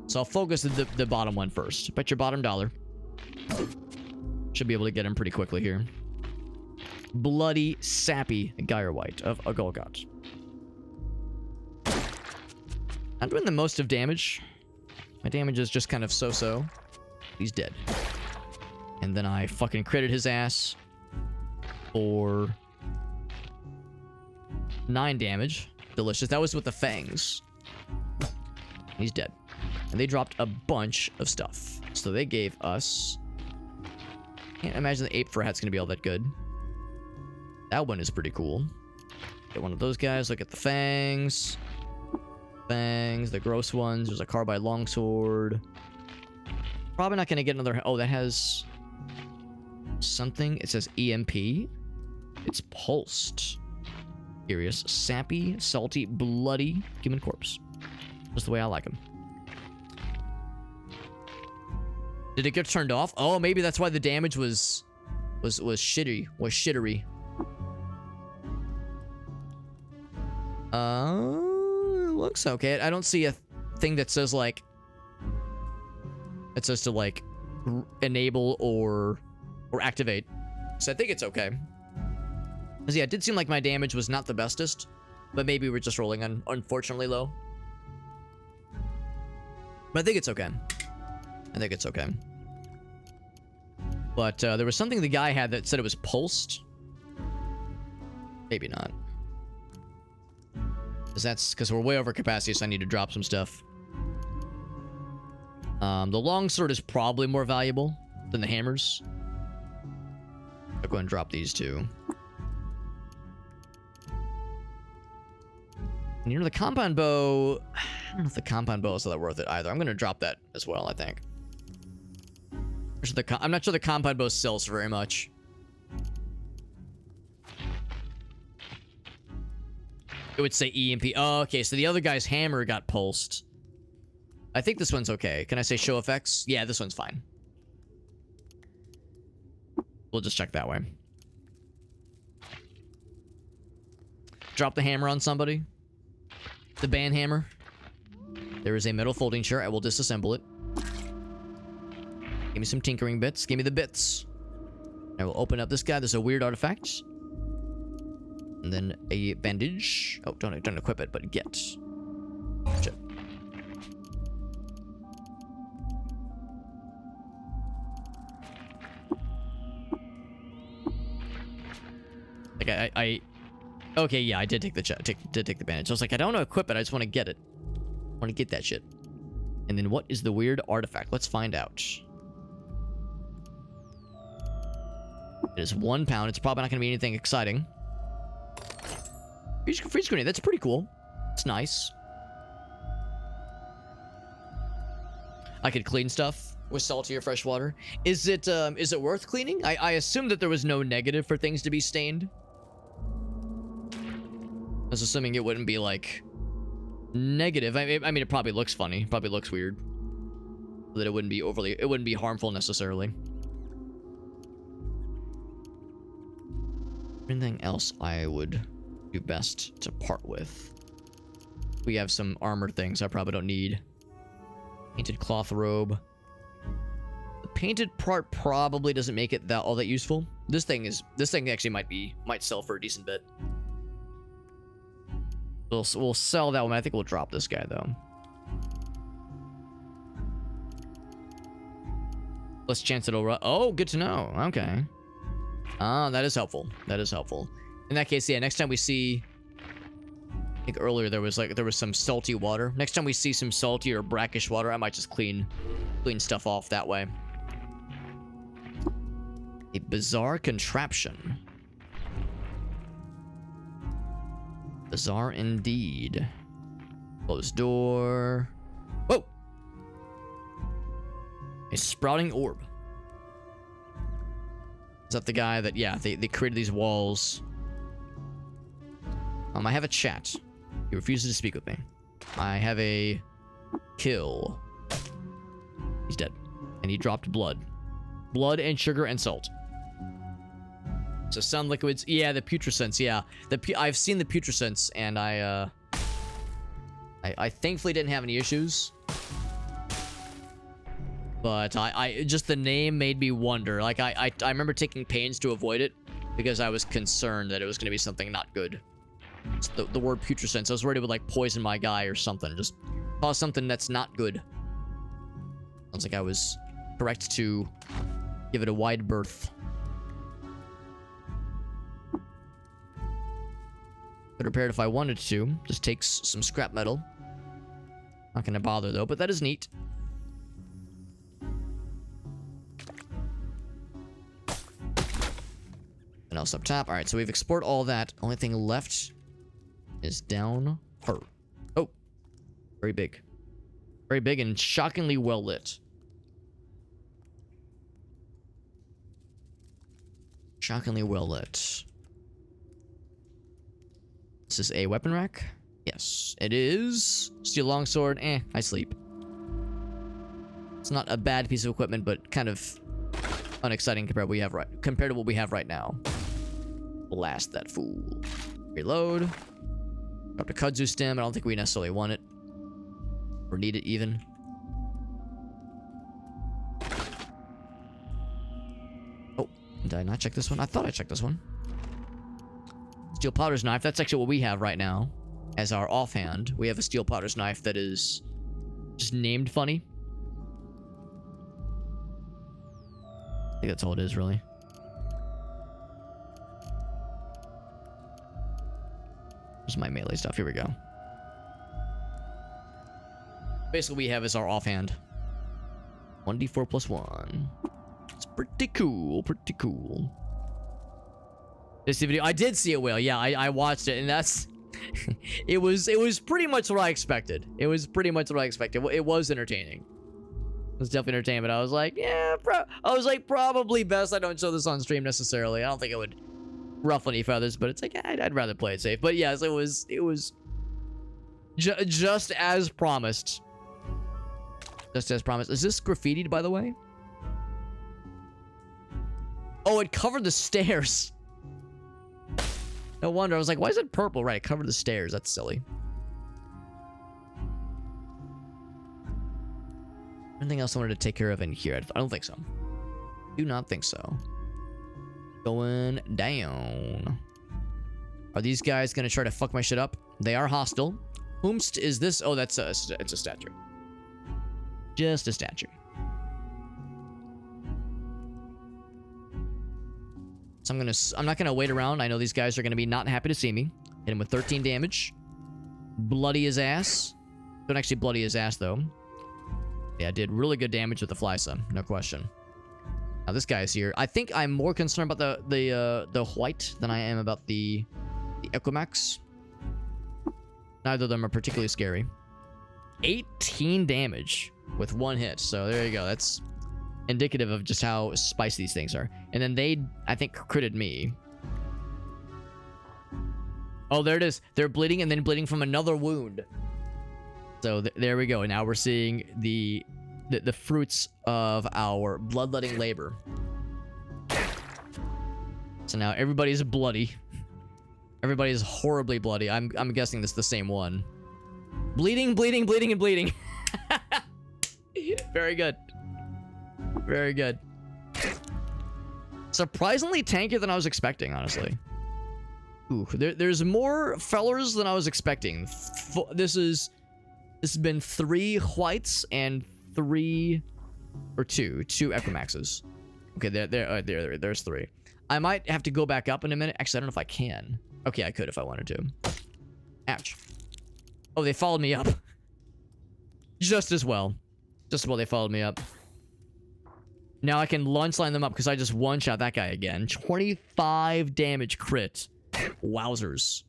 Speaker 1: So I'll focus the bottom one first. Bet your bottom dollar. Should be able to get him pretty quickly here. Bloody, sappy Gyre White of a Golgotha. I'm doing the most of damage. My damage is just kind of so-so. He's dead. And then I fucking critted his ass for 9 damage. Delicious. That was with the fangs. He's dead. And they dropped a bunch of stuff. So they gave us... Can't imagine the ape fur hat's gonna be all that good. That one is pretty cool. Get one of those guys. Look at the fangs. Fangs. The gross ones. There's a carbide longsword. Probably not gonna get another... Oh, that has... something. It says EMP. It's pulsed. Curious. Sappy, salty, bloody human corpse. Just the way I like them. Did it get turned off? Oh, maybe that's why the damage was shitty. Was shittery. Looks okay. I don't see a thing that says like... It says to like enable or activate. So I think it's okay. Because yeah, it did seem like my damage was not the bestest, but maybe we're just rolling on unfortunately low. But I think it's okay. I think it's okay. But there was something the guy had that said it was pulsed. Maybe not. Because we're way over capacity, so I need to drop some stuff. The longsword is probably more valuable than the hammers. I'll go ahead and drop these two. And you know, the compound bow... I don't know if the compound bow is all that worth it either. I'm going to drop that as well, I think. I'm not sure the compound bow sells very much. It would say EMP. Oh, okay, so the other guy's hammer got pulsed. I think this one's okay. Can I say show effects? Yeah, this one's fine. We'll just check that way. Drop the hammer on somebody. The band hammer. There is a metal folding chair. I will disassemble it. Give me some tinkering bits. Give me the bits. I will open up this guy. There's a weird artifact. And then a bandage. Oh, don't equip it, but get. Shit. Like okay, yeah, I did take the did take the bandage. I was like, I don't want to equip it. I just want to get it. I want to get that shit. And then what is the weird artifact? Let's find out. It is 1 pound. It's probably not going to be anything exciting. Freeze grenade. That's pretty cool. It's nice. I could clean stuff with salty or fresh water. Is it worth cleaning? I assume that there was no negative for things to be stained. I was assuming it wouldn't be like negative. I mean, it probably looks funny. Probably looks weird. That it wouldn't be harmful necessarily. Anything else I would do best to part with? We have some armor things I probably don't need. Painted cloth robe. The painted part probably doesn't make it all that useful. This thing actually might sell for a decent bit. We'll sell that one. I think we'll drop this guy though. Less chance it'll run. Oh, good to know. Okay. Ah, that is helpful. That is helpful. In that case, yeah, next time we see... I think earlier there was some salty water. Next time we see some salty or brackish water, I might just clean stuff off that way. A bizarre contraption. Bizarre indeed. Closed door. Whoa! A sprouting orb. Is that the guy that, yeah, they created these walls? I have a chat. He refuses to speak with me. I have a kill. He's dead. And he dropped blood. Blood and sugar and salt. So sun liquids. Yeah, the putrescence. Yeah, I've seen the putrescence, and I thankfully didn't have any issues. But I just the name made me wonder. Like I remember taking pains to avoid it because I was concerned that it was going to be something not good. It's the word putrescence. I was worried it would like poison my guy or something. Just cause something that's not good. Sounds like I was correct to give it a wide berth. Could repair it if I wanted to. Just takes some scrap metal. Not gonna bother though, but that is neat. And else up top. Alright, so we've explored all that. Only thing left is down her. Oh. Very big. Very big and shockingly well lit. Shockingly well lit. This is a weapon rack? Yes, it is. Steel longsword. I sleep. It's not a bad piece of equipment, but kind of unexciting compared to what we have right now. Blast that fool. Reload. Drop the kudzu stem. I don't think we necessarily want it. Or need it even. Oh, did I not check this one? I thought I checked this one. Steel potter's knife. That's actually what we have right now. As our offhand. We have a steel potter's knife that is just named funny. I think that's all it is, really. Where's my melee stuff? Here we go. Basically, we have is our offhand. 1d4 plus 1. It's pretty cool. Pretty cool. This video, I did see a whale. Yeah, I watched it, and that's it was pretty much what I expected. It was pretty much what I expected. It was entertaining. It was definitely entertaining, but I was like, yeah, probably best I don't show this on stream necessarily. I don't think it would ruffle any feathers, but it's like I'd rather play it safe. But yes, it was just as promised. Just as promised. Is this graffitied, by the way? Oh, it covered the stairs. No wonder. I was like, why is it purple? Right, it covered the stairs. That's silly. Anything else I wanted to take care of in here? I don't think so. Do not think so. Going down. Are these guys gonna try to fuck my shit up? They are hostile. Whomst is this? Oh, it's a statue. Just a statue. So I'm not gonna wait around. I know these guys are gonna be not happy to see me. Hit him with 13 damage. Bloody his ass. Don't actually bloody his ass though. Yeah, I did really good damage with the Flysa, no question. Now this guy's here. I think I'm more concerned about the white than I am about the Equimax. Neither of them are particularly scary. 18 damage with one hit. So there you go. That's indicative of just how spicy these things are. And then they, I think, critted me. Oh, there it is. They're bleeding and then bleeding from another wound. So there we go. Now we're seeing the fruits of our bloodletting labor. So now everybody's bloody. Everybody's horribly bloody. I'm guessing this is the same one. Bleeding, bleeding, bleeding, and bleeding. Very good. Very good. Surprisingly tankier than I was expecting, honestly. Ooh, there's more fellers than I was expecting. This has been 3 whites and 2 Equimaxes. Okay, there's 3. I might have to go back up in a minute. Actually, I don't know if I can. Okay, I could if I wanted to. Ouch. Oh, they followed me up. Just as well. Just as well they followed me up. Now I can launch line them up because I just one-shot that guy again. 25 damage crit. Wowzers.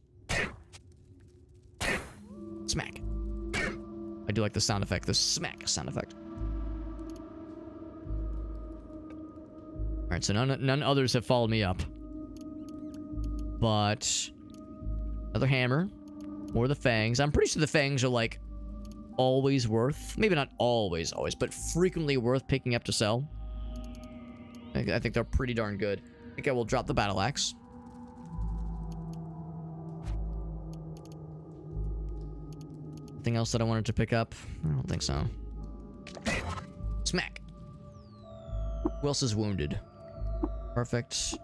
Speaker 1: Smack. I do like the sound effect. The smack sound effect. Alright, so none others have followed me up. But another hammer. More of the fangs. I'm pretty sure the fangs are like always worth, maybe not always, but frequently worth picking up to sell. I think they're pretty darn good. I think I will drop the battle axe. Anything else that I wanted to pick up? I don't think so. Smack. Who else is wounded? Perfect.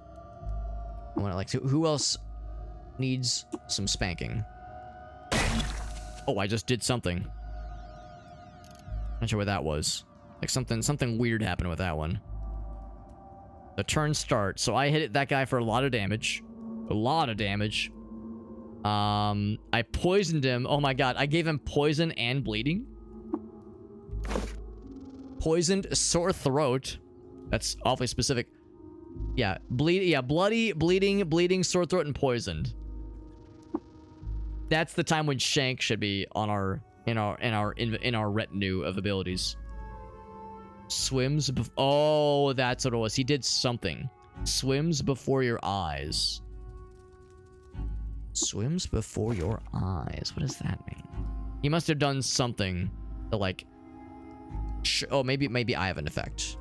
Speaker 1: I want to like who else needs some spanking? Oh, I just did something. Not sure what that was. Like something weird happened with that one. The turn start. So I hit that guy for a lot of damage. A lot of damage. I poisoned him. Oh my god, I gave him poison and bleeding. Poisoned, sore throat. That's awfully specific. Yeah, bloody, bleeding, sore throat, and poisoned. That's the time when Shank should be on our in our retinue of abilities. Swims. Oh, that's what it was. He did something. Swims before your eyes. Swims before your eyes. What does that mean? He must have done something to like. Oh, maybe I have an effect.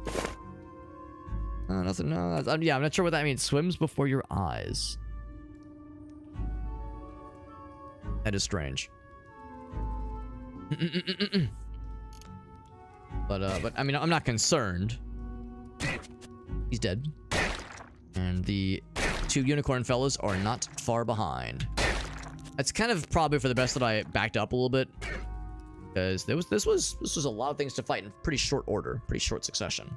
Speaker 1: Nothing. No. Yeah, I'm not sure what that means. Swims before your eyes. That is strange. But I mean, I'm not concerned. He's dead. And the 2 unicorn fellas are not far behind. It's kind of probably for the best that I backed up a little bit, because this was a lot of things to fight in pretty short order, pretty short succession.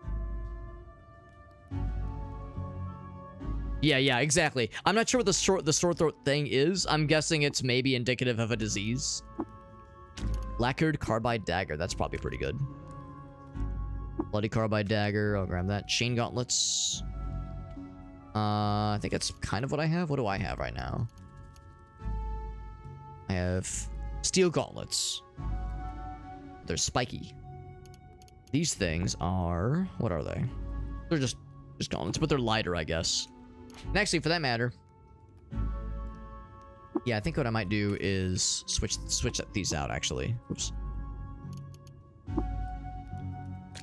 Speaker 1: Yeah, exactly. I'm not sure what the sore throat thing is. I'm guessing it's maybe indicative of a disease. Lacquered carbide dagger. That's probably pretty good. Bloody carbide dagger. I'll grab that. Chain gauntlets. I think that's kind of what I have. What do I have right now? I have steel gauntlets. They're spiky. These things are... What are they? They're just gauntlets, but they're lighter, I guess. And actually, for that matter... Yeah, I think what I might do is switch these out, actually. Oops.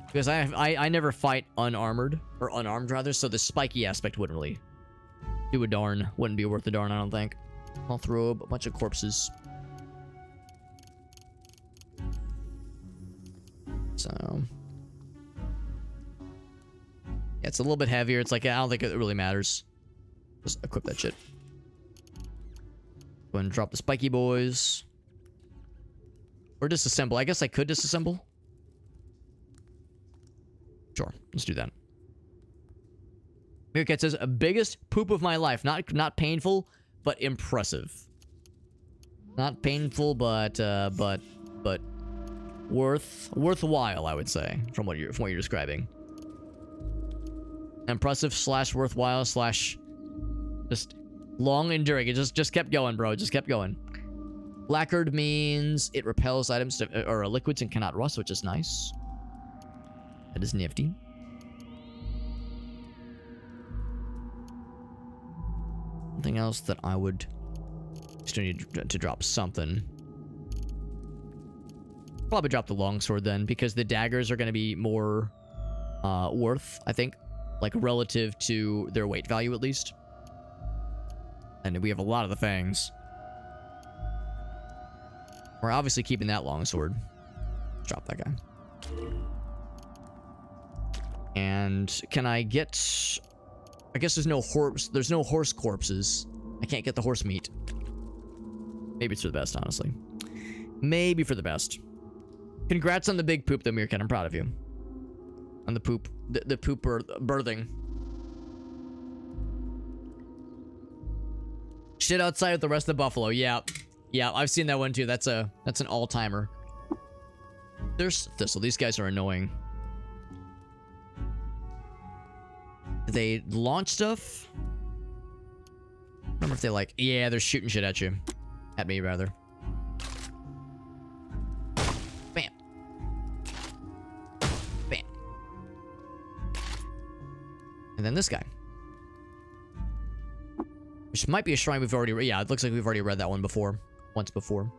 Speaker 1: Because I never fight unarmored, or unarmed rather, so the spiky aspect wouldn't really do a darn. Wouldn't be worth a darn, I don't think. I'll throw a bunch of corpses. So... Yeah, it's a little bit heavier. It's like, I don't think it really matters. Just equip that shit. Go ahead and drop the spiky boys. Or disassemble. I guess I could disassemble. Sure, let's do that. Meerkat says, biggest poop of my life. Not painful, but impressive. Not painful, but worthwhile, I would say, from what you're describing. Impressive / worthwhile / just long enduring. It just kept going, bro. Just kept going. Lacquered means it repels items or liquids and cannot rust, which is nice. That is nifty. Something else that I would still need to drop something. Probably drop the longsword then, because the daggers are going to be more worth, I think, like relative to their weight value at least. And we have a lot of the fangs. We're obviously keeping that longsword. Drop that guy. And can I get... I guess there's no horse corpses. I can't get the horse meat. Maybe it's for the best, honestly. Maybe for the best. Congrats on the big poop, though, Meerkat. I'm proud of you. On the poop. The poop birthing. Shit outside with the rest of the buffalo. Yeah. Yeah, I've seen that one too. That's an all-timer. There's Thistle. These guys are annoying. They launch stuff? I don't remember if they like... Yeah, they're shooting shit at you. At me, rather. Bam. Bam. And then this guy. Which might be a shrine we've already... Yeah, it looks like we've already read that one before. Once before.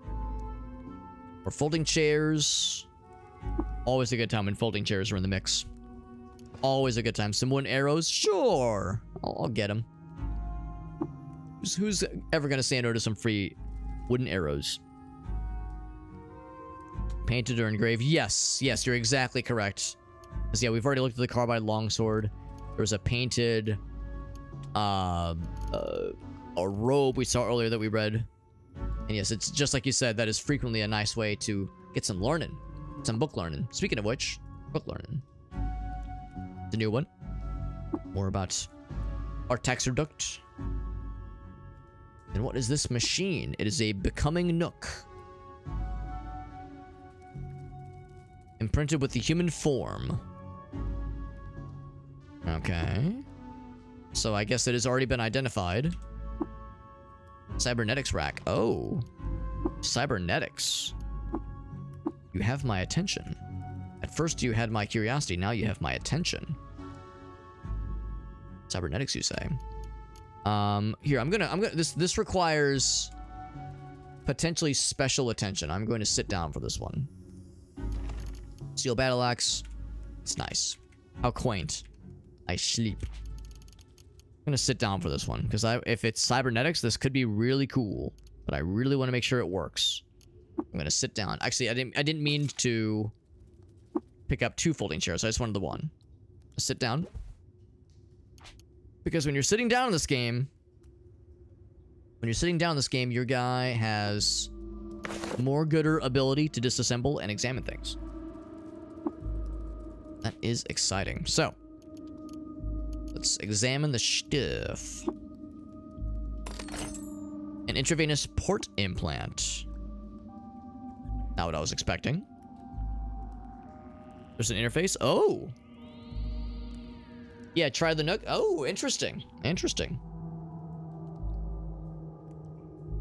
Speaker 1: Or folding chairs. Always a good time when folding chairs are in the mix. Always a good time. Some wooden arrows? Sure. I'll get them. Who's ever going to say no to some free wooden arrows? Painted or engraved? Yes. Yes, you're exactly correct. Because, yeah, we've already looked at the carbide longsword. There was a painted... a robe we saw earlier that we read. And yes, it's just like you said, that is frequently a nice way to get some learning. Some book learning. Speaking of which, book learning. The new one. More about our taxoduct. And what is this machine? It is a becoming nook. Imprinted with the human form. Okay. So I guess it has already been identified. Cybernetics rack. Oh. Cybernetics. You have my attention. At first you had my curiosity, now you have my attention. Cybernetics, you say? Here, this requires potentially special attention. I'm going to sit down for this one. Steel battle axe. It's nice. How quaint. I sleep. I'm gonna sit down for this one because if it's cybernetics, this could be really cool. But I really want to make sure it works. I'm gonna sit down. Actually, I didn't mean to pick up 2 folding chairs. I just wanted the one. Sit down. Because when you're sitting down in this game, your guy has more gooder ability to disassemble and examine things. That is exciting. So, let's examine the stuff. An intravenous port implant. Not what I was expecting. There's an interface. Oh! Yeah, try the nook. Oh, interesting. Interesting.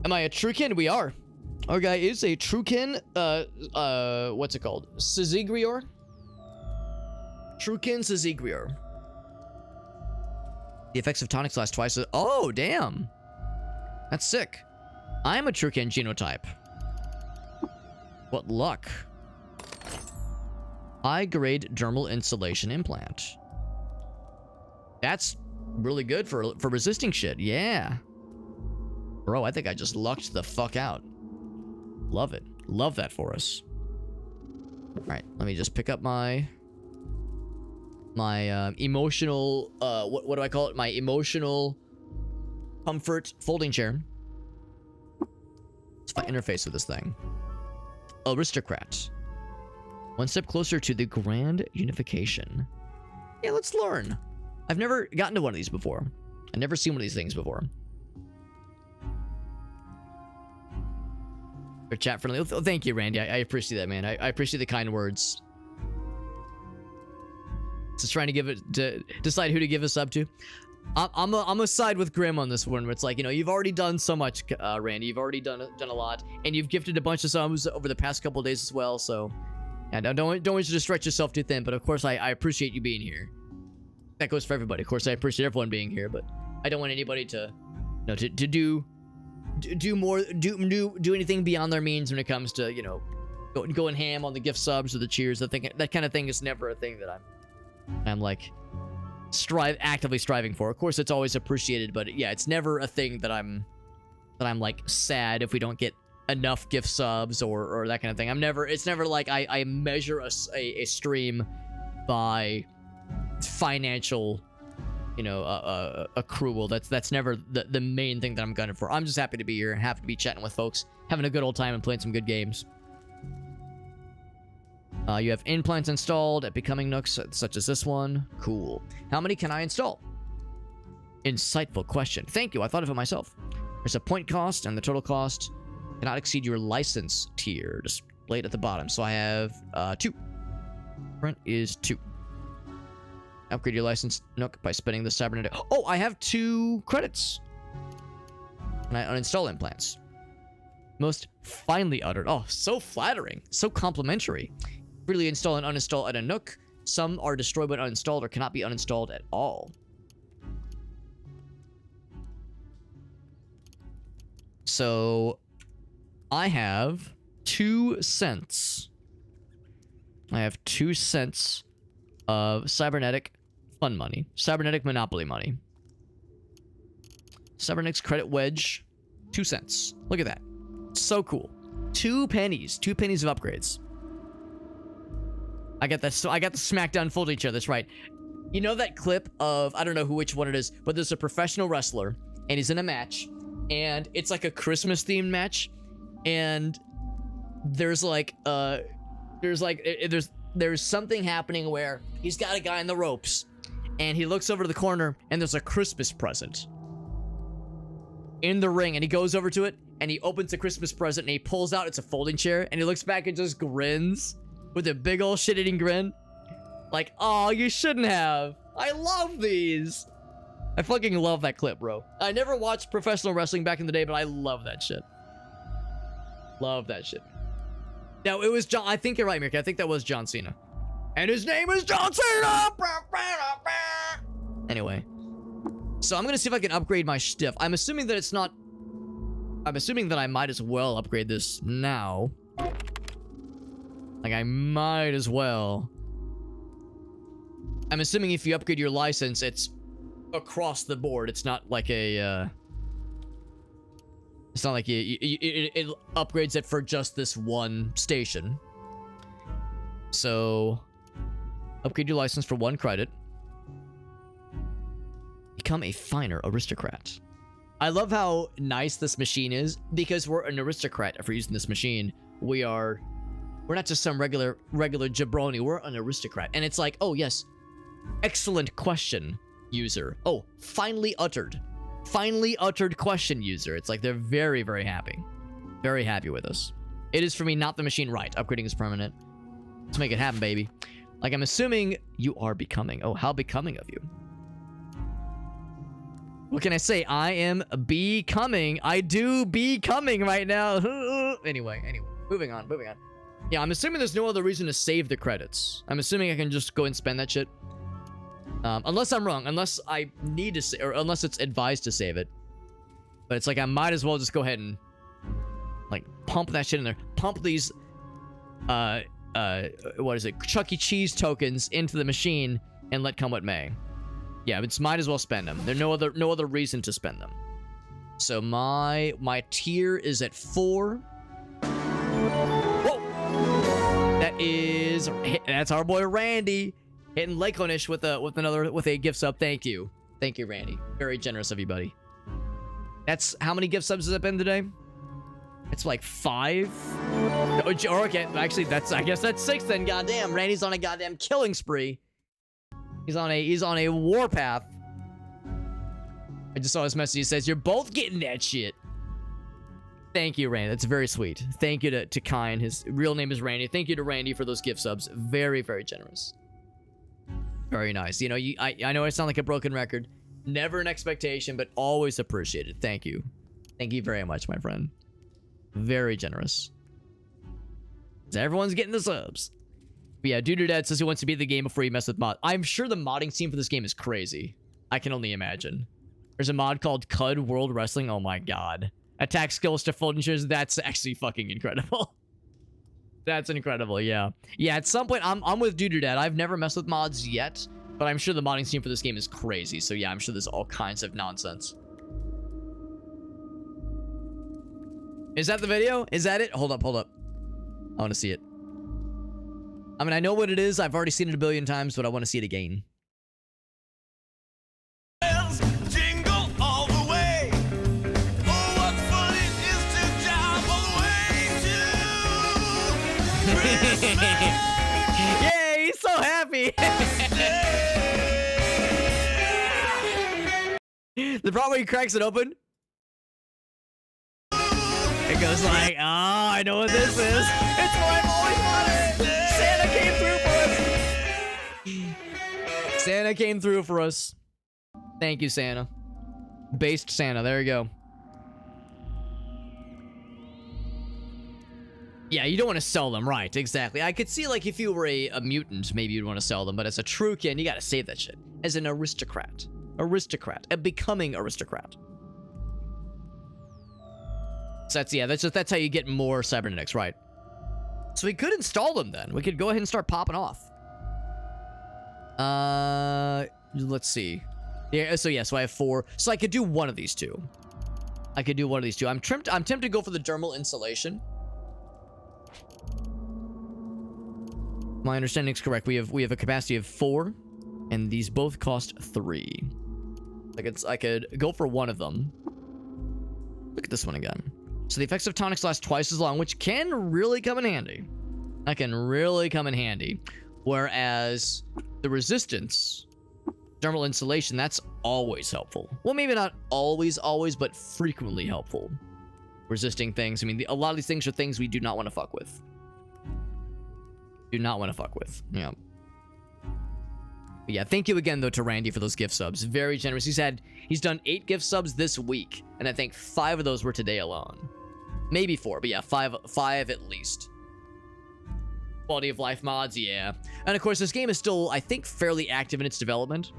Speaker 1: Am I a True Kin? We are. Our guy is a True Kin, what's it called? Syzgrizor? True Kin Syzgrizor. The effects of tonics last twice. Oh, damn. That's sick. I'm a True Kin genotype. What luck. High-grade dermal insulation implant. That's really good for resisting shit. Yeah. Bro, I think I just lucked the fuck out. Love it. Love that for us. All right, let me just pick up my emotional, what do I call it? My emotional comfort folding chair. Let's find interface with this thing. Aristocrat. One step closer to the grand unification. Yeah, let's learn. I've never gotten to one of these before. I've never seen one of these things before. Or chat friendly. Oh, thank you, Randy. I appreciate that, man. I appreciate the kind words. Just trying to decide who to give this up to. I'm a side with Grim on this one, where it's like, you know, you've already done so much, Randy. You've already done a lot, and you've gifted a bunch of subs over the past couple of days as well. So, yeah, don't want you to stretch yourself too thin. But of course, I appreciate you being here. That goes for everybody. Of course, I appreciate everyone being here, but I don't want anybody to, you know, to do anything beyond their means when it comes to, you know, going ham on the gift subs or the cheers. I think that kind of thing is never a thing that I'm like actively striving for. Of course, it's always appreciated, but yeah, it's never a thing that I'm like sad if we don't get enough gift subs or that kind of thing. It's never like I measure a stream by financial, accrual. That's never the main thing that I'm gunning for. I'm just happy to be here, happy to be chatting with folks, having a good old time and playing some good games. You have implants installed at becoming nooks, such as this one. Cool. How many can I install? Insightful question. Thank you. I thought of it myself. There's a point cost, and the total cost cannot exceed your license tier displayed at the bottom. So I have 2. Print is 2. Upgrade your license nook by spending the cybernetic. Oh, I have 2 credits. And I uninstall implants. Most finely uttered. Oh, so flattering. So complimentary. Freely install and uninstall at a nook. Some are destroyed when uninstalled or cannot be uninstalled at all. So I have 2 cents. I have 2 cents of cybernetic fun money. Cybernetic monopoly money. Cybernetic's credit wedge. 2 cents. Look at that. So cool. 2 pennies. 2 pennies of upgrades. I got the SmackDown folding chair. That's right. You know that clip of, I don't know which one it is, but there's a professional wrestler and he's in a match and it's like a Christmas themed match, and there's something happening where he's got a guy in the ropes and he looks over to the corner and there's a Christmas present in the ring, and he goes over to it and he opens the Christmas present and he pulls out, it's a folding chair, and he looks back and just grins with a big old shit-eating grin. Like, oh, you shouldn't have. I love these. I fucking love that clip, bro. I never watched professional wrestling back in the day, but I love that shit. Love that shit. Now, it was John. I think you're right, Mirka. I think that was John Cena. And his name is John Cena! Anyway. So I'm gonna see if I can upgrade my stiff. I'm assuming that it's not... I'm assuming that I might as well upgrade this now. Like, I might as well. I'm assuming if you upgrade your license, it's across the board. It's not like a, it's not like it upgrades it for just this one station. So, upgrade your license for 1 credit. Become a finer aristocrat. I love how nice this machine is, because we're an aristocrat if we're using this machine. We're not just some regular jabroni. We're an aristocrat. And it's like, oh, yes. Excellent question, user. Oh, finely uttered. Finely uttered question, user. It's like they're very, very happy. Very happy with us. It is for me, not the machine. Right. Upgrading is permanent. Let's make it happen, baby. Like, I'm assuming you are becoming. Oh, how becoming of you. What can I say? I am becoming. I do becoming right now. Anyway. Moving on. Yeah, I'm assuming there's no other reason to save the credits. I'm assuming I can just go and spend that shit. Unless I'm wrong. Unless I need to or unless it's advised to save it. But it's like I might as well just go ahead and like pump that shit in there. Pump these what is it? Chuck E. Cheese tokens into the machine and let come what may. Yeah, it's might as well spend them. There's no other reason to spend them. So my tier is at 4. Whoa! That's our boy Randy hitting Lakelonish with a gift sub. Thank you, Randy. Very generous of you, buddy. That's how many gift subs has it been today? It's like 5. Or okay, actually I guess that's 6 then. Goddamn, Randy's on a goddamn killing spree. He's on a warpath. I just saw his message. He says, "You're both getting that shit." Thank you, Randy. That's very sweet. Thank you to Kine. His real name is Randy. Thank you to Randy for those gift subs. Very, very generous. Very nice. You know, I know I sound like a broken record. Never an expectation, but always appreciated. Thank you. Thank you very much, my friend. Very generous. So everyone's getting the subs. But yeah, Dude Dad says he wants to beat the game before he messes with mod. I'm sure the modding scene for this game is crazy. I can only imagine. There's a mod called CUD World Wrestling. Oh my god. Attack skills to folding chairs. That's actually fucking incredible. That's incredible, yeah. Yeah, at some point, I'm with Dude Dad. I've never messed with mods yet, but I'm sure the modding scene for this game is crazy. So yeah, I'm sure there's all kinds of nonsense. Is that the video? Is that it? Hold up, hold up. I want to see it. I mean, I know what it is. I've already seen it a billion times, but I want to see it again.
Speaker 3: Jingle all the way. Oh, what fun it is to jive all the way to Christmas.
Speaker 1: Yay, he's so happy. The part where he cracks it open. It goes like, oh, I know what this is. It's what I've always wanted. Santa came through for us. Santa came through for us. Thank you, Santa. Based Santa. There you go. Yeah, you don't want to sell them, right? Exactly. I could see, like, if you were a mutant, maybe you'd want to sell them. But as a true kin, you got to save that shit. As an aristocrat. Aristocrat. A becoming aristocrat. So that's how you get more cybernetics, right? So we could install them then. We could go ahead and start popping off. Let's see. Yeah, so I have 4. So I could do one of these two. I'm tempted to go for the dermal insulation. My understanding is correct. We have a capacity of 4, and these both cost 3. I could go for one of them. Look at this one again. So the effects of tonics last twice as long, which can really come in handy. That can really come in handy. Whereas the resistance, dermal insulation, that's always helpful. Well, maybe not always, but frequently helpful. Resisting things. I mean, a lot of these things are things we do not want to fuck with. Yeah. But yeah, thank you again, though, to Randy for those gift subs. Very generous. He's done 8 gift subs this week, and I think 5 of those were today alone. Maybe 4, but yeah, 5 at least. Quality of life mods, yeah. And of course, this game is still, I think, fairly active in its development.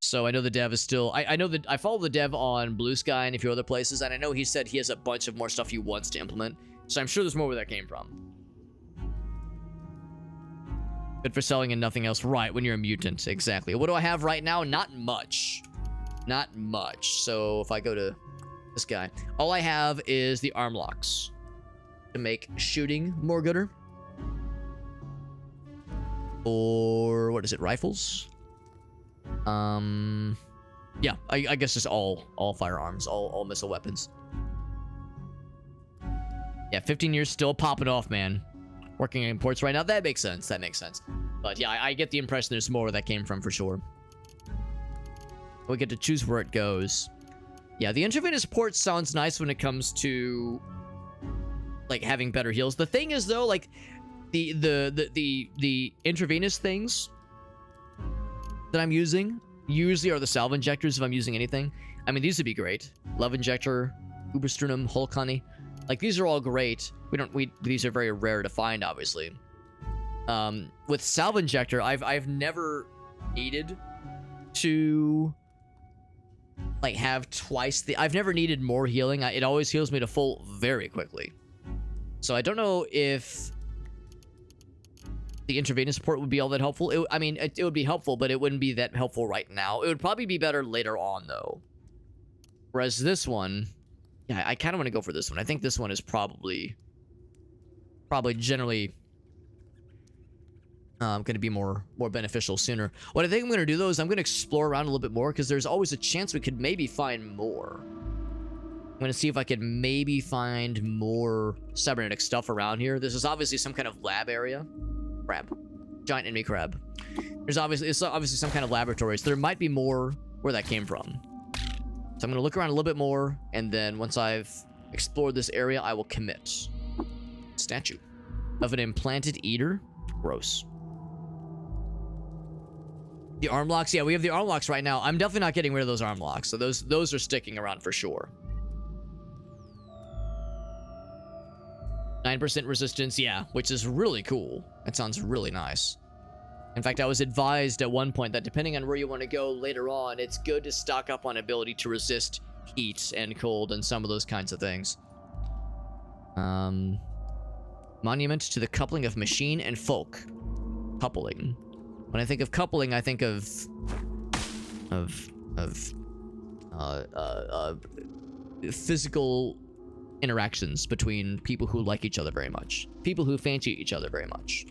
Speaker 1: So I know the dev is still... I know that I follow the dev on Blue Sky and a few other places, and I know he said he has a bunch of more stuff he wants to implement. So I'm sure there's more where that came from. Good for selling and nothing else. Right, when you're a mutant. Exactly. What do I have right now? Not much. Not much. So if I go to this guy, all I have is the arm locks to make shooting more gooder. Or what is it? Rifles? Yeah, I guess just all firearms, all missile weapons. Yeah, 15 years still popping off, man. Working in ports right now. That makes sense. But yeah, I get the impression there's more where that came from for sure. We get to choose where it goes. Yeah, the intravenous port sounds nice when it comes to like having better heals. The thing is though, like the intravenous things that I'm using usually are the salve injectors if I'm using anything. I mean, these would be great. Love injector, Uberstrunum, Hulk honey. Like these are all great. These are very rare to find, obviously. With salve injector, I've never needed to like have twice the... I've never needed more healing. It always heals me to full very quickly. So I don't know if the intravenous support would be all that helpful. It would be helpful, but it wouldn't be that helpful right now. It would probably be better later on, though. Whereas this one... Yeah, I kind of want to go for this one. I think this one is probably generally going to be more beneficial sooner. What I think I'm going to do, though, is I'm going to explore around a little bit more, because there's always a chance we could maybe find more. I'm going to see if I could maybe find more cybernetic stuff around here. This is obviously some kind of lab area. Crab. Giant enemy crab. It's obviously some kind of laboratory, so there might be more where that came from. So I'm going to look around a little bit more, and then once I've explored this area, I will commit. Statue of an implanted eater. Gross. The arm locks? Yeah, we have the arm locks right now. I'm definitely not getting rid of those arm locks, so those are sticking around for sure. 9% resistance, yeah, which is really cool. That sounds really nice. In fact, I was advised at one point that depending on where you want to go later on, it's good to stock up on ability to resist heat and cold and some of those kinds of things. Monument to the coupling of machine and folk. Coupling. When I think of coupling, I think of physical interactions between people who like each other very much, people who fancy each other very much.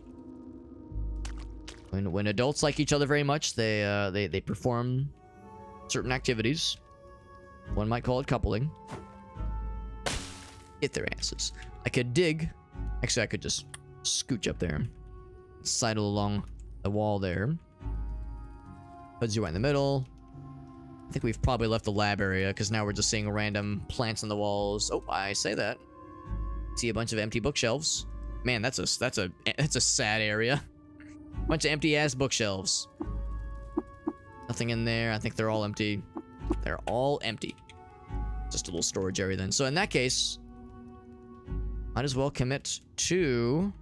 Speaker 1: When adults like each other very much, they perform certain activities. One might call it coupling. Get their asses. I could dig. Actually, I could just scooch up there, sidle along the wall there. Puts you right in the middle. I think we've probably left the lab area because now we're just seeing random plants on the walls. Oh, I say that. See a bunch of empty bookshelves. Man, that's a sad area. Bunch of empty ass bookshelves. Nothing in there. I think they're all empty. They're all empty. Just a little storage area then. So in that case, might as well commit to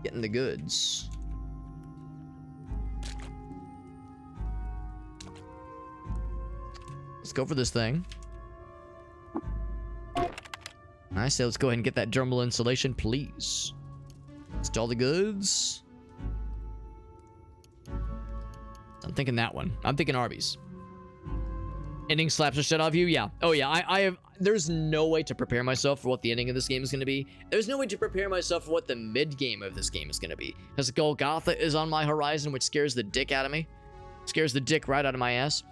Speaker 1: getting the goods. Let's go for this thing. I say let's go ahead and get that dermal insulation, please. Install the goods. I'm thinking that one. I'm thinking Arby's. Ending slaps the shit out of you? Yeah. Oh yeah, I have... There's no way to prepare myself for what the ending of this game is going to be. There's no way to prepare myself for what the mid-game of this game is going to be. Because Golgotha is on my horizon, which scares the dick out of me. Scares the dick right out of my ass.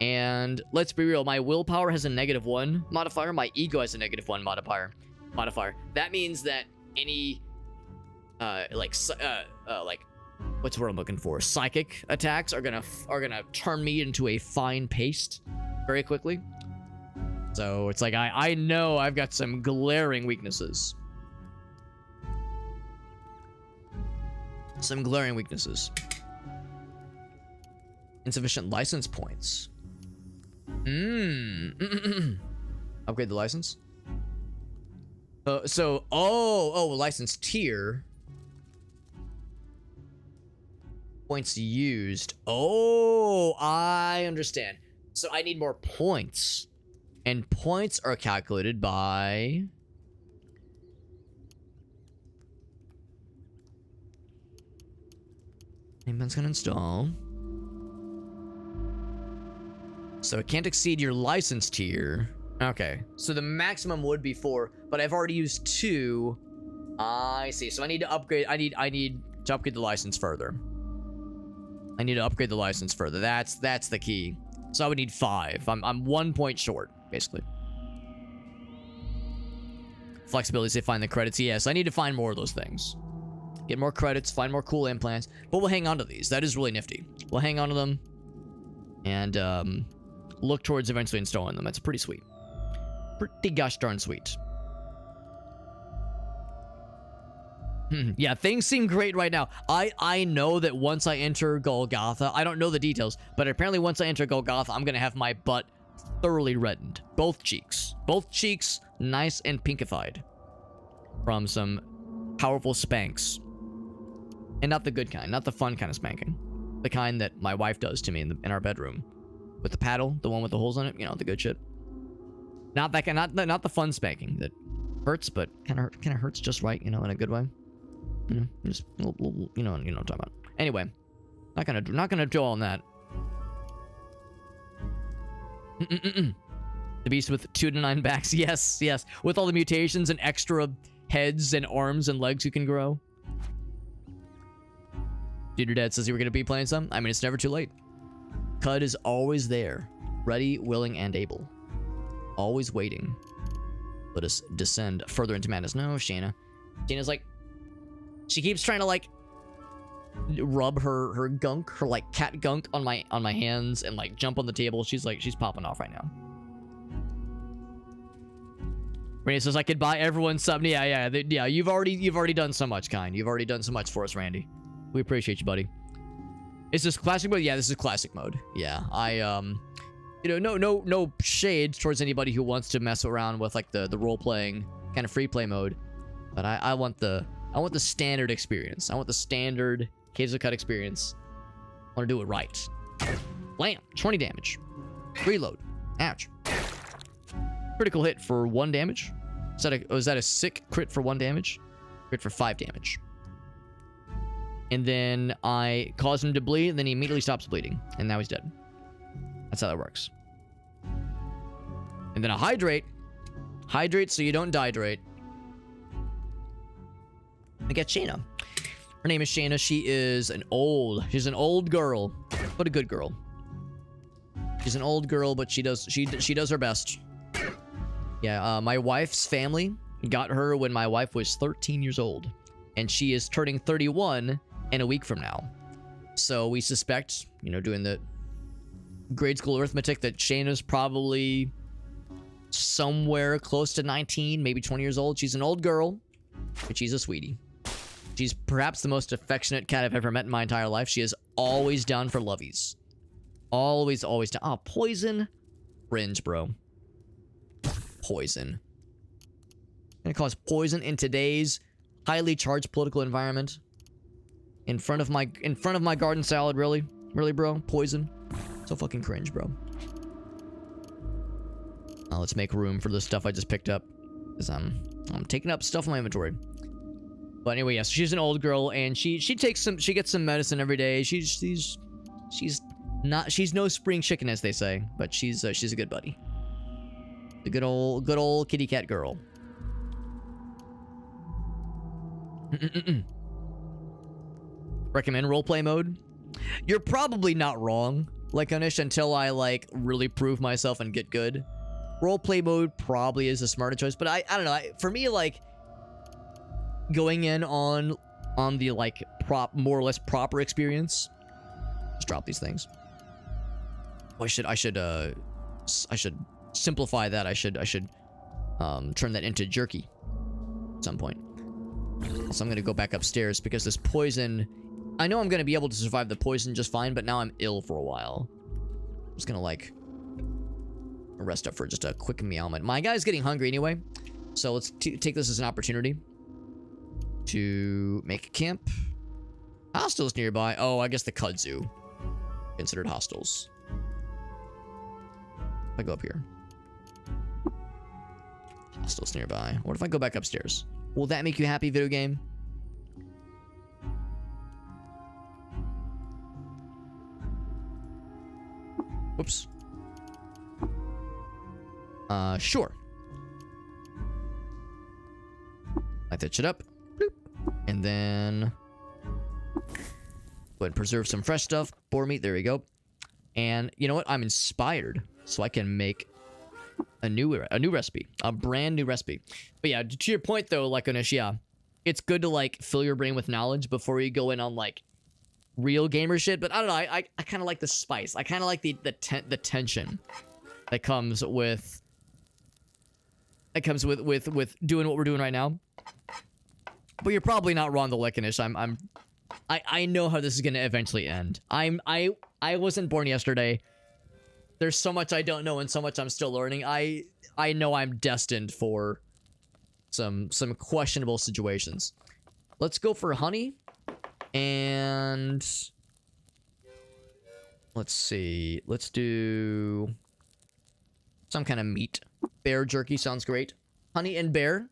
Speaker 1: And let's be real, my willpower has a -1 modifier. My ego has a -1 modifier. That means that any... what's the word I'm looking for? Psychic attacks are gonna turn me into a fine paste very quickly. So it's like I know I've got some glaring weaknesses. Some glaring weaknesses. Insufficient license points. Upgrade the license. License tier. Points used. Oh, I understand. So I need more points. And points are calculated by... Name's gonna install. So it can't exceed your license tier. Okay. So the maximum would be 4, but I've already used 2. I see. So I need to upgrade. I need to upgrade the license further. I need to upgrade the license further. That's the key. So I would need 5. I'm 1 point short, basically. Flexibility, say find the credits. Yes, I need to find more of those things. Get more credits, find more cool implants. But we'll hang on to these. That is really nifty. We'll hang on to them. And look towards eventually installing them. That's pretty sweet. Pretty gosh darn sweet. Yeah, things seem great right now. I know that once I enter Golgotha, I don't know the details, but apparently once I enter Golgotha, I'm gonna have my butt thoroughly reddened. Both cheeks, nice and pinkified from some powerful spanks. And not the good kind, not the fun kind of spanking. The kind that my wife does to me in our bedroom. With the paddle, the one with the holes in it, you know, the good shit. Not that kind, not the fun spanking that hurts, but kind of hurts just right, you know, in a good way. You know, just you know what I'm talking about. Anyway, not gonna dwell on that. The beast with 2 to 9 backs. Yes, with all the mutations and extra heads and arms and legs you can grow. Dude, your dad says you were gonna be playing some. I mean, it's never too late. Cud is always there, ready, willing, and able. Always waiting. Let us descend further into madness. No, Shayna's like, she keeps trying to like rub her gunk, her like cat gunk on my hands and like jump on the table. She's popping off right now. Randy says I could buy everyone something. Yeah. You've already done so much, kind. You've already done so much for us, Randy. We appreciate you, buddy. Is this classic mode? Yeah, this is classic mode. Yeah, you know, no shade towards anybody who wants to mess around with like the role playing kind of free play mode, but I want the standard experience. I want the standard Caves of Cut experience. I want to do it right. Blam! 20 damage. Reload. Ouch. Critical hit for 1 damage. Is that a sick crit for 1 damage? Crit for 5 damage. And then I cause him to bleed, and then he immediately stops bleeding, and now he's dead. That's how that works. And then a hydrate. Hydrate so you don't dehydrate. I get Shayna. Her name is Shayna. She's an old girl, but a good girl. She's an old girl, but she does her best. Yeah, my wife's family got her when my wife was 13 years old, and she is turning 31 in a week from now. So we suspect, you know, doing the grade school arithmetic, that Shayna's probably somewhere close to 19, maybe 20 years old. She's an old girl, but she's a sweetie. She's perhaps the most affectionate cat I've ever met in my entire life. She is always down for lovies. Always down. Oh, poison. Cringe, bro. Poison. Gonna cause poison in today's highly charged political environment. In front of my garden salad, really? Really, bro? Poison? So fucking cringe, bro. Let's make room for the stuff I just picked up, because I'm taking up stuff in my inventory. But anyway, yes, she's an old girl, and she gets some medicine every day. She's no spring chicken, as they say, but she's a good buddy. A good old kitty cat girl. Recommend roleplay mode? You're probably not wrong, like Onish, until I like really prove myself and get good. Roleplay mode probably is a smarter choice, but I don't know. For me, like, going in on the like more or less proper experience. Just drop these things. Oh, I should simplify that. I should turn that into jerky at some point. So I'm gonna go back upstairs because this poison, I know I'm gonna be able to survive the poison just fine, but now I'm ill for a while. I'm just gonna like rest up for just a quick meowment. My guy's getting hungry anyway, so let's take this as an opportunity to make a camp. Hostels nearby. Oh, I guess the kudzu considered hostels. If I go up here, hostels nearby. What if I go back upstairs? Will that make you happy, video game? Whoops. Sure. Light that shit up. Bloop. And then go ahead and preserve some fresh stuff. Boar meat, there we go. And you know what? I'm inspired, so I can make a new recipe, a brand new recipe. But yeah, to your point though, like Onish, yeah, it's good to like fill your brain with knowledge before you go in on like real gamer shit. But I don't know, I kind of like the spice. I kind of like the tension that comes with doing what we're doing right now. But you're probably not wrong, the Licanish. I know how this is gonna eventually end. I wasn't born yesterday. There's so much I don't know and so much I'm still learning. I know I'm destined for some questionable situations. Let's go for honey. And let's see. Let's do some kind of meat. Bear jerky sounds great. Honey and bear.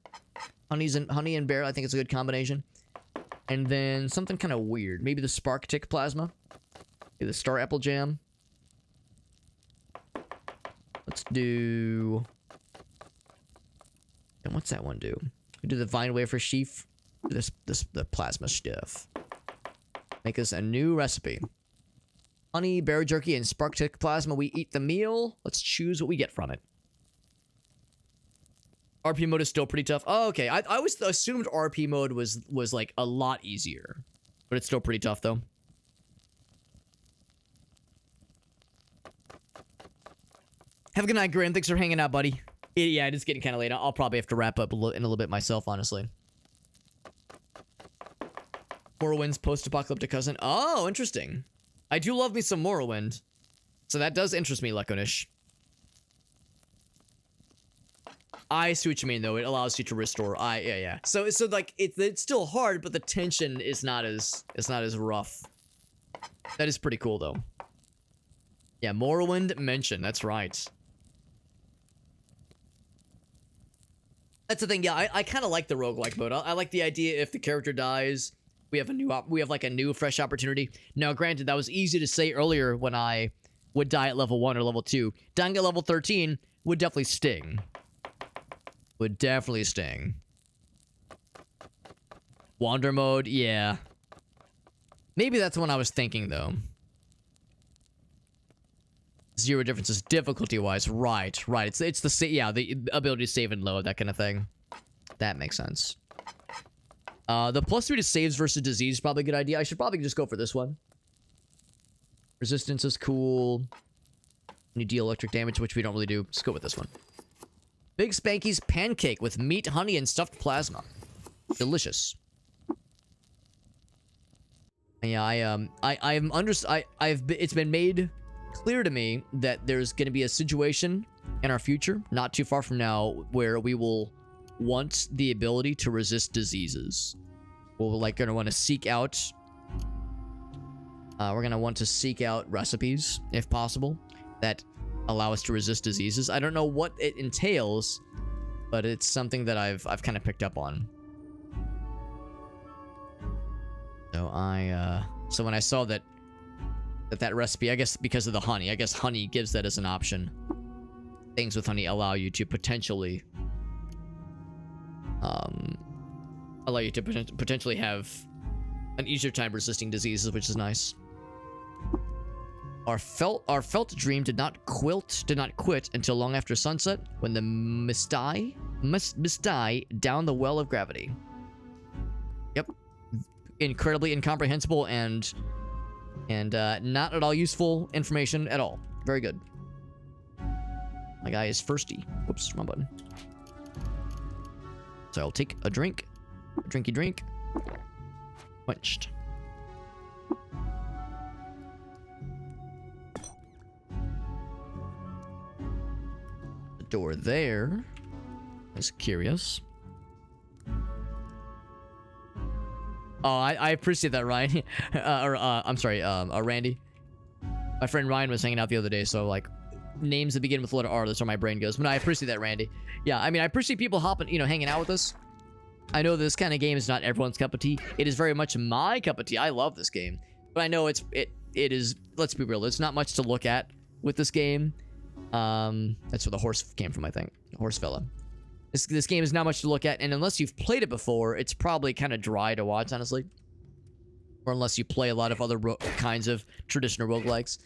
Speaker 1: Honey and bear, I think it's a good combination. And then something kind of weird. Maybe the spark tick plasma. Maybe the star apple jam. Let's do... And what's that one do? We do the vine wafer sheaf. The plasma stuff. Make us a new recipe. Honey, bear jerky, and spark tick plasma. We eat the meal. Let's choose what we get from it. RP mode is still pretty tough. Oh, okay. I always assumed RP mode was like a lot easier. But it's still pretty tough though. Have a good night, Graham. Thanks for hanging out, buddy. Yeah, it is getting kind of late. I'll probably have to wrap up in a little bit myself, honestly. Morrowind's post-apocalyptic cousin. Oh, interesting. I do love me some Morrowind. So that does interest me, Leconish. I see what you mean, though. It allows you to restore. Yeah. So like it's still hard, but the tension is not as rough. That is pretty cool, though. Yeah, Morrowind mentioned. That's right. That's the thing. Yeah, I kind of like the roguelike mode. I like the idea if the character dies, we have like a new fresh opportunity. Now, granted, that was easy to say earlier when I would die at level 1 or level 2. Dying at level 13 would definitely sting. would definitely sting. Wander mode, yeah. Maybe that's what I was thinking, though. Zero differences difficulty-wise. Right. It's the ability to save and load, that kind of thing. That makes sense. The +3 to saves versus disease is probably a good idea. I should probably just go for this one. Resistance is cool. You deal electric damage, which we don't really do. Let's go with this one. Big Spanky's pancake with meat, honey, and stuffed plasma. Delicious. Yeah, it's been made clear to me that there's going to be a situation in our future, not too far from now, where we will want the ability to resist diseases. We're going to want to seek out. We're going to want to seek out recipes, if possible, that allow us to resist diseases. I don't know what it entails, but it's something that I've kind of picked up on. So so when I saw that recipe, I guess because of the honey, I guess honey gives that as an option. Things with honey allow you to potentially potentially have an easier time resisting diseases, which is nice. Our felt dream did not quit until long after sunset, when the mist die down the well of gravity. Yep. Incredibly incomprehensible and not at all useful information at all. Very good. My guy is thirsty. Whoops, wrong button. So I'll take a drink. A drinky drink. Quenched. The door there is curious. Oh, I appreciate that, Ryan. I'm sorry, Randy. My friend Ryan was hanging out the other day, so, like, names that begin with the letter R, that's where my brain goes. But no, I appreciate that, Randy. Yeah, I mean, I appreciate people hanging out with us. I know this kind of game is not everyone's cup of tea. It is very much my cup of tea. I love this game. But I know it is, let's be real, it's not much to look at with this game. That's where the horse came from, I think. The horse fella. This game is not much to look at, and unless you've played it before, it's probably kind of dry to watch, honestly. Or unless you play a lot of other kinds of traditional roguelikes.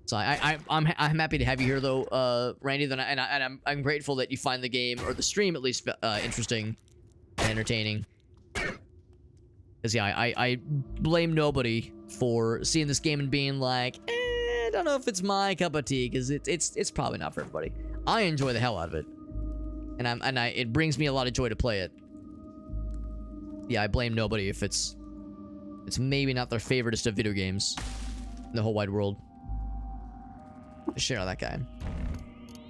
Speaker 1: So I'm happy to have you here, though, Randy. And I'm grateful that you find the game, or the stream at least, interesting and entertaining. Because yeah, I blame nobody for seeing this game and being like, I don't know if it's my cup of tea, because it's probably not for everybody. I enjoy the hell out of it. And it brings me a lot of joy to play it. Yeah, I blame nobody if it's maybe not their favoriteest of video games in the whole wide world. Just share out that guy.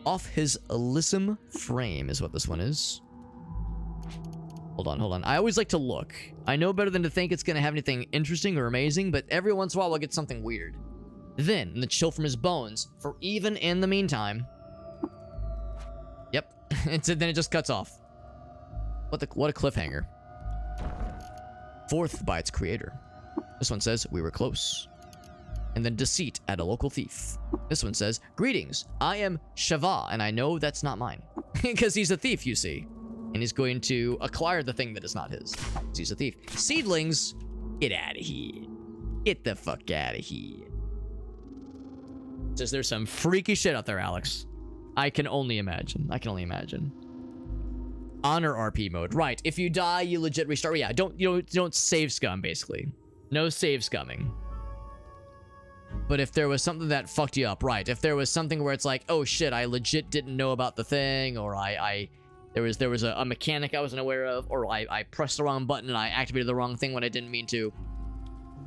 Speaker 1: Off his Alyssum frame is what this one is. Hold on. I always like to look. I know better than to think it's gonna have anything interesting or amazing, but every once in a while we'll get something weird. Then, the chill from his bones, for even in the meantime. Yep. And so then it just cuts off. What a cliffhanger. Fourth by its creator. This one says, we were close. And then deceit at a local thief. This one says, greetings, I am Shava, and I know that's not mine. Because he's a thief, you see. And he's going to acquire the thing that is not his. Because he's a thief. Seedlings, get out of here. Get the fuck out of here. Says there's some freaky shit out there, Alex. I can only imagine. Honor RP mode. Right. If you die, you legit restart. Yeah, don't save scum, basically. No save scumming. But if there was something that fucked you up, right. If there was something where it's like, oh shit, I legit didn't know about the thing, or there was a mechanic I wasn't aware of, or I pressed the wrong button and I activated the wrong thing when I didn't mean to.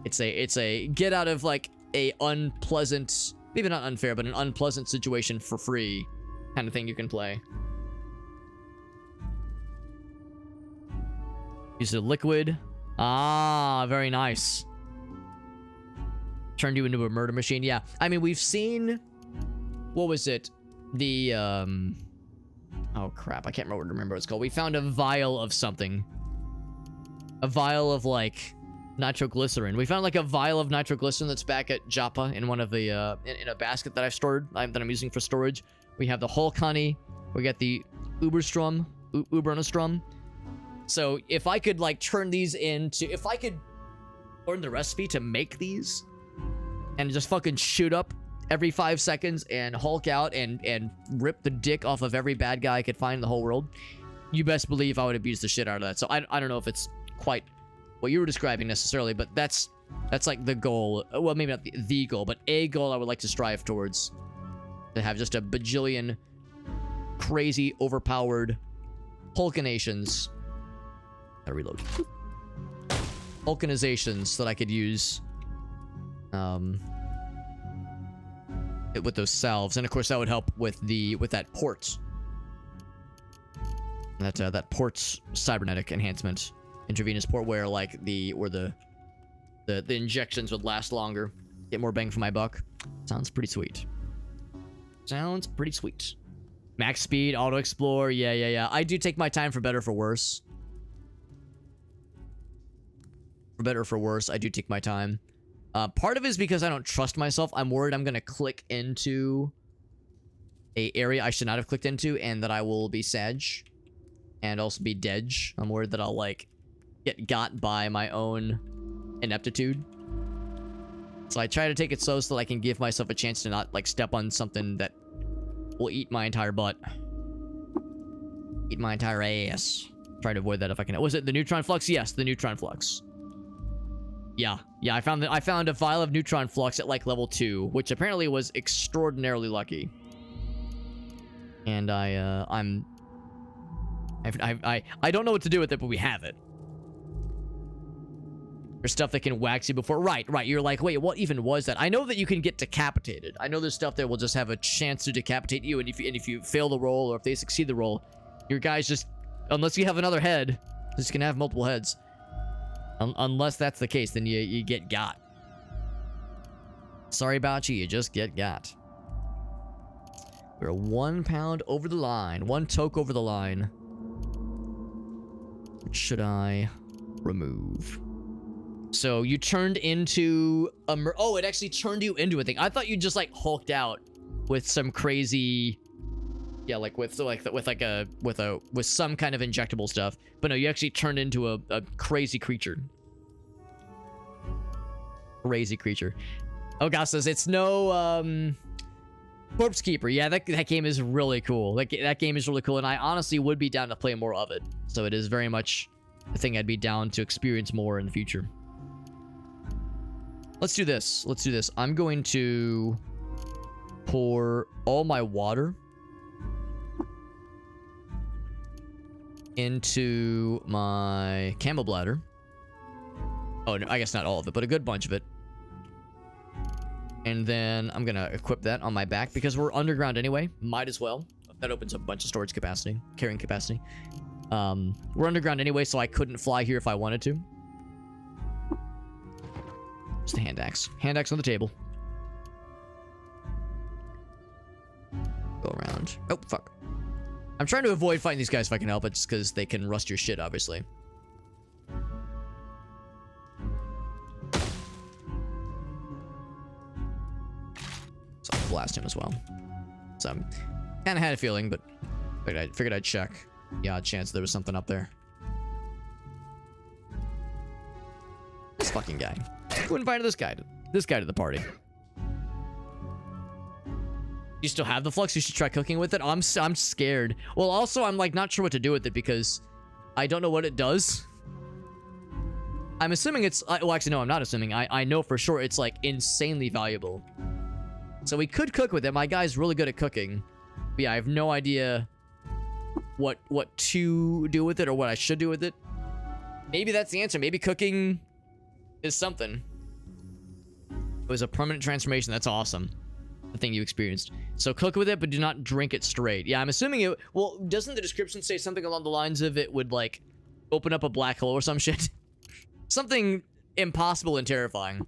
Speaker 1: It's a get out of like a unpleasant, maybe not unfair, but an unpleasant situation for free kind of thing you can play. Use a liquid. Ah, very nice. Turned you into a murder machine. Yeah, I mean, we've seen, what was it? The, oh crap, I can't remember what it's called. We found a vial of something. A vial of, like, nitroglycerin. We found, like, a vial of nitroglycerin that's back at Joppa in one of the, in a basket that I've stored, that I'm using for storage. We have the Hulk honey. We got the Uberstrom, Ubernastrom. So if I could like turn these into, if I could learn the recipe to make these and just fucking shoot up every 5 seconds and Hulk out and rip the dick off of every bad guy I could find in the whole world, you best believe I would abuse the shit out of that. So I don't know if it's quite what you were describing necessarily, but that's like the goal. Well, maybe not the goal, but a goal I would like to strive towards. To have just a bajillion crazy, overpowered Hulkinations. Gotta reload. Hulkinizations that I could use with those salves, and of course that would help with that port. That port's cybernetic enhancement, intravenous port, where like the injections would last longer, get more bang for my buck. Sounds pretty sweet. Sounds pretty sweet. Max speed, auto explore, yeah. I do take my time for better or for worse. For better or for worse, I do take my time. Part of it is because I don't trust myself. I'm worried I'm gonna click into a area I should not have clicked into, and that I will be Sag, and also be Dej. I'm worried that I'll like get got by my own ineptitude. So I try to take it slow so that I can give myself a chance to not like step on something that will eat my entire butt. Eat my entire ass. Try to avoid that if I can. Was it the neutron flux? Yes, the neutron flux. Yeah, I found a vial of neutron flux at like level 2, which apparently was extraordinarily lucky. And I don't know what to do with it, but we have it. There's stuff that can wax you before. Right. You're like, wait, what even was that? I know that you can get decapitated. I know there's stuff that will just have a chance to decapitate you, and if you fail the roll, or if they succeed the roll, your guys just, unless you have another head, just gonna have multiple heads. Unless that's the case, then you get got. Sorry about you just get got. We're 1 pound over the line. 1 toke over the line. What should I remove? So you turned into a oh, it actually turned you into a thing. I thought you just like hulked out with some crazy, yeah, like with some kind of injectable stuff. But no, you actually turned into a crazy creature. Crazy creature. Oh, God says it's no Corpse Keeper. Yeah, that game is really cool. That game is really cool, and I honestly would be down to play more of it. So it is very much a thing I'd be down to experience more in the future. Let's do this. I'm going to pour all my water into my camel bladder. Oh, no, I guess not all of it, but a good bunch of it. And then I'm gonna equip that on my back because we're underground anyway. Might as well. That opens up a bunch of storage capacity, carrying capacity. We're underground anyway, so I couldn't fly here if I wanted to. Just a hand axe. Hand axe on the table. Go around. Oh, fuck. I'm trying to avoid fighting these guys if I can help it, just because they can rust your shit, obviously. So I'll blast him as well. So I kind of had a feeling, but figured I'd check. The odd chance there was something up there. This fucking guy. Who invited this guy to the party? You still have the flux? You should try cooking with it. I'm scared. Well, also I'm like not sure what to do with it because I don't know what it does. I'm assuming it's well, actually no, I'm not assuming. I know for sure it's like insanely valuable. So we could cook with it. My guy's really good at cooking. But yeah, I have no idea what to do with it or what I should do with it. Maybe that's the answer. Maybe cooking is something. It was a permanent transformation. That's awesome. The thing you experienced. So cook with it, but do not drink it straight. Yeah, I'm assuming it... Well, doesn't the description say something along the lines of it would, like, open up a black hole or some shit? Something impossible and terrifying.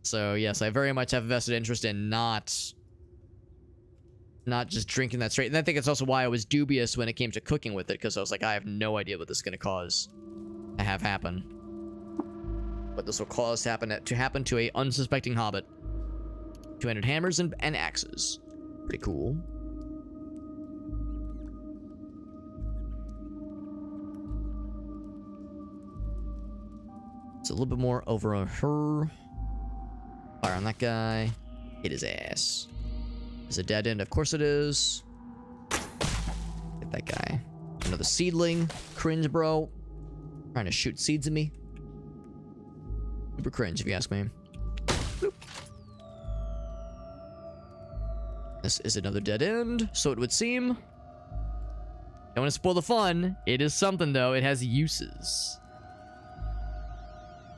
Speaker 1: So, yes, I very much have a vested interest in not just drinking that straight. And I think it's also why I was dubious when it came to cooking with it, because I was like, I have no idea what this is going to cause to have happen. What this will cause to happen to a unsuspecting hobbit. 200 hammers and axes. Pretty cool. It's a little bit more over on her. Fire on that guy. Hit his ass. Is a dead end? Of course it is. Hit that guy. Another seedling. Cringe, bro. Trying to shoot seeds at me. Super cringe, if you ask me. Boop. This is another dead end, so it would seem. Don't want to spoil the fun. It is something, though. It has uses.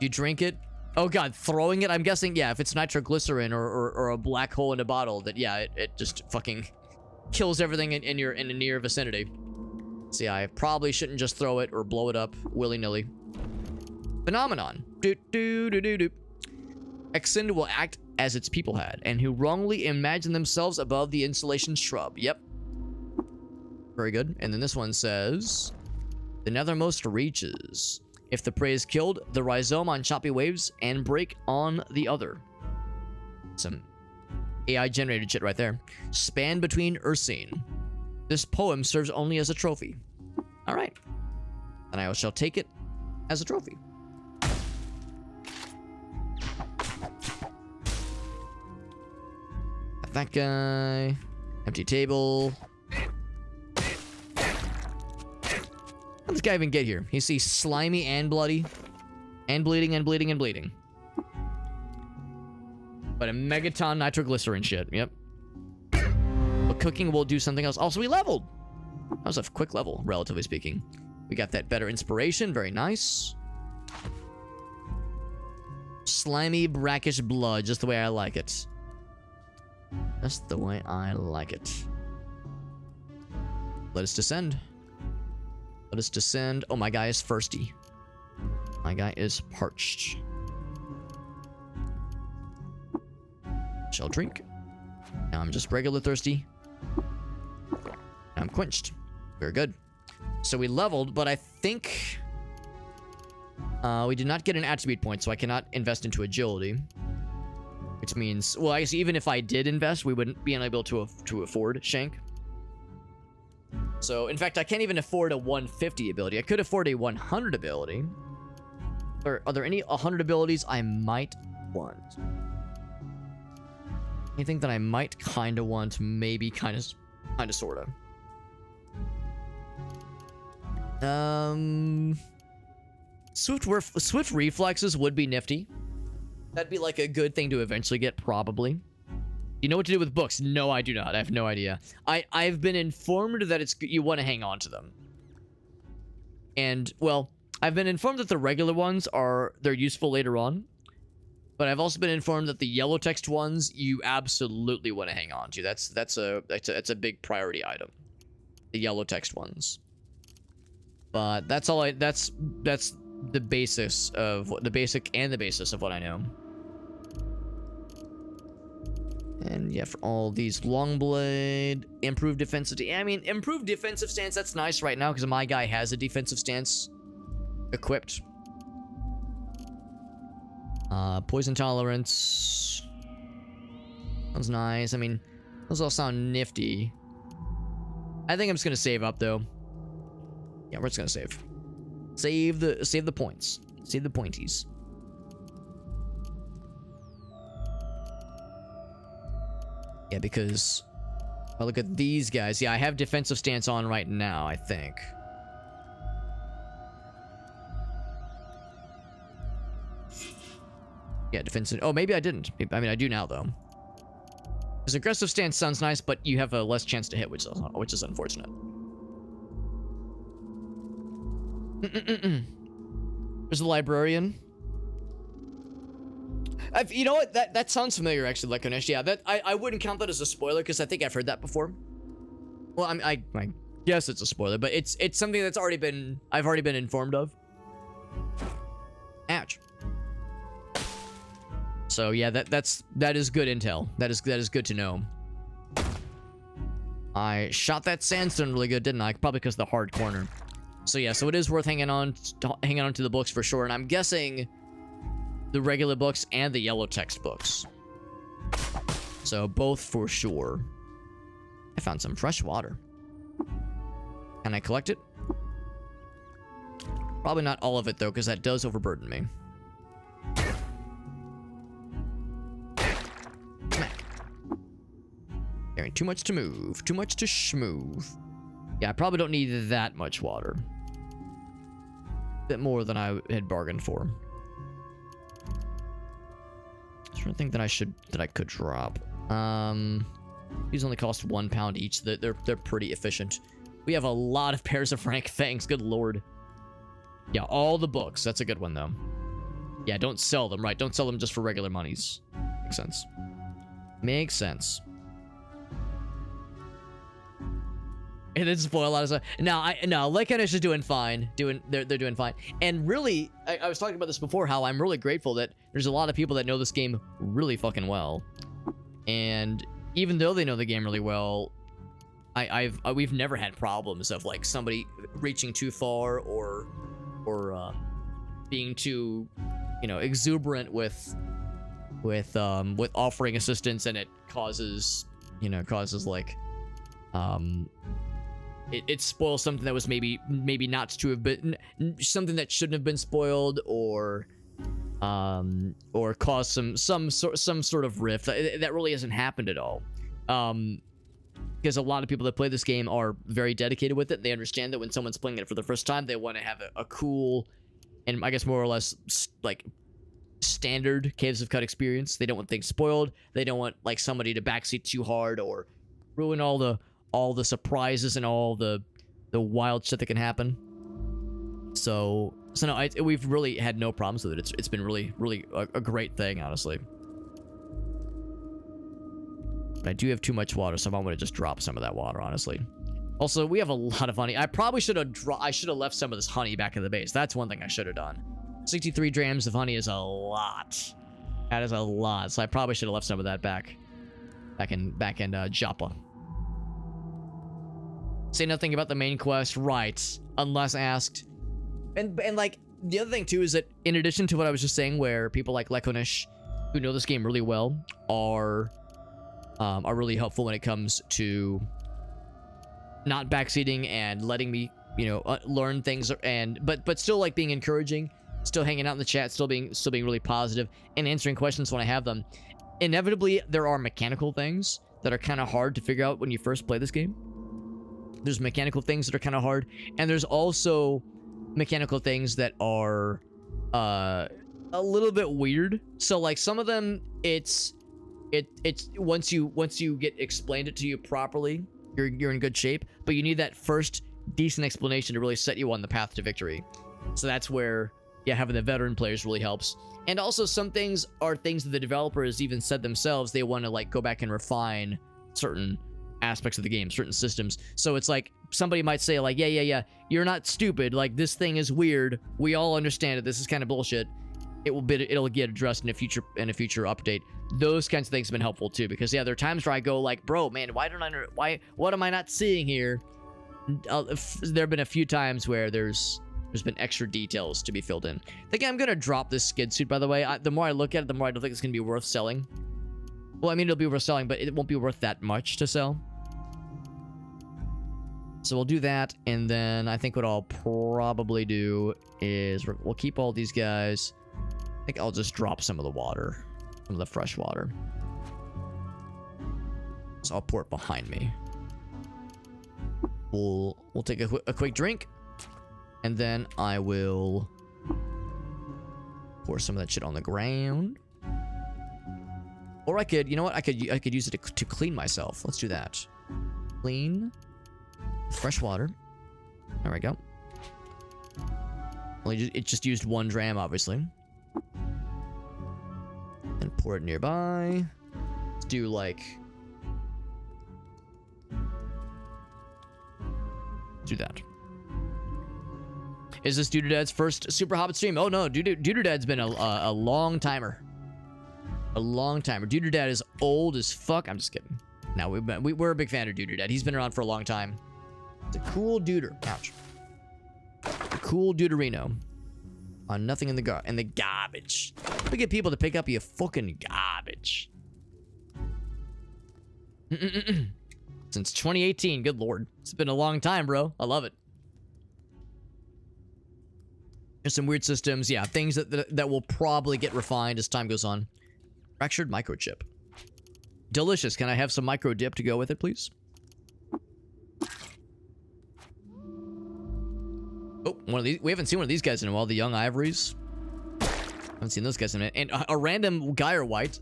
Speaker 1: You drink it. Oh, God. Throwing it? I'm guessing, yeah, if it's nitroglycerin or a black hole in a bottle, that, yeah, it just fucking kills everything in the near vicinity. So, yeah, I probably shouldn't just throw it or blow it up willy-nilly. Phenomenon. Exend will act as its people had, and who wrongly imagine themselves above the insulation shrub. Yep. Very good. And then this one says, the nethermost reaches. If the prey is killed, the rhizome on choppy waves and break on the other. Some AI generated shit right there. Span between Ursine. This poem serves only as a trophy. All right. And I shall take it as a trophy. That guy. Empty table. How did this guy even get here? He's slimy and bloody. And bleeding and bleeding and bleeding. But a megaton nitroglycerin shit. Yep. But cooking will do something else. Also, we leveled. That was a quick level, relatively speaking. We got that better inspiration. Very nice. Slimy, brackish blood. Just the way I like it. Just the way I like it. Let us descend. Let us descend. Oh, my guy is thirsty. My guy is parched. Shall drink. Now I'm just regular thirsty. Now I'm quenched. Very good. So we leveled, but I think we did not get an attribute point, so I cannot invest into agility. Which means, well, I guess even if I did invest, we wouldn't be unable to afford Shank. So, in fact, I can't even afford a 150 ability. I could afford a 100 ability. Or are there any 100 abilities I might want? Anything that I might kind of want, maybe kind of, sort of. Swift reflexes would be nifty. That'd be like a good thing to eventually get, probably. You know what to do with books? No, I do not. I have no idea. I've been informed that you want to hang on to them. And, well, I've been informed that the regular ones they're useful later on. But I've also been informed that the yellow text ones you absolutely want to hang on to. That's a big priority item. The yellow text ones. But that's all that's the basis of the basic and the basis of what I know. And yeah, for all these long blade, improved defensive. I mean, improved defensive stance. That's nice right now because my guy has a defensive stance equipped. Poison tolerance. Sounds nice. I mean, those all sound nifty. I think I'm just gonna save up though. Yeah, we're just gonna save. Save the points. Save the pointies. Yeah, because if I look at these guys, yeah, I have defensive stance on right now, I think. Yeah, defensive. Oh, maybe I didn't. I mean, I do now though. Because aggressive stance sounds nice, but you have a less chance to hit, which is unfortunate. There's the librarian. You know what? That sounds familiar, actually, Lekonesh. Yeah, I wouldn't count that as a spoiler because I think I've heard that before. Well, I guess it's a spoiler, but it's something that's I've already been informed of. Ouch. So yeah, that is good intel. That is good to know. I shot that sandstone really good, didn't I? Probably because of the hard corner. So yeah, so it is worth hanging on to the books for sure, and I'm guessing the regular books and the yellow text books. So both for sure. I found some fresh water. Can I collect it? Probably not all of it though, because that does overburden me. Carrying too much to move. Too much to schmoove. Yeah, I probably don't need that much water. A bit more than I had bargained for. I was trying to think that I could drop. These only cost £1 each. They're pretty efficient. We have a lot of pairs of rank fangs. Good lord. Yeah, all the books. That's a good one though. Yeah, don't sell them, right? Don't sell them just for regular monies. Makes sense. Makes sense. It didn't spoil a lot of stuff. No, Lycanish is doing fine. They're doing fine. And really, I was talking about this before, how I'm really grateful that there's a lot of people that know this game really fucking well. And even though they know the game really well, we've never had problems of like somebody reaching too far or being too, exuberant with offering assistance, and it causes like it spoils something that was maybe not to have been, something that shouldn't have been spoiled, or cause some sort of rift. That really hasn't happened at all. Because a lot of people that play this game are very dedicated with it. They understand that when someone's playing it for the first time, they want to have a cool, and I guess more or less like standard Caves of Cut experience. They don't want things spoiled. They don't want like somebody to backseat too hard or ruin all the surprises and all the wild shit that can happen. So no, we've really had no problems with it. It's been really a great thing, honestly. But I do have too much water, so I want to just drop some of that water, honestly. Also, we have a lot of honey. I probably should have left some of this honey back in the base. That's one thing I should have done. 63 grams of honey is a lot. That is a lot. So I probably should have left some of that back in Joppa. Say nothing about the main quest, right? Unless asked. And like the other thing too is that in addition to what I was just saying, where people like Lekonish, who know this game really well, are really helpful when it comes to not backseating and letting me, learn things, but still like being encouraging, still hanging out in the chat, still being really positive and answering questions when I have them. Inevitably, there are mechanical things that are kind of hard to figure out when you first play this game. There's mechanical things that are kind of hard, and there's also mechanical things that are a little bit weird. So like some of them, it's once you get explained it to you properly, you're in good shape, but you need that first decent explanation to really set you on the path to victory. So that's where having the veteran players really helps. And also some things are things that the developers even said themselves they want to like go back and refine certain aspects of the game, certain systems. So it's like somebody might say like, yeah, you're not stupid, like this thing is weird, we all understand it, this is kind of bullshit. It'll get addressed in a future update. Those kinds of things have been helpful too, because there are times where I go like, bro, man, what am I not seeing here? There have been a few times where there's been extra details to be filled in. I think I'm gonna drop this skid suit, by the way. The more I look at it, the more I don't think it's gonna be worth selling. Well, I mean, it'll be worth selling, but it won't be worth that much to sell. So we'll do that, and then I think what I'll probably do is we'll keep all these guys. I think I'll just drop some of the water, some of the fresh water. So I'll pour it behind me. We'll take a quick drink, and then I will pour some of that shit on the ground. Or I could, you know what? I could use it to clean myself. Let's do that. Clean. Fresh water. There we go. It just used 1 dram, obviously. And pour it nearby. Let's do like... do that. Is this Doodadad's first Super Hobbit stream? Oh no, Doodadad's been a long timer. A long timer. Doodadad is old as fuck. I'm just kidding. No, we're a big fan of Doodadad. He's been around for a long time. It's a cool duder. Ouch. A cool duderino. On nothing in the garbage. We get people to pick up your fucking garbage. Since 2018. Good lord. It's been a long time, bro. I love it. There's some weird systems. Yeah, things that will probably get refined as time goes on. Fractured microchip. Delicious. Can I have some micro dip to go with it, please? Oh, one of these. We haven't seen one of these guys in a while. The young ivories. Haven't seen those guys in a minute. And a random Gyre White.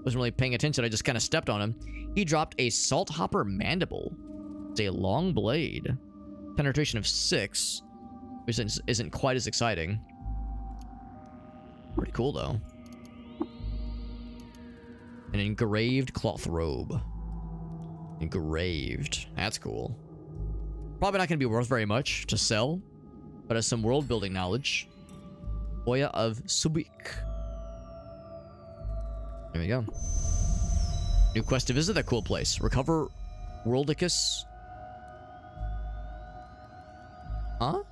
Speaker 1: Wasn't really paying attention. I just kind of stepped on him. He dropped a Salt Hopper Mandible. It's a long blade. Penetration of 6. Which isn't quite as exciting. Pretty cool, though. An engraved cloth robe. Engraved. That's cool. Probably not going to be worth very much to sell, but as some world building knowledge. Oya of Subik. There we go. New quest to visit that cool place. Recover Worldicus. Huh?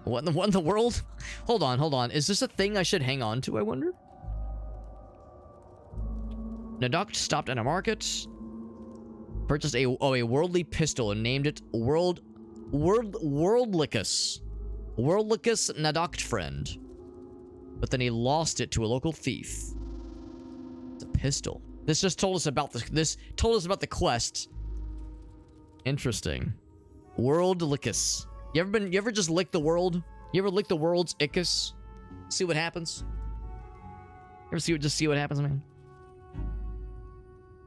Speaker 1: What in the world? Hold on. Is this a thing I should hang on to, I wonder? Naduct stopped at a market. Purchased a worldly pistol and named it Worldlicus. Worldlicus Naduct friend. But then he lost it to a local thief. It's a pistol. This just told us about the quest. Interesting. Worldlicus. You ever just lick the world? You ever lick the world's icus? See what happens? Just see what happens, man?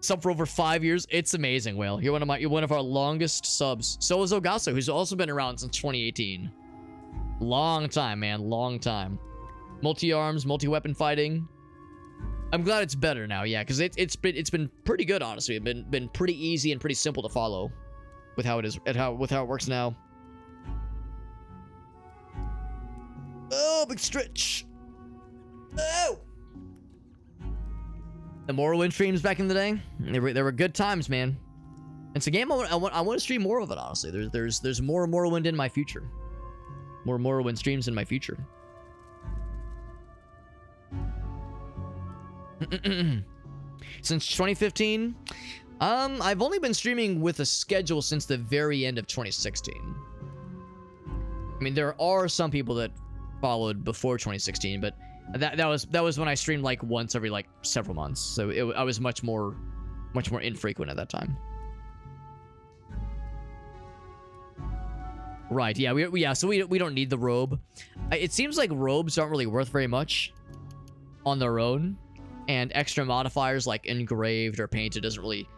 Speaker 1: Sub for over 5 years. It's amazing, Whale. You're one of our longest subs. So is Ogasa, who's also been around since 2018. Long time, man. Long time. Multi-arms, multi-weapon fighting. I'm glad it's better now, yeah, because it's been pretty good, honestly. It's been pretty easy and pretty simple to follow with how it is with how it works now. Oh, big stretch. Oh. The Morrowind streams back in the day, they were good times, man. It's a game I want to stream more of it, honestly. There's more Morrowind in my future. More Morrowind streams in my future. Since 2015, I've only been streaming with a schedule since the very end of 2016. I mean, there are some people that followed before 2016, but that was when I streamed like once every like several months. So I was much more infrequent at that time. Right? Yeah. So we don't need the robe. It seems like robes aren't really worth very much on their own, and extra modifiers like engraved or painted doesn't really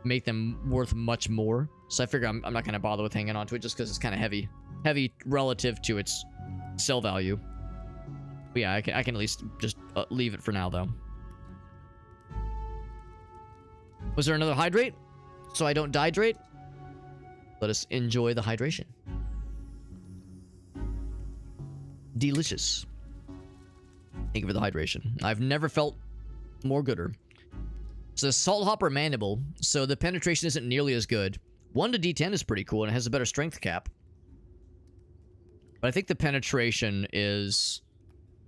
Speaker 1: make them worth much more. So I figure I'm not gonna bother with hanging on to it just because it's kind of heavy relative to its sell value. But yeah, I can at least just leave it for now, though. Was there another hydrate? So I don't dehydrate? Let us enjoy the hydration. Delicious. Thank you for the hydration. I've never felt more gooder. It's a Salt Hopper Mandible, so the penetration isn't nearly as good. 1 to D10 is pretty cool, and it has a better strength cap. But I think the penetration is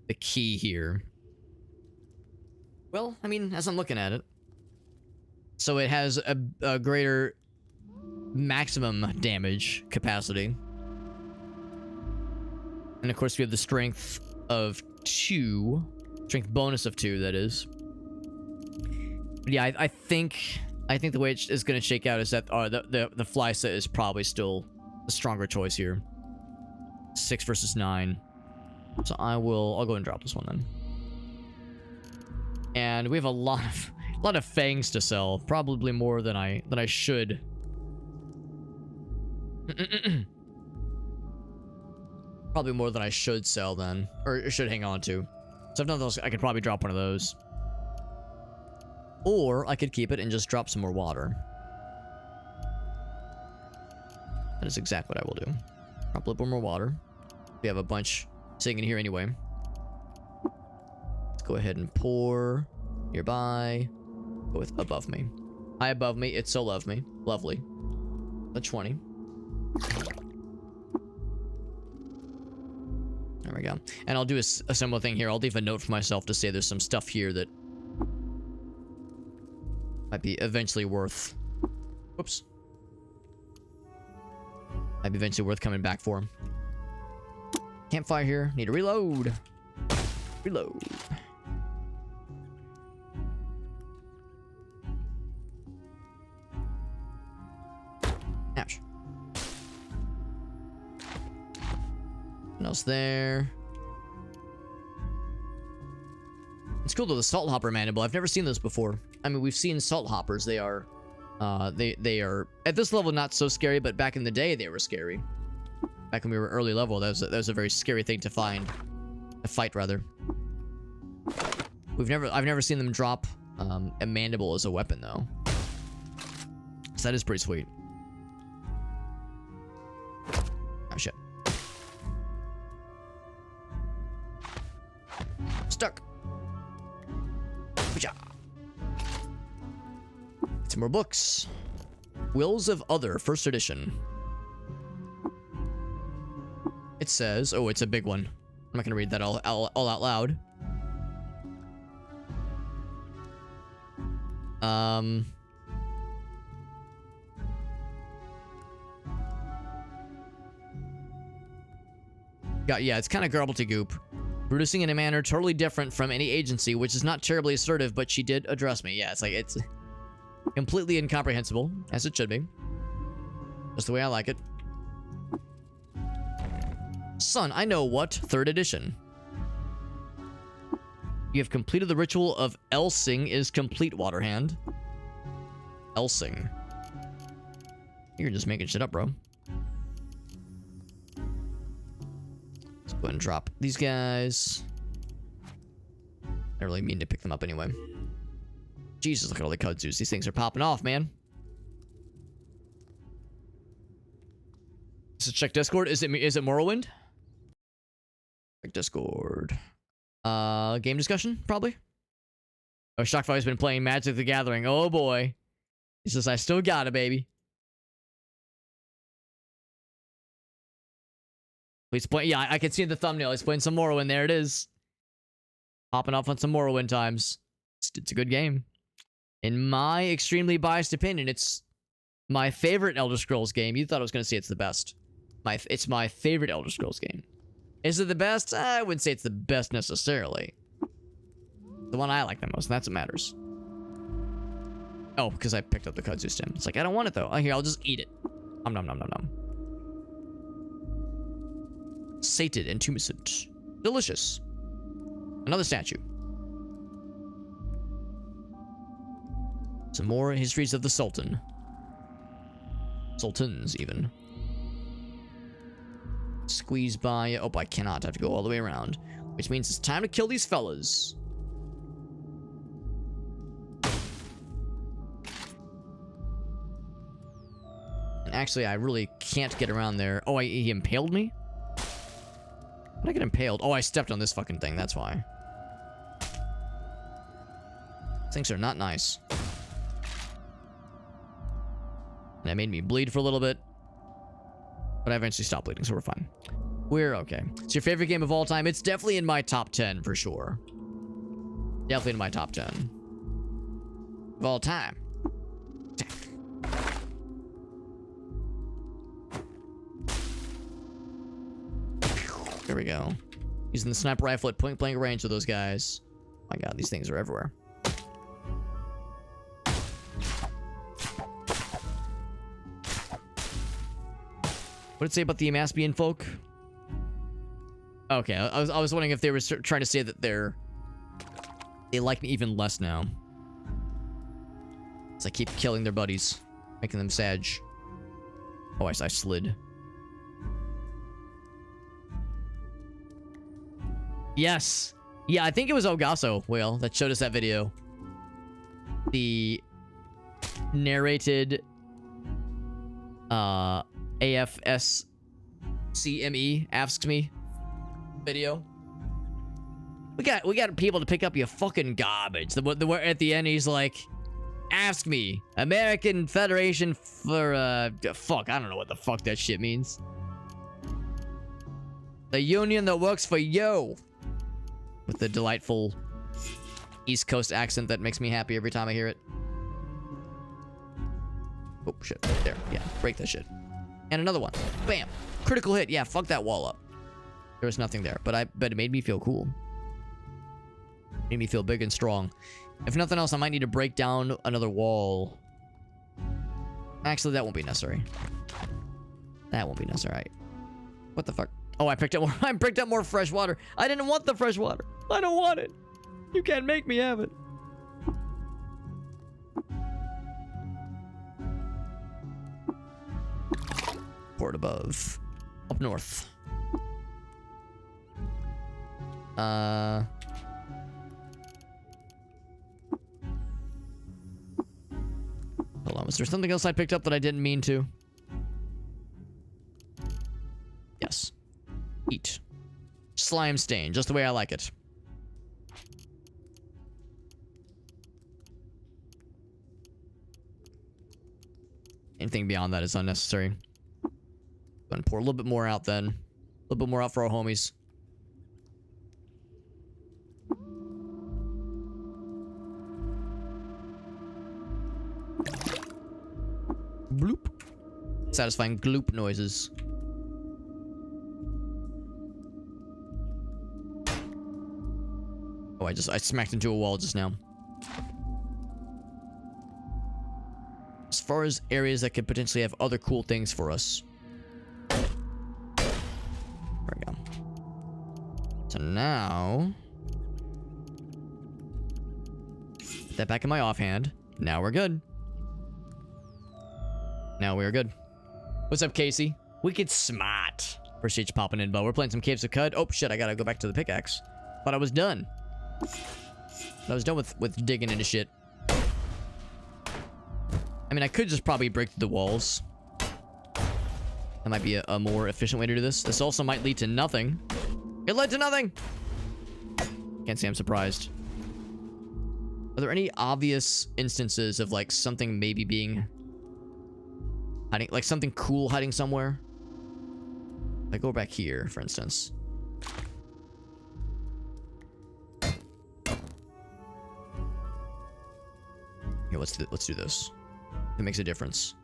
Speaker 1: the key here. Well, I mean, as I'm looking at it. So it has a greater maximum damage capacity. And of course we have the strength of 2. Strength bonus of 2, that is. But yeah, I think the way it is going to shake out is that the fly set is probably still the stronger choice here. 6 versus 9. So I'll go and drop this one then. And we have a lot of fangs to sell, probably more than I should. Probably more than I should sell then, or should hang on to. So if none of those, I could probably drop one of those. Or I could keep it and just drop some more water. That is exactly what I will do. Drop a little more water. We have a bunch sitting in here anyway. Let's go ahead and pour nearby. Go with above me. High above me. It's so lovely. The 20. There we go. And I'll do a similar thing here. I'll leave a note for myself to say there's some stuff here that might be eventually worth... Whoops. Might be eventually worth coming back for. Campfire here. Need to reload. Reload. What else there? It's cool though, the salt hopper mandible. I've never seen those before. I mean, we've seen salt hoppers. They are, they are at this level not so scary, but back in the day they were scary. Back when we were early level, that was a very scary thing to find, to fight rather. I've never seen them drop a mandible as a weapon though. So that is pretty sweet. Oh shit. Stuck. Some more books. Wills of Other, first edition. It says, oh, it's a big one. I'm not gonna read that all out loud. Yeah, it's kind of gobbledygook. Producing in a manner totally different from any agency, which is not terribly assertive, but she did address me. Yeah, it's like, it's completely incomprehensible, as it should be. Just the way I like it. Son, I know what. Third edition. You have completed the ritual of Elsing is complete, Waterhand. Elsing. You're just making shit up, bro. Let's go ahead and drop these guys. I really mean to pick them up anyway. Jesus, look at all the kudzus. These things are popping off, man. So check Discord. Is it Morrowind? Check Discord. Game discussion, probably. Oh, Shockfire's been playing Magic the Gathering. Oh boy. He says, I still got it, baby. He's playing. Yeah, I can see the thumbnail. He's playing some Morrowind. There it is. Popping off on some Morrowind times. It's a good game. In my extremely biased opinion, it's my favorite Elder Scrolls game. You thought I was going to say it's the best. It's my favorite Elder Scrolls game. Is it the best? I wouldn't say it's the best necessarily. The one I like the most, and that's what matters. Oh, because I picked up the kudzu stem. It's like, I don't want it though. Oh, here, I'll just eat it. Nom nom nom nom nom. Sated and tumescent. Delicious. Another statue. Some more histories of the Sultan. Sultans, even. Squeeze by. Oh, I cannot. I have to go all the way around. Which means it's time to kill these fellas. And actually, I really can't get around there. Oh, he impaled me? How did I get impaled? Oh, I stepped on this fucking thing. That's why. Things are not nice. That made me bleed for a little bit. But I eventually stopped bleeding, so we're fine. We're okay. It's your favorite game of all time? It's definitely in my top 10, for sure. Definitely in my top 10. Of all time. There we go. Using the sniper rifle at point-blank range with those guys. My god, these things are everywhere. What did it say about the Amaspian folk? Okay, I was wondering if they were trying to say that they like me even less now. As I keep killing their buddies, making them sad. Oh, I slid. Yes. Yeah, I think it was Ogasso, Whale, that showed us that video. The narrated AFSCME asks me video. We got people to pick up your fucking garbage. The at the end he's like, ask me, American Federation for fuck, I don't know what the fuck that shit means. The union that works for you. With the delightful East Coast accent that makes me happy every time I hear it. Oh shit, there, yeah, break that shit. And another one. Bam. Critical hit. Yeah, fuck that wall up. There was nothing there, but it made me feel cool. Made me feel big and strong. If nothing else, I might need to break down another wall. Actually, that won't be necessary. That won't be necessary. What the fuck? Oh, I picked up more. I picked up more fresh water. I didn't want the fresh water. I don't want it. You can't make me have it. Port above. Up north. Hold on. Was there something else I picked up that I didn't mean to? Yes. Eat. Slime stain, just the way I like it. Anything beyond that is unnecessary. Gonna pour a little bit more out then. A little bit more out for our homies. Bloop. Satisfying gloop noises. Oh, I smacked into a wall just now. As far as areas that could potentially have other cool things for us. There we go. So now... put that back in my offhand. Now we're good. Now we're good. What's up, Casey? Wicked smart. Appreciate you popping in, Bo. We're playing some Caves of Cud. Oh, shit, I gotta go back to the pickaxe. Thought I was done. I was done with digging into shit. I mean, I could just probably break through the walls. That might be a more efficient way to do this. This also might lead to nothing. It led to nothing! Can't say I'm surprised. Are there any obvious instances of, like, something maybe being... hiding, like, something cool hiding somewhere? Like, go back here, for instance. Here, let's do this. It makes a difference.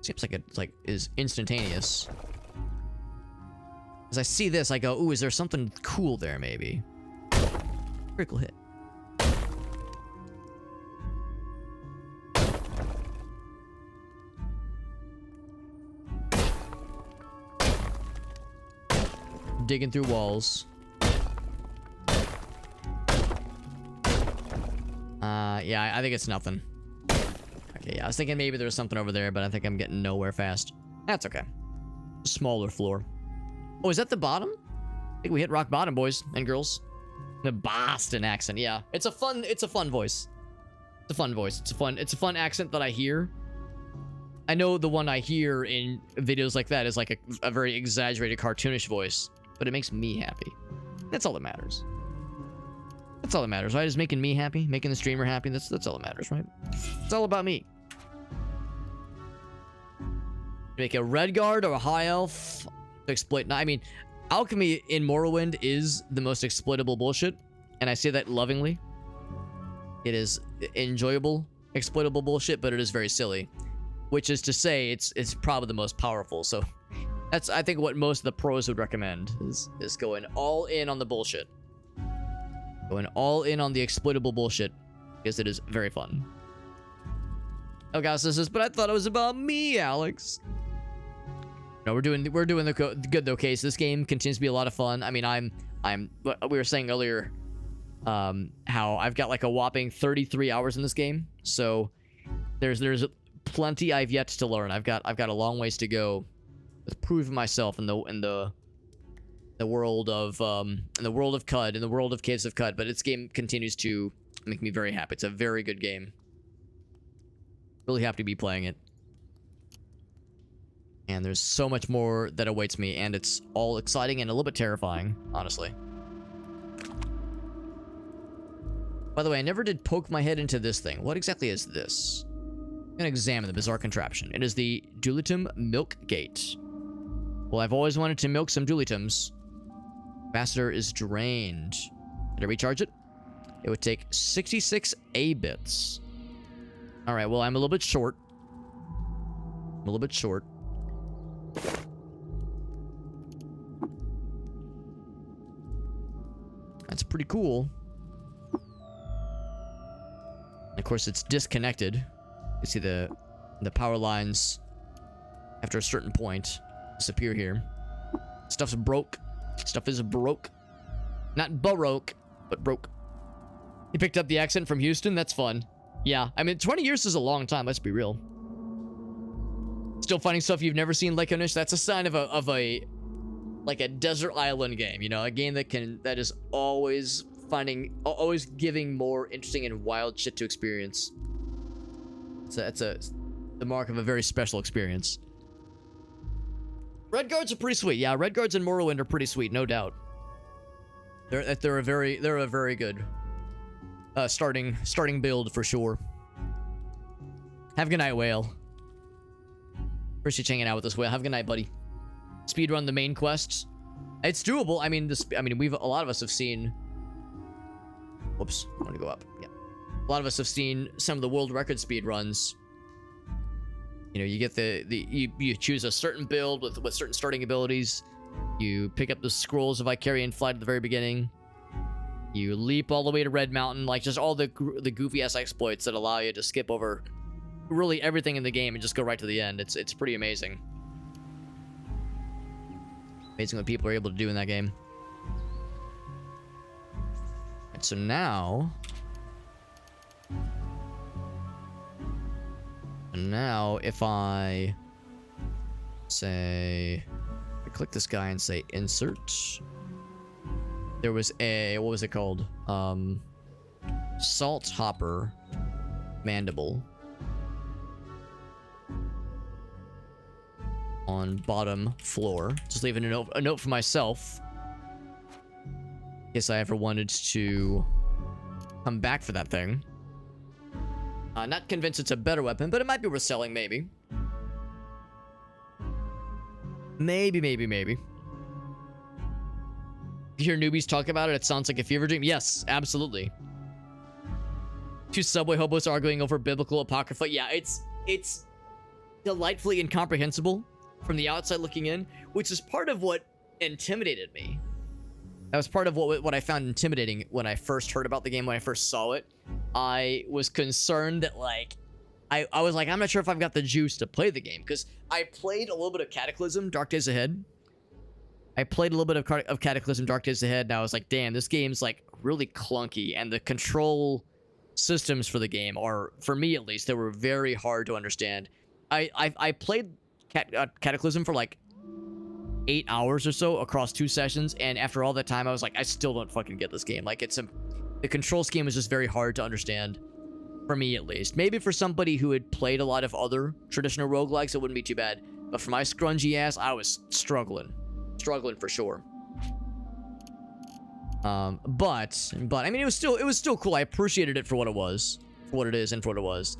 Speaker 1: Seems like it is instantaneous. As I see this, I go, ooh, is there something cool there, maybe? Critical hit. Digging through walls. Yeah, I think it's nothing. Okay, yeah, I was thinking maybe there was something over there, but I think I'm getting nowhere fast. That's okay. Smaller floor. Oh, is that the bottom? I think we hit rock bottom, boys and girls. The Boston accent, yeah. It's a fun voice. It's a fun voice. It's a fun accent that I hear. I know the one I hear in videos like that is like a very exaggerated cartoonish voice, but it makes me happy. That's all that matters. That's all that matters, right? Is making me happy, making the streamer happy. That's all that matters, right? It's all about me. Make a red guard or a high elf to exploit. I mean, alchemy in Morrowind is the most exploitable bullshit, and I say that lovingly. It is enjoyable, exploitable bullshit, but it is very silly. Which is to say, it's probably the most powerful. So that's, I think, what most of the pros would recommend is going all in on the bullshit. Going all in on the exploitable bullshit, because it is very fun. Elgasus says, but I thought it was about me, Alex. No, we're doing the good though, Case. This game continues to be a lot of fun. I mean, we were saying earlier, how I've got like a whopping 33 hours in this game. So there's plenty I've yet to learn. I've got a long ways to go with proving myself in the world of Cud, in the world of Caves of Cud, but its game continues to make me very happy. It's a very good game. Really happy to be playing it. And there's so much more that awaits me, and it's all exciting and a little bit terrifying, honestly. By the way, I never did poke my head into this thing. What exactly is this? I'm gonna examine the bizarre contraption. It is the Dulitum Milk Gate. Well, I've always wanted to milk some Dulitums. Capacitor is drained. Did I recharge it? It would take 66 A bits. Alright, well, I'm a little bit short. That's pretty cool. And of course, it's disconnected. You see the power lines after a certain point, disappear here. Stuff's broke. Stuff is broke. Not baroque, but broke. You picked up the accent from Houston? That's fun. Yeah, I mean, 20 years is a long time, let's be real. Still finding stuff you've never seen, like Onish? That's a sign of a like a desert island game, you know, a game that is always giving more interesting and wild shit to experience. So that's the mark of a very special experience. Red guards are pretty sweet. Yeah, red guards in Morrowind are pretty sweet, no doubt. They're a very good starting build for sure. Have a good night, Whale. Appreciate you hanging out with us, Whale. Have a good night, buddy. Speedrun the main quests. It's doable. I mean, a lot of us have seen. Whoops, I want to go up. Yeah, a lot of us have seen some of the world record speed runs. You know, you get you choose a certain build with certain starting abilities. You pick up the scrolls of Icarian Flight at the very beginning. You leap all the way to Red Mountain, like just all the goofy ass exploits that allow you to skip over really everything in the game and just go right to the end. It's pretty amazing. Amazing what people are able to do in that game. And so now if I say, I click this guy and say insert, there was a, what was it called? Salt Hopper Mandible on bottom floor. Just leaving a note for myself in case I ever wanted to come back for that thing. Not convinced it's a better weapon, but it might be worth selling, maybe. Maybe. You hear newbies talk about it, it sounds like a fever dream. Yes, absolutely. Two subway hobos arguing over biblical apocrypha. Yeah, it's delightfully incomprehensible from the outside looking in, which is part of what intimidated me. That was part of what I found intimidating when I first heard about the game, when I first saw it. I was concerned that, like, I was like, I'm not sure if I've got the juice to play the game, because I played a little bit of Cataclysm, Dark Days Ahead. I played a little bit of Cataclysm, Dark Days Ahead, and I was like, damn, this game's, like, really clunky, and the control systems for the game are, for me at least, they were very hard to understand. I played Cataclysm for, like, 8 hours or so across 2 sessions, and after all that time, I was like, I still don't fucking get this game. Like, the control scheme is just very hard to understand, for me at least. Maybe for somebody who had played a lot of other traditional roguelikes, it wouldn't be too bad. But for my scrungy ass, I was struggling for sure. But I mean, it was still cool. I appreciated it for what it was, for what it is, and for what it was.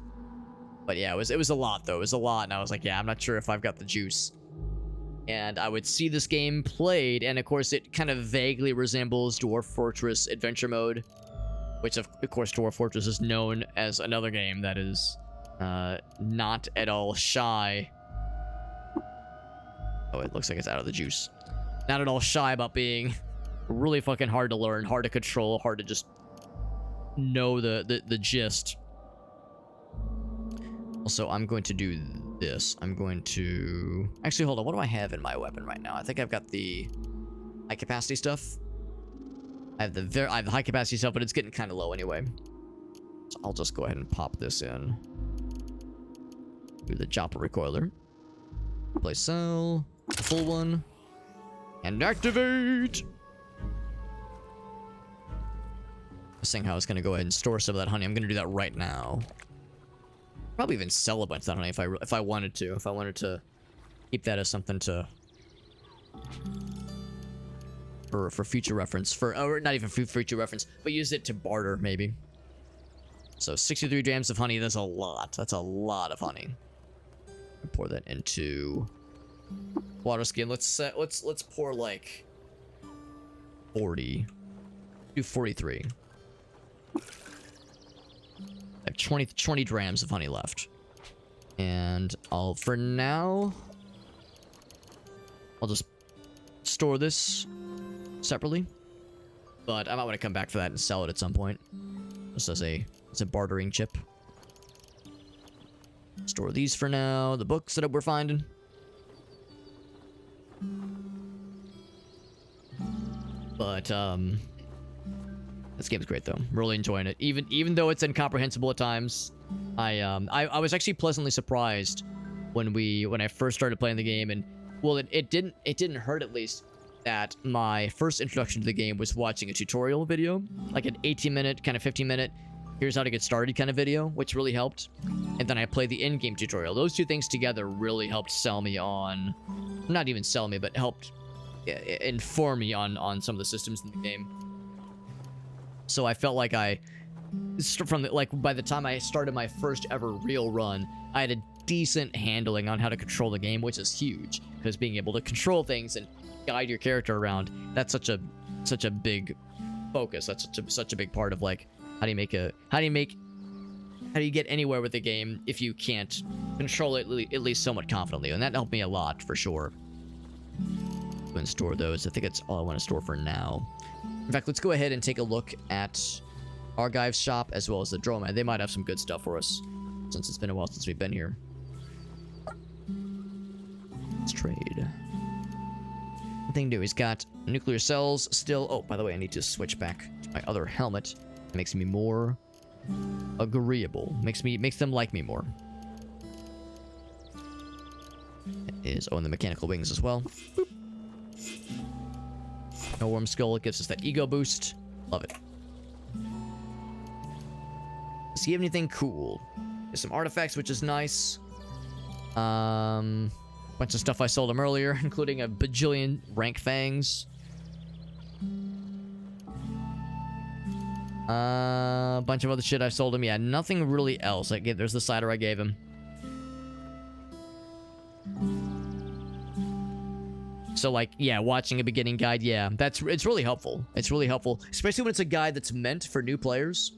Speaker 1: But yeah, it was a lot though. It was a lot, and I was like, yeah, I'm not sure if I've got the juice. And I would see this game played, and of course, it kind of vaguely resembles Dwarf Fortress Adventure Mode, which of course Dwarf Fortress is known as another game that is not at all shy. Oh, it looks like it's out of the juice. Not at all shy about being really fucking hard to learn, hard to control, hard to just know the gist. Also, I'm going to do this. I'm going to... Actually, hold on. What do I have in my weapon right now? I think I've got the high capacity stuff. I have the high capacity stuff, but it's getting kind of low anyway. So I'll just go ahead and pop this in. Do the Jopper Recoiler. Place cell. The full one. And activate! I was saying how I was going to go ahead and store some of that honey. I'm going to do that right now. Probably even sell a bunch of that honey if I wanted to. If I wanted to keep that as something to... For future reference. Or not even for future reference, but use it to barter, maybe. So 63 grams of honey, that's a lot. That's a lot of honey. Pour that into water skin. Let's pour like 40. Do 43. I have 20 grams of honey left. And for now, I'll just store this separately. But I might want to come back for that and sell it at some point. Just as a bartering chip. Store these for now. The books that we're finding. But this game's great though. I'm really enjoying it. Even though it's incomprehensible at times, I was actually pleasantly surprised when I first started playing the game, and well, it didn't hurt, at least, that my first introduction to the game was watching a tutorial video, like an 18-minute, kind of 15-minute, here's how to get started kind of video, which really helped. And then I played the in-game tutorial. Those two things together really helped sell me on, not even sell me, but helped inform me on some of the systems in the game. So I felt like by the time I started my first ever real run, I had a decent handling on how to control the game, which is huge, because being able to control things and guide your character around, that's such a big focus. That's such a big part of, like, how do you get anywhere with the game if you can't control it at least somewhat confidently? And that helped me a lot, for sure. Go and store those. I think that's all I want to store for now. In fact, let's go ahead and take a look at Argive's shop as well as the Droman. They might have some good stuff for us, since it's been a while since we've been here. Let's trade. Nothing new. He's got nuclear cells still. Oh, by the way, I need to switch back to my other helmet. It makes me more agreeable. Makes them like me more. It is, oh, and the mechanical wings as well. Boop. No worm skull. It gives us that ego boost. Love it. Does he have anything cool? There's some artifacts, which is nice. Bunch of stuff I sold him earlier, including a bajillion rank fangs. Bunch of other shit I sold him. Yeah, nothing really else. There's the cider I gave him. So, like, yeah, watching a beginning guide, yeah, it's really helpful. It's really helpful, especially when it's a guide that's meant for new players,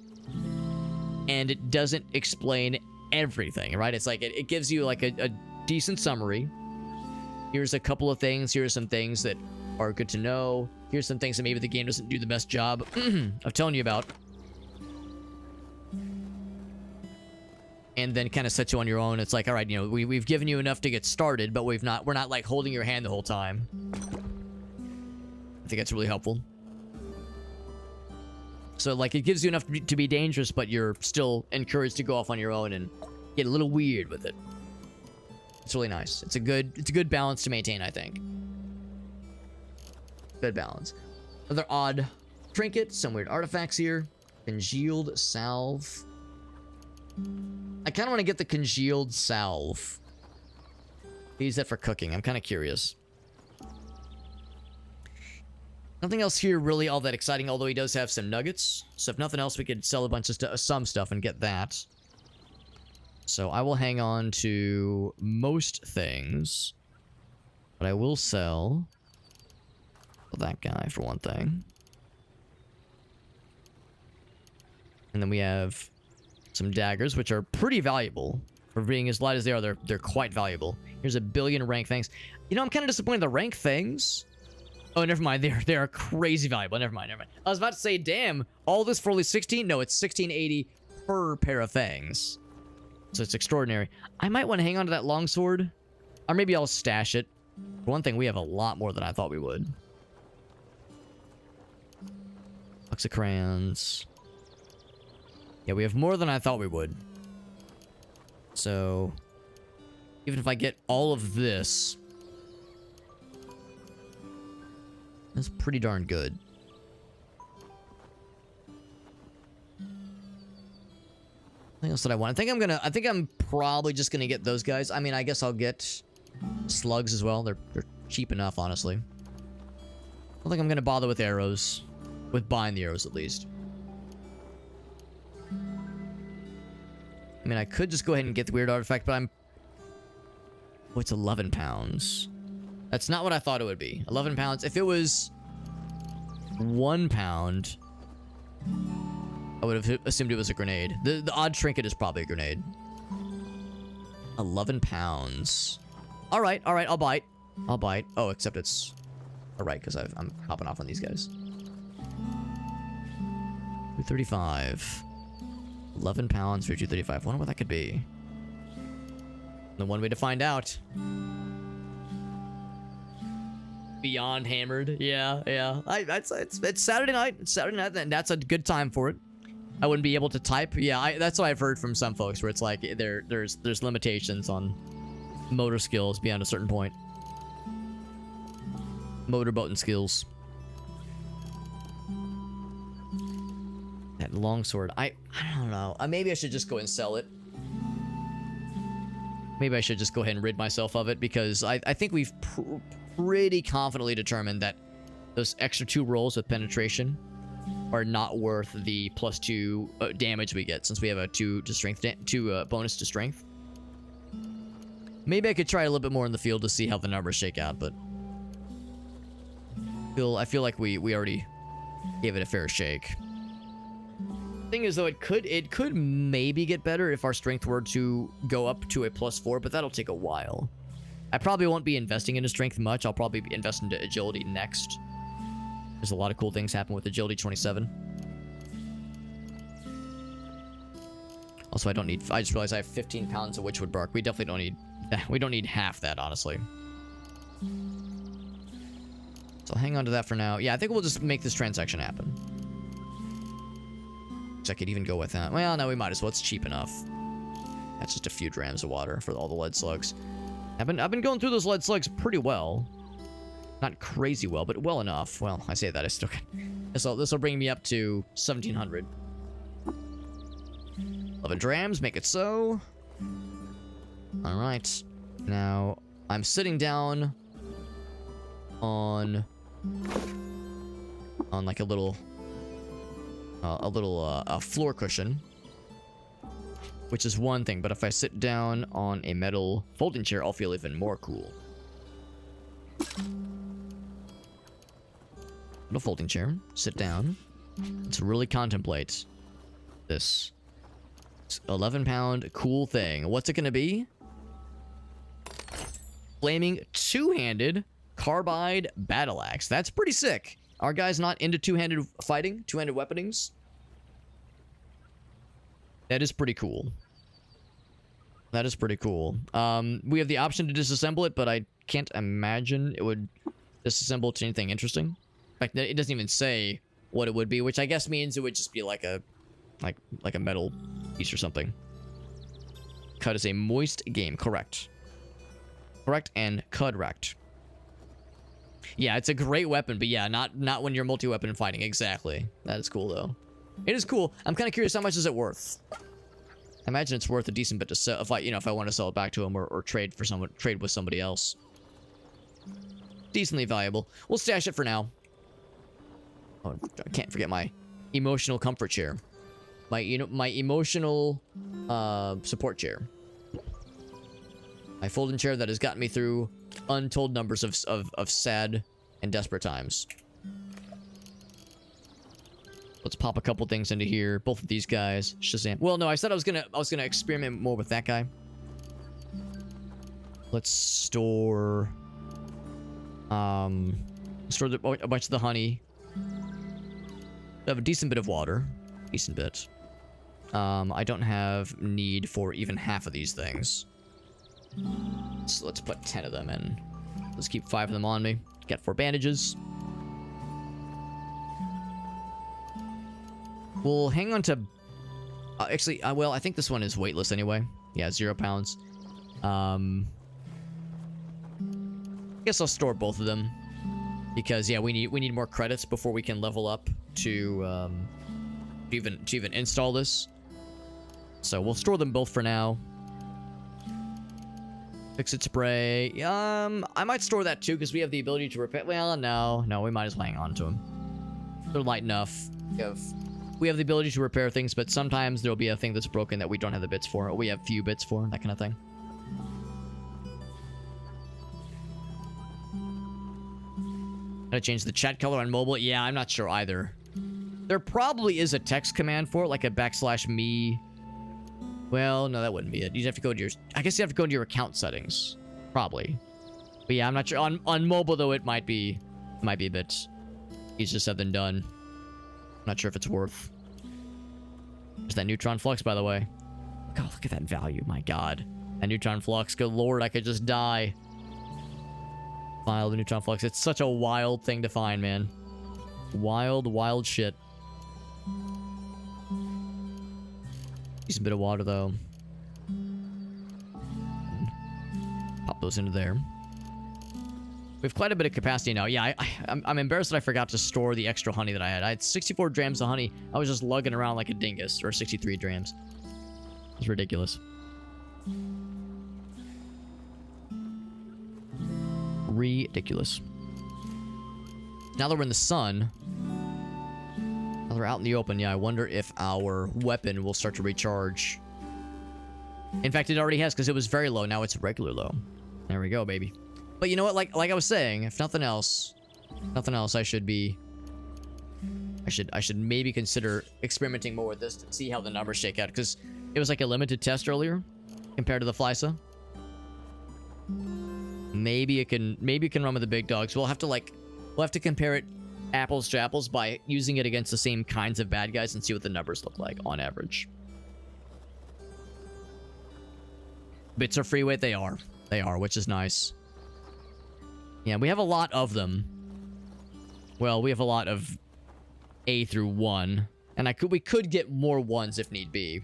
Speaker 1: and it doesn't explain everything, right? It's like it gives you like a decent summary. Here's a couple of things. Here's some things that are good to know. Here's some things that maybe the game doesn't do the best job of telling you about. And then kind of set you on your own. It's like, all right, you know, we've given you enough to get started, but we're not like holding your hand the whole time. I think that's really helpful. So, like, it gives you enough to be dangerous, but you're still encouraged to go off on your own and get a little weird with it. It's really nice. It's a good balance to maintain, I think. Good balance. Another odd trinket, some weird artifacts here. Congealed salve. I kind of want to get the congealed salve. Use that for cooking. I'm kind of curious. Nothing else here really all that exciting, although he does have some nuggets. So if nothing else, we could sell a bunch of some stuff and get that. So I will hang on to most things. But I will sell that guy for one thing. And then we have some daggers, which are pretty valuable. For being as light as they are, they're quite valuable. Here's a billion rank things. You know, I'm kind of disappointed the rank things. Oh, never mind. They are crazy valuable. Never mind. I was about to say, damn, all this for only 16? No, it's 1680 per pair of fangs. So it's extraordinary. I might want to hang on to that longsword. Or maybe I'll stash it. For one thing, we have a lot more than I thought we would. Box of crayons. Yeah, we have more than I thought we would. So, even if I get all of this, that's pretty darn good. Anything else that I want? I think I'm probably just gonna get those guys. I mean, I guess I'll get slugs as well. They're cheap enough, honestly. I don't think I'm gonna bother with arrows. With buying the arrows, at least. I mean, I could just go ahead and get the weird artifact, but oh, it's 11 pounds. That's not what I thought it would be. 11 pounds. If it was 1 pound, I would have assumed it was a grenade. The odd trinket is probably a grenade. 11 pounds. All right, I'll bite. Oh, except it's all right because I'm hopping off on these guys. 235. 11 pounds for 235. Wonder what that could be. The one way to find out. beyond hammered. Yeah, yeah. It's Saturday night. It's Saturday night, and that's a good time for it. I wouldn't be able to type. Yeah, that's what I've heard from some folks, where it's like there's limitations on motor skills beyond a certain point. Motorboating skills. That longsword. I don't know. Maybe I should just go and sell it. Maybe I should just go ahead and rid myself of it, because I think we've pretty confidently determined that those extra 2 rolls with penetration are not worth the +2 damage we get, since we have a 2 to strength, bonus to strength. Maybe I could try a little bit more in the field to see how the numbers shake out, but I feel like we already gave it a fair shake. Thing is, though, it could maybe get better if our strength were to go up to a +4, but that'll take a while. I probably won't be investing into strength much. I'll probably be investing into agility next. There's a lot of cool things happen with agility 27. Also, I just realized I have 15 pounds of witchwood bark. We definitely don't need that. We don't need half that, honestly. So I'll hang on to that for now. Yeah, I think we'll just make this transaction happen. I could even go with that. Well, no, we might as well. It's cheap enough. That's just a few drams of water for all the lead slugs. I've been going through those lead slugs pretty well. Not crazy well, but well enough. Well, I say that I still can. This will bring me up to 1700. 11 drams, make it so. All right. Now I'm sitting down on like a little floor cushion, which is one thing, but if I sit down on a metal folding chair, I'll feel even more cool. Little folding chair, sit down. Let's really contemplate this 11-pound cool thing. What's it gonna be? Flaming two-handed carbide battle axe. That's pretty sick. Our guy's not into two-handed fighting, two-handed weaponings. That is pretty cool. That is pretty cool. We have the option to disassemble it, but I can't imagine it would disassemble to anything interesting. In fact, it doesn't even say what it would be, which I guess means it would just be like a metal piece or something. Cut is a moist game, correct. Correct and correct. Yeah, it's a great weapon, but yeah, not when you're multi-weapon fighting. Exactly. That is cool, though. It is cool. I'm kind of curious, how much is it worth? I imagine it's worth a decent bit to sell if I want to sell it back to him or trade with somebody else. Decently valuable. We'll stash it for now. Oh, I can't forget my emotional comfort chair. My emotional support chair. My folding chair that has gotten me through untold numbers of sad and desperate times. Let's pop a couple things into here. Both of these guys. Shazam. Well, no, I said I was gonna experiment more with that guy. Let's store a bunch of the honey. I have a decent bit of water. Decent bit. I don't have need for even half of these things. So let's put 10 of them in. Let's keep 5 of them on me. Get 4 bandages. We'll hang on to... actually, well, I think this one is weightless anyway. Yeah, 0 pounds. Guess I'll store both of them. Because, yeah, we need more credits before we can level up to even install this. So we'll store them both for now. Fix-it spray. I might store that too, because we have the ability to repair. Well, no, we might as well hang on to them. They're light enough. We have the ability to repair things, but sometimes there'll be a thing that's broken that we don't have the bits for, or we have few bits for, that kind of thing. Gotta change the chat color on mobile. Yeah, I'm not sure either. There probably is a text command for it, like a \me. Well, no, that wouldn't be it. You'd have to go to your... I guess you have to go into your account settings. Probably. But yeah, I'm not sure. On mobile, though, it might be a bit easier said than done. I'm not sure if it's worth. There's that neutron flux, by the way. God, look at that value. My God. That neutron flux. Good Lord, I could just die. File of neutron flux. It's such a wild thing to find, man. Wild, wild shit. Use a bit of water, though. Pop those into there. We have quite a bit of capacity now. Yeah, I'm embarrassed that I forgot to store the extra honey that I had. I had 64 drams of honey. I was just lugging around like a dingus. Or 63 drams. It's ridiculous. Ridiculous. Now that we're in the sun, now that we're out in the open, yeah, I wonder if our weapon will start to recharge. In fact, it already has, because it was very low. Now it's regular low. There we go, baby. But you know what? Like I was saying, if nothing else, I should maybe consider experimenting more with this to see how the numbers shake out, because it was like a limited test earlier compared to the Flysa. Maybe it can run with the big dogs. We'll have to compare it apples to apples by using it against the same kinds of bad guys and see what the numbers look like on average. Bits are free weight. They are, which is nice. Yeah, we have a lot of them. Well, we have a lot of A through 1, and we could get more 1s if need be.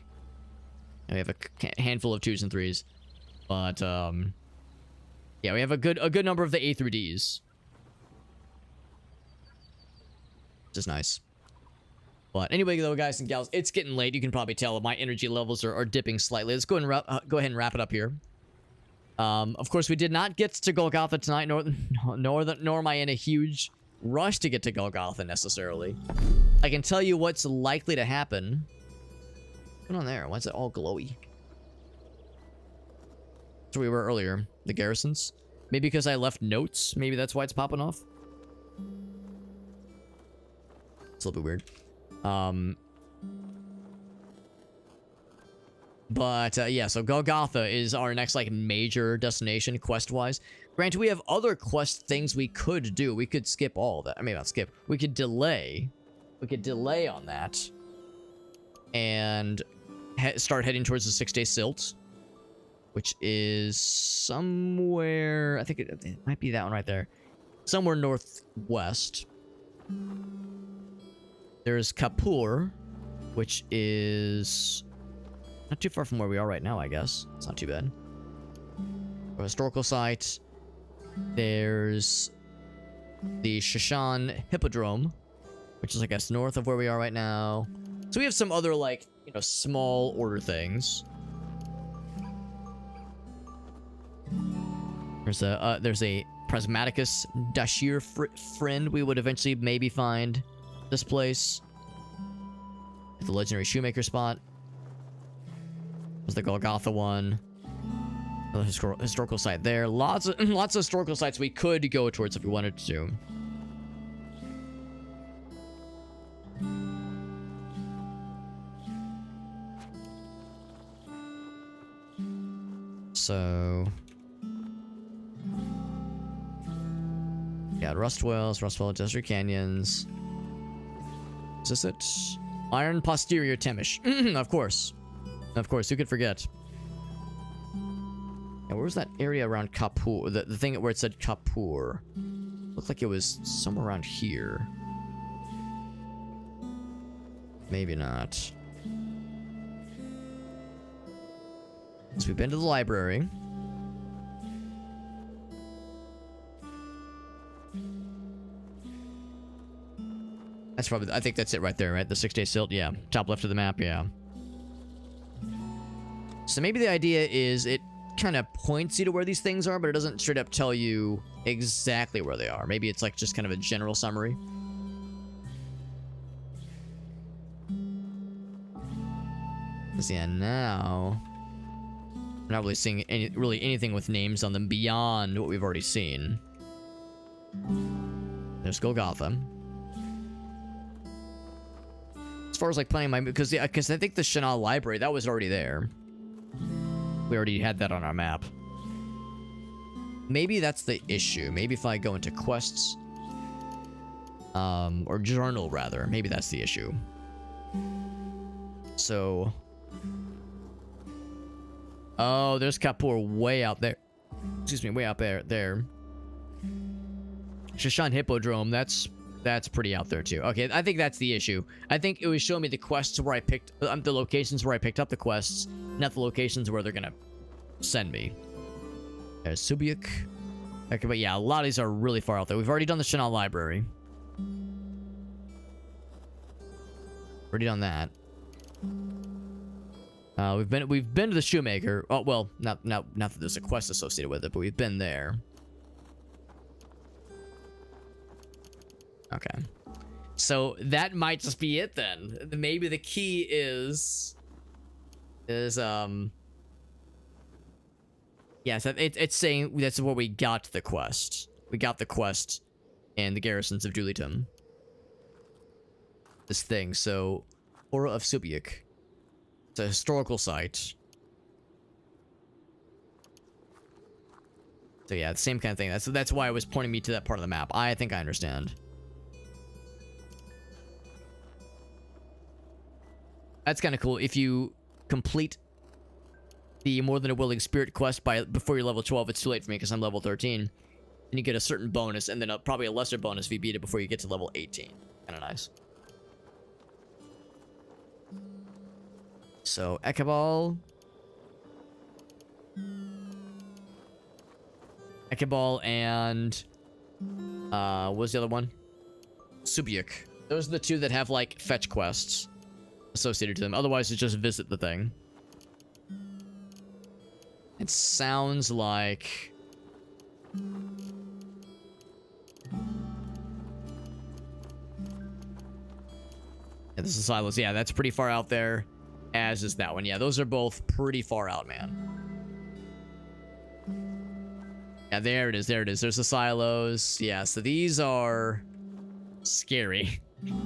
Speaker 1: And we have a handful of 2s and 3s, but yeah, we have a good number of the A through Ds, which is nice. But anyway, though, guys and gals, it's getting late. You can probably tell my energy levels are dipping slightly. Let's go ahead and wrap it up here. Of course, we did not get to Golgotha tonight, nor am I in a huge rush to get to Golgotha necessarily. I can tell you what's likely to happen. What's going on there? Why is it all glowy? That's where we were earlier. The garrisons. Maybe because I left notes. Maybe that's why it's popping off. It's a little bit weird. But yeah, so Golgotha is our next like major destination quest-wise. Granted, we have other quest things we could do. We could skip all of that. I mean, not skip. We could delay. We could delay on that. And start heading towards the 6-day silt. Which is somewhere... I think it might be that one right there. Somewhere northwest. There's Kapur, which is... not too far from where we are right now, I guess. It's not too bad. A historical site. There's the Shashan Hippodrome, which is, I guess, north of where we are right now. So we have some other, like, you know, small order things. There's a Prismaticus Dashir friend we would eventually maybe find this place. The legendary shoemaker spot. There's the Golgotha one. The historical site there. Lots of historical sites we could go towards if we wanted to. So yeah, Rustwell Desert Canyons. Is this it? Iron Posterior Temish. Of course. Of course, who could forget? Yeah, where was that area around Kapur? The thing where it said Kapur. Looked like it was somewhere around here. Maybe not. So we've been to the library. That's probably... I think that's it right there, right? The 6-day silt? Yeah. Top left of the map, yeah. So maybe the idea is it kind of points you to where these things are, but it doesn't straight up tell you exactly where they are. Maybe it's like just kind of a general summary. Because yeah, now... we're not really seeing anything with names on them beyond what we've already seen. There's Golgotha. As far as like planning my... because I think the Shana library, that was already there. We already had that on our map. Maybe that's the issue. Maybe if I go into quests... or journal, rather. Maybe that's the issue. So... oh, there's Kapur way out there. Excuse me, way out there. Shoshan Hippodrome, that's pretty out there too. Okay, I think that's the issue. I think it was showing me the quests where I picked the locations where I picked up the quests, not the locations where they're gonna send me. There's Subic. Okay, but yeah, a lot of these are really far out there. We've already done the Chanel Library. Already done that. We've been to the Shoemaker. Oh well, not that there's a quest associated with it, but we've been there. Okay. So that might just be it then. Maybe the key is yes, it's saying that's where we got the quest. We got the quest in the garrisons of Julitum. This thing, so Aura of Subic. It's a historical site. So yeah, the same kind of thing. That's why it was pointing me to that part of the map. I think I understand. That's kind of cool. If you complete the More Than a Willing Spirit quest before you're level 12, it's too late for me because I'm level 13. And you get a certain bonus, and then probably a lesser bonus if you beat it before you get to level 18. Kind of nice. So, Ekabal. Ekabal and... what was the other one? Subic. Those are the two that have, like, fetch quests associated to them. Otherwise, it's just visit the thing. It sounds like... Yeah, this is Silos. Yeah, that's pretty far out there. As is that one. Yeah, those are both pretty far out, man. Yeah, there it is. There it is. There's the silos. Yeah, so these are scary.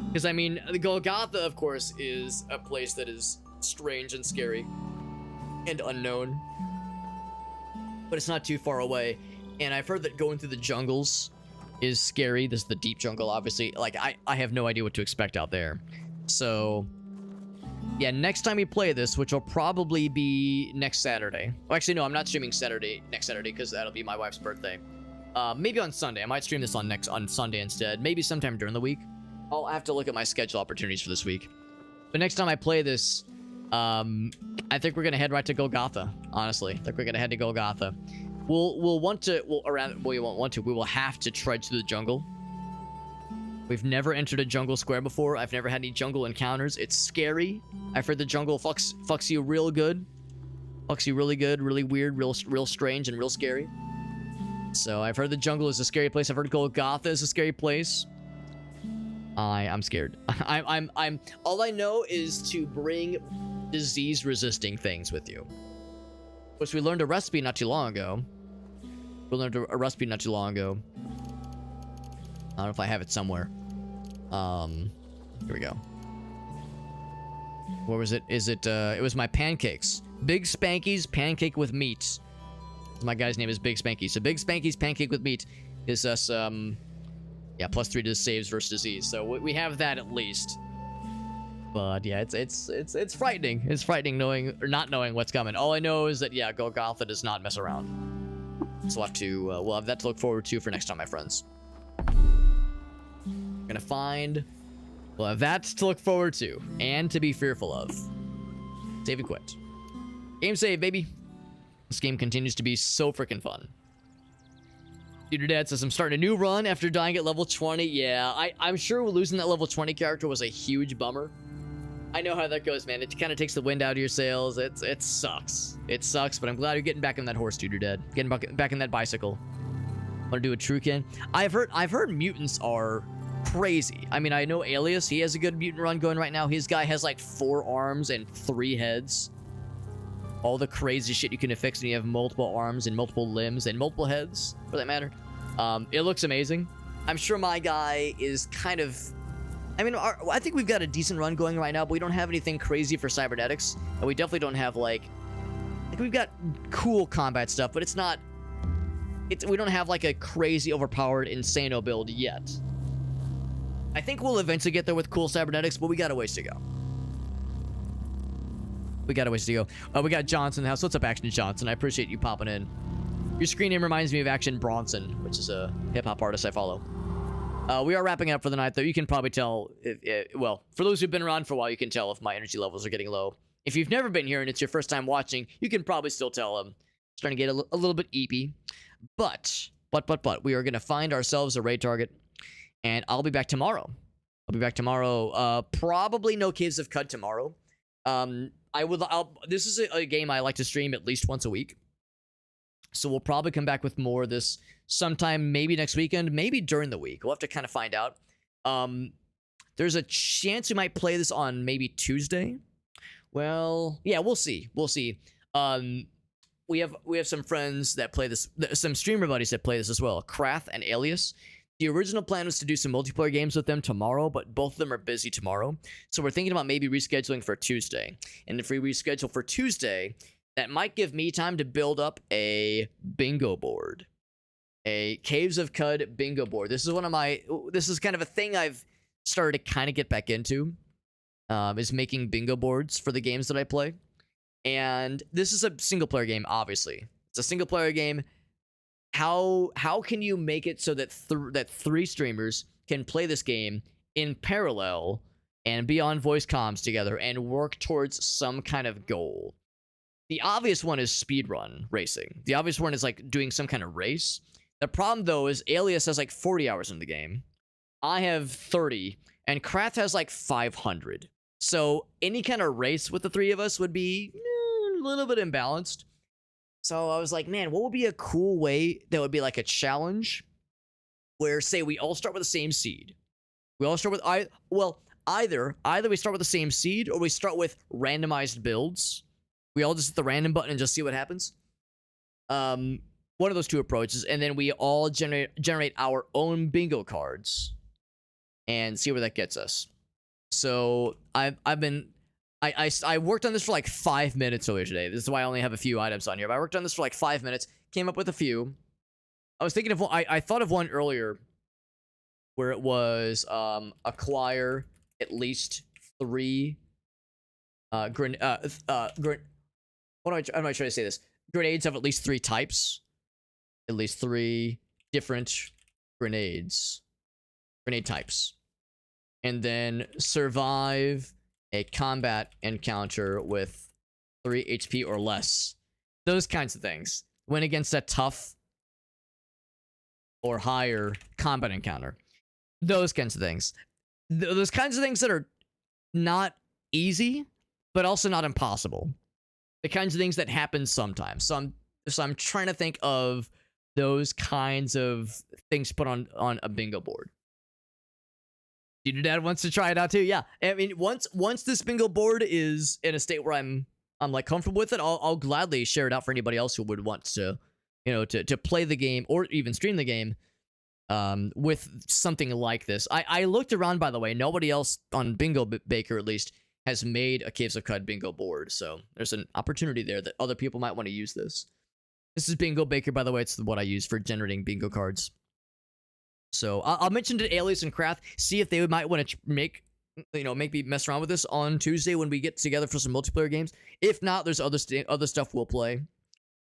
Speaker 1: Because, I mean, the Golgotha, of course, is a place that is strange and scary and unknown. But it's not too far away. And I've heard that going through the jungles is scary. This is the deep jungle, obviously. Like, I have no idea what to expect out there. So... yeah, next time we play this, which will probably be next Saturday. Well, actually, no, I'm not streaming next Saturday, because that'll be my wife's birthday. Maybe on Sunday. I might stream this on Sunday instead. Maybe sometime during the week. I'll have to look at my schedule opportunities for this week. But next time I play this, I think we're gonna head right to Golgotha. Honestly, I think we're gonna head to Golgotha. We will have to trudge through the jungle. We've never entered a jungle square before. I've never had any jungle encounters. It's scary. I've heard the jungle fucks you real good. Fucks you really good, really weird, real strange, and real scary. So I've heard the jungle is a scary place. I've heard Golgotha is a scary place. I'm scared. I'm all I know is to bring disease-resisting things with you. Which we learned a recipe not too long ago. I don't know if I have it somewhere. Here we go. Where was it? It was my pancakes. Big Spanky's pancake with meat. My guy's name is Big Spanky. So Big Spanky's pancake with meat is us, yeah, +3 to saves versus disease. So we have that at least. But yeah, it's frightening. It's frightening knowing or not knowing what's coming. All I know is that yeah, Golgotha does not mess around. So we'll have that to look forward to for next time, my friends. We'll have that to look forward to and to be fearful of. Save and quit. Game save, baby. This game continues to be so freaking fun. Dude, Dad says I'm starting a new run after dying at level 20. Yeah, I'm sure losing that level 20 character was a huge bummer. I know how that goes, man. It kind of takes the wind out of your sails. It sucks. It sucks, but I'm glad you're getting back on that horse, dude, Dad. Getting back in that bicycle. Want to do a True Kin? I've heard mutants are crazy. I mean, I know Alias, he has a good mutant run going right now. His guy has like 4 arms and 3 heads. All the crazy shit you can affix when you have multiple arms and multiple limbs and multiple heads, for that matter. It looks amazing. I'm sure my guy is kind of... I mean, I think we've got a decent run going right now, but we don't have anything crazy for cybernetics. And we definitely don't have, like we've got cool combat stuff, but it's not... we don't have, like, a crazy, overpowered, insano build yet. I think we'll eventually get there with cool cybernetics, but we got a ways to go. We got Johnson in the house. What's up, Action Johnson? I appreciate you popping in. Your screen name reminds me of Action Bronson, which is a hip-hop artist I follow. We are wrapping up for the night, though. You can probably tell, well, for those who've been around for a while, you can tell if my energy levels are getting low. If you've never been here and it's your first time watching, you can probably still tell I'm starting to get a little bit eepy. But, we are going to find ourselves a raid target, and I'll be back tomorrow. Probably no Caves of Cud tomorrow. This is a game I like to stream at least once a week. So we'll probably come back with more of this sometime, maybe next weekend, maybe during the week. We'll have to kind of find out. There's a chance we might play this on maybe Tuesday. Well, yeah, we'll see. We have some friends that play this, some streamer buddies that play this as well, Krath and Alias. The original plan was to do some multiplayer games with them tomorrow, but both of them are busy tomorrow. So we're thinking about maybe rescheduling for Tuesday. And if we reschedule for Tuesday, that might give me time to build up a bingo board. A Caves of Cud bingo board. This is kind of a thing I've started to kind of get back into, is making bingo boards for the games that I play. And this is a single player game, obviously. It's a single player game. How can you make it so that three streamers can play this game in parallel and be on voice comms together and work towards some kind of goal? The obvious one is speedrun racing. The obvious one is like doing some kind of race. The problem though is Alias has like 40 hours in the game. I have 30 and Krath has like 500. So any kind of race with the three of us would be a little bit imbalanced. So I was like, man, what would be a cool way that would be like a challenge where, say, we all start with the same seed. We all start with, either we start with the same seed or we start with randomized builds. We all just hit the random button and just see what happens. One of those two approaches, and then we all generate our own bingo cards and see where that gets us. So I worked on this for like 5 minutes earlier today. This is why I only have a few items on here. But I worked on this for like 5 minutes, came up with a few. I was thinking of one, I thought of one earlier where it was acquire at least 3 what am I trying to say this? Grenades of at least 3 types. At least 3 different grenade types. And then survive a combat encounter with 3 HP or less. Those kinds of things. Win against a tough or higher combat encounter. Those kinds of things. Those kinds of things that are not easy, but also not impossible. The kinds of things that happen sometimes. So I'm trying to think of those kinds of things put on a bingo board. Your dad wants to try it out too. Yeah, I mean, once this bingo board is in a state where I'm like comfortable with it, I'll gladly share it out for anybody else who would want to, to play the game or even stream the game, with something like this. I looked around, by the way. Nobody else on Bingo Baker, at least, has made a Caves of Cud bingo board. So there's an opportunity there that other people might want to use this. This is Bingo Baker, by the way. It's what I use for generating bingo cards. So I'll mention to Alias and Krath, see if they might want to make me mess around with this on Tuesday when we get together for some multiplayer games. If not, there's other stuff we'll play.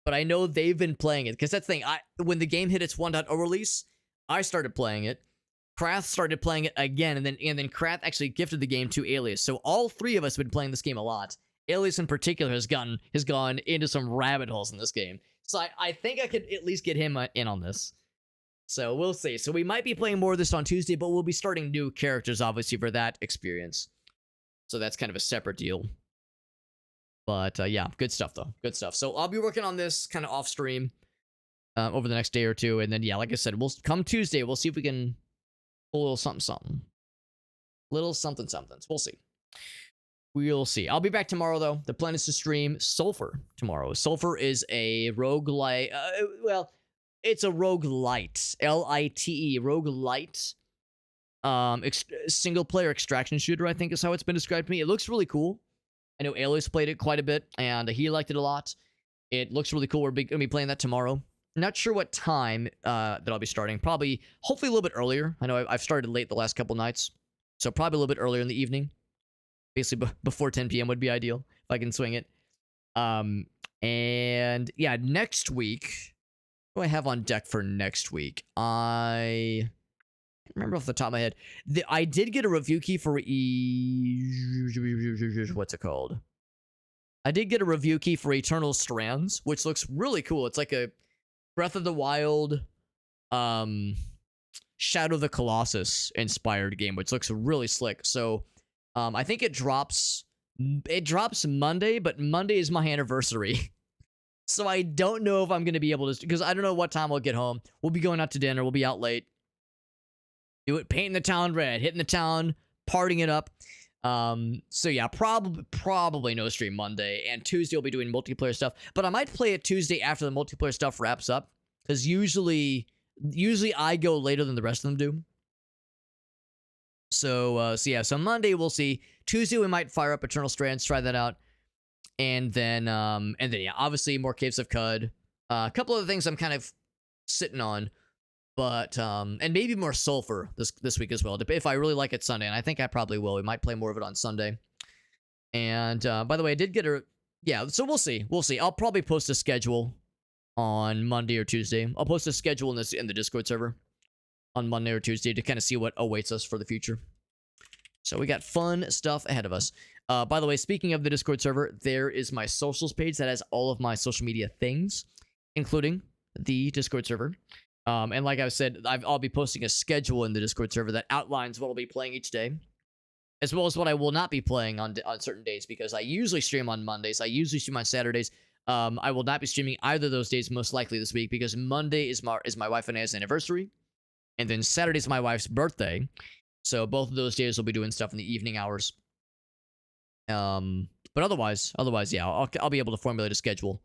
Speaker 1: But I know they've been playing it, because that's the thing. When the game hit its 1.0 release, I started playing it. Krath started playing it again, and then Krath actually gifted the game to Alias. So all 3 of us have been playing this game a lot. Alias in particular has gone into some rabbit holes in this game. So I think I could at least get him in on this. So we'll see. So we might be playing more of this on Tuesday, but we'll be starting new characters, obviously, for that experience. So that's kind of a separate deal. But yeah, good stuff, though. Good stuff. So I'll be working on this kind of off stream over the next day or two. And then, yeah, like I said, we'll come Tuesday. We'll see if we can pull a little something. Little something. We'll see. We'll see. I'll be back tomorrow, though. The plan is to stream Sulfur tomorrow. Sulfur is a roguelite. It's a roguelite. L-I-T-E. Roguelite. Single player extraction shooter, I think is how it's been described to me. It looks really cool. I know Alias played it quite a bit, and he liked it a lot. It looks really cool. We're going to be playing that tomorrow. Not sure what time that I'll be starting. Probably, hopefully a little bit earlier. I know I've started late the last couple nights. So probably a little bit earlier in the evening. Basically, before 10 p.m. would be ideal, if I can swing it. And yeah, next week, What do I have on deck for next week? I can't remember off the top of my head. I did get a review key for what's it called? I did get a review key for Eternal Strands, which looks really cool. It's like a Breath of the Wild, Shadow of the Colossus inspired game, which looks really slick. So, I think it drops Monday, but Monday is my anniversary. So I don't know if I'm going to be able to, because I don't know what time I'll get home. We'll be going out to dinner. We'll be out late. Do it, painting the town red, hitting the town, partying it up. So yeah, probably no stream Monday, and Tuesday we'll be doing multiplayer stuff. But I might play it Tuesday after the multiplayer stuff wraps up, because usually I go later than the rest of them do. So so Monday we'll see. Tuesday we might fire up Eternal Strands, try that out. And then yeah, obviously more Caves of Cud. A couple of things I'm kind of sitting on, but and maybe more Sulfur this week as well. If I really like it Sunday, and I think I probably will. We might play more of it on Sunday. And by the way, I did get so we'll see. I'll probably post a schedule on Monday or Tuesday. I'll post a schedule in the Discord server on Monday or Tuesday to kind of see what awaits us for the future. So we got fun stuff ahead of us. By the way, speaking of the Discord server, there is my socials page that has all of my social media things, including the Discord server. And like I said, I'll be posting a schedule in the Discord server that outlines what I'll be playing each day, as well as what I will not be playing on certain days, because I usually stream on Mondays. I usually stream on Saturdays. I will not be streaming either of those days, most likely this week, because Monday is my wife and I's anniversary, and then Saturday is my wife's birthday. So both of those days we'll be doing stuff in the evening hours. But otherwise, yeah, I'll be able to formulate a schedule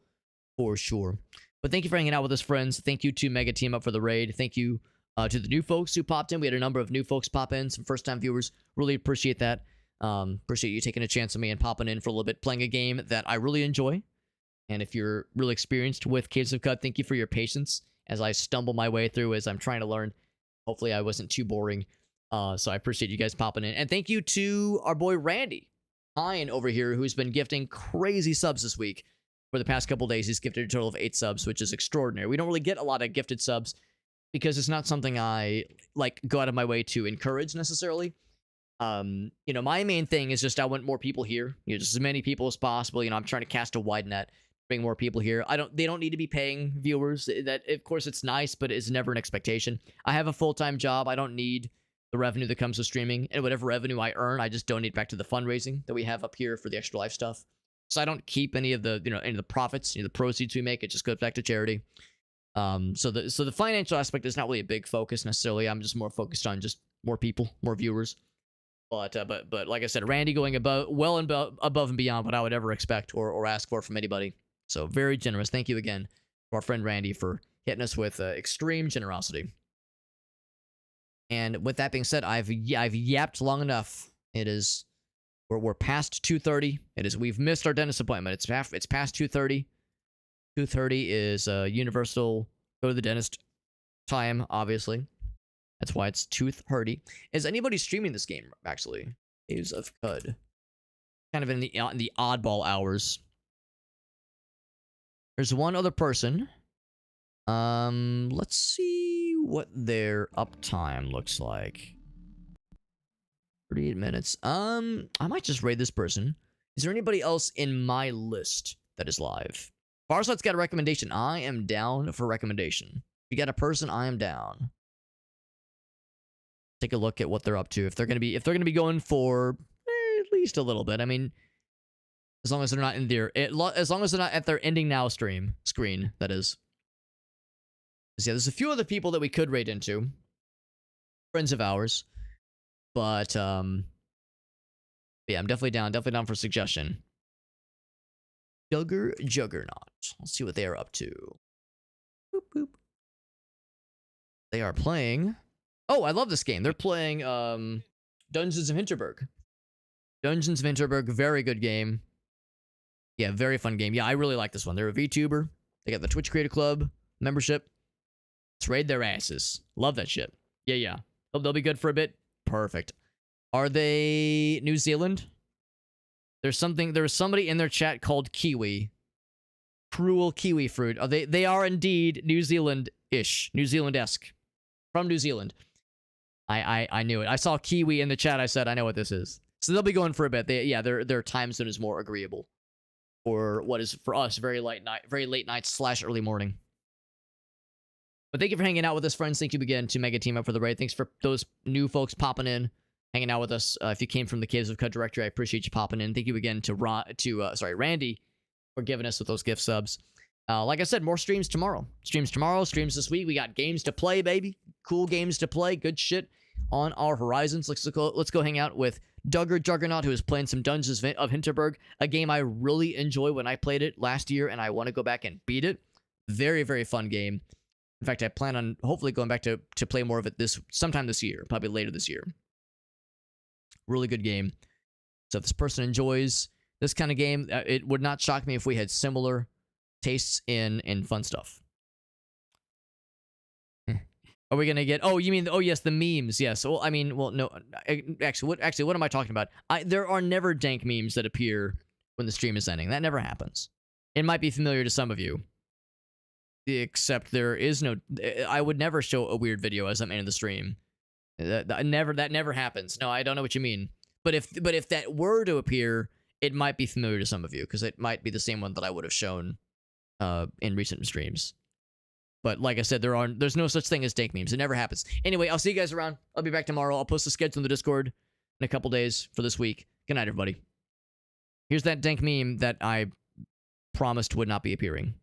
Speaker 1: for sure. But thank you for hanging out with us, friends. Thank you to Mega Team Up for the raid. Thank you to the new folks who popped in. We had a number of new folks pop in, some first-time viewers. Really appreciate that. Appreciate you taking a chance on me and popping in for a little bit, playing a game that I really enjoy. And if you're really experienced with Caves of Cud, thank you for your patience as I stumble my way through as I'm trying to learn. Hopefully I wasn't too boring. So I appreciate you guys popping in. And thank you to our boy Randy Hine over here, who's been gifting crazy subs this week. For the past couple days, he's gifted a total of 8 subs, which is extraordinary. We don't really get a lot of gifted subs because it's not something I go out of my way to encourage necessarily. My main thing is just I want more people here. Just as many people as possible. I'm trying to cast a wide net, bring more people here. They don't need to be paying viewers. That, of course, it's nice, but it's never an expectation. I have a full-time job. I don't need the revenue that comes with streaming, and whatever revenue I earn, I just donate back to the fundraising that we have up here for the Extra Life stuff. So I don't keep any of the, any of the profits, the proceeds we make. It just goes back to charity. So the financial aspect is not really a big focus necessarily. I'm just more focused on just more people, more viewers. But like I said, Randy going above and beyond what I would ever expect or ask for from anybody. So very generous. Thank you again to our friend Randy for hitting us with extreme generosity. And with that being said, I've yapped long enough. It is we're past 2:30. We've missed our dentist appointment. It's past 2:30. 2:30 is universal go to the dentist time, obviously. That's why it's tooth-hurdy. Is anybody streaming this game actually? Caves of Cud. Kind of in the oddball hours. There's one other person. Let's see what their uptime looks like. 38 minutes. I might just raid this person. Is there anybody else in my list that is live? Farsight's got a recommendation. I am down for recommendation. If you got a person, I am down. Take a look at what they're up to. If they're gonna be going for at least a little bit. I mean, as long as they're not in as long as they're not at their ending now screen, that is. So yeah, there's a few other people that we could raid into. Friends of ours. But yeah, I'm definitely down for suggestion. Juggernaut. Let's see what they are up to. Boop, boop. They are playing. Oh, I love this game. They're playing Dungeons of Hinterberg. Dungeons of Hinterberg, very good game. Yeah, very fun game. Yeah, I really like this one. They're a VTuber. They got the Twitch Creator Club membership. Let's raid their asses. Love that shit. Yeah. Hope they'll be good for a bit. Perfect. Are they New Zealand? There's somebody in their chat called Kiwi. cruel kiwi fruit. Oh, they are indeed New Zealand-ish, New Zealand-esque, from New Zealand. I knew it. I saw kiwi in the chat. I said I know what this is. So they'll be going for a bit. Their time zone is more agreeable, or what is for us very late night / early morning. But thank you for hanging out with us, friends. Thank you again to Mega Team Up for the raid. Thanks for those new folks popping in, hanging out with us. If you came from the Caves of Cut directory, I appreciate you popping in. Thank you again to Randy for giving us with those gift subs. Like I said, more streams tomorrow. Streams this week. We got games to play, baby. Cool games to play. Good shit on our horizons. Let's go hang out with Duggar Juggernaut, who is playing some Dungeons of Hinterberg, a game I really enjoyed when I played it last year, and I want to go back and beat it. Very, very fun game. In fact, I plan on hopefully going back to play more of it sometime this year, probably later this year. Really good game. So if this person enjoys this kind of game, it would not shock me if we had similar tastes in fun stuff. Are we gonna get? Oh, you mean? Oh, yes, the memes. Yes. Well, I mean, well, no. Actually, what am I talking about? There are never dank memes that appear when the stream is ending. That never happens. It might be familiar to some of you. Except there is no. I would never show a weird video as I'm ending the stream. That never happens. No, I don't know what you mean. But if that were to appear, it might be familiar to some of you because it might be the same one that I would have shown in recent streams. But like I said, there's no such thing as dank memes. It never happens. Anyway, I'll see you guys around. I'll be back tomorrow. I'll post the schedule in the Discord in a couple days for this week. Good night, everybody. Here's that dank meme that I promised would not be appearing.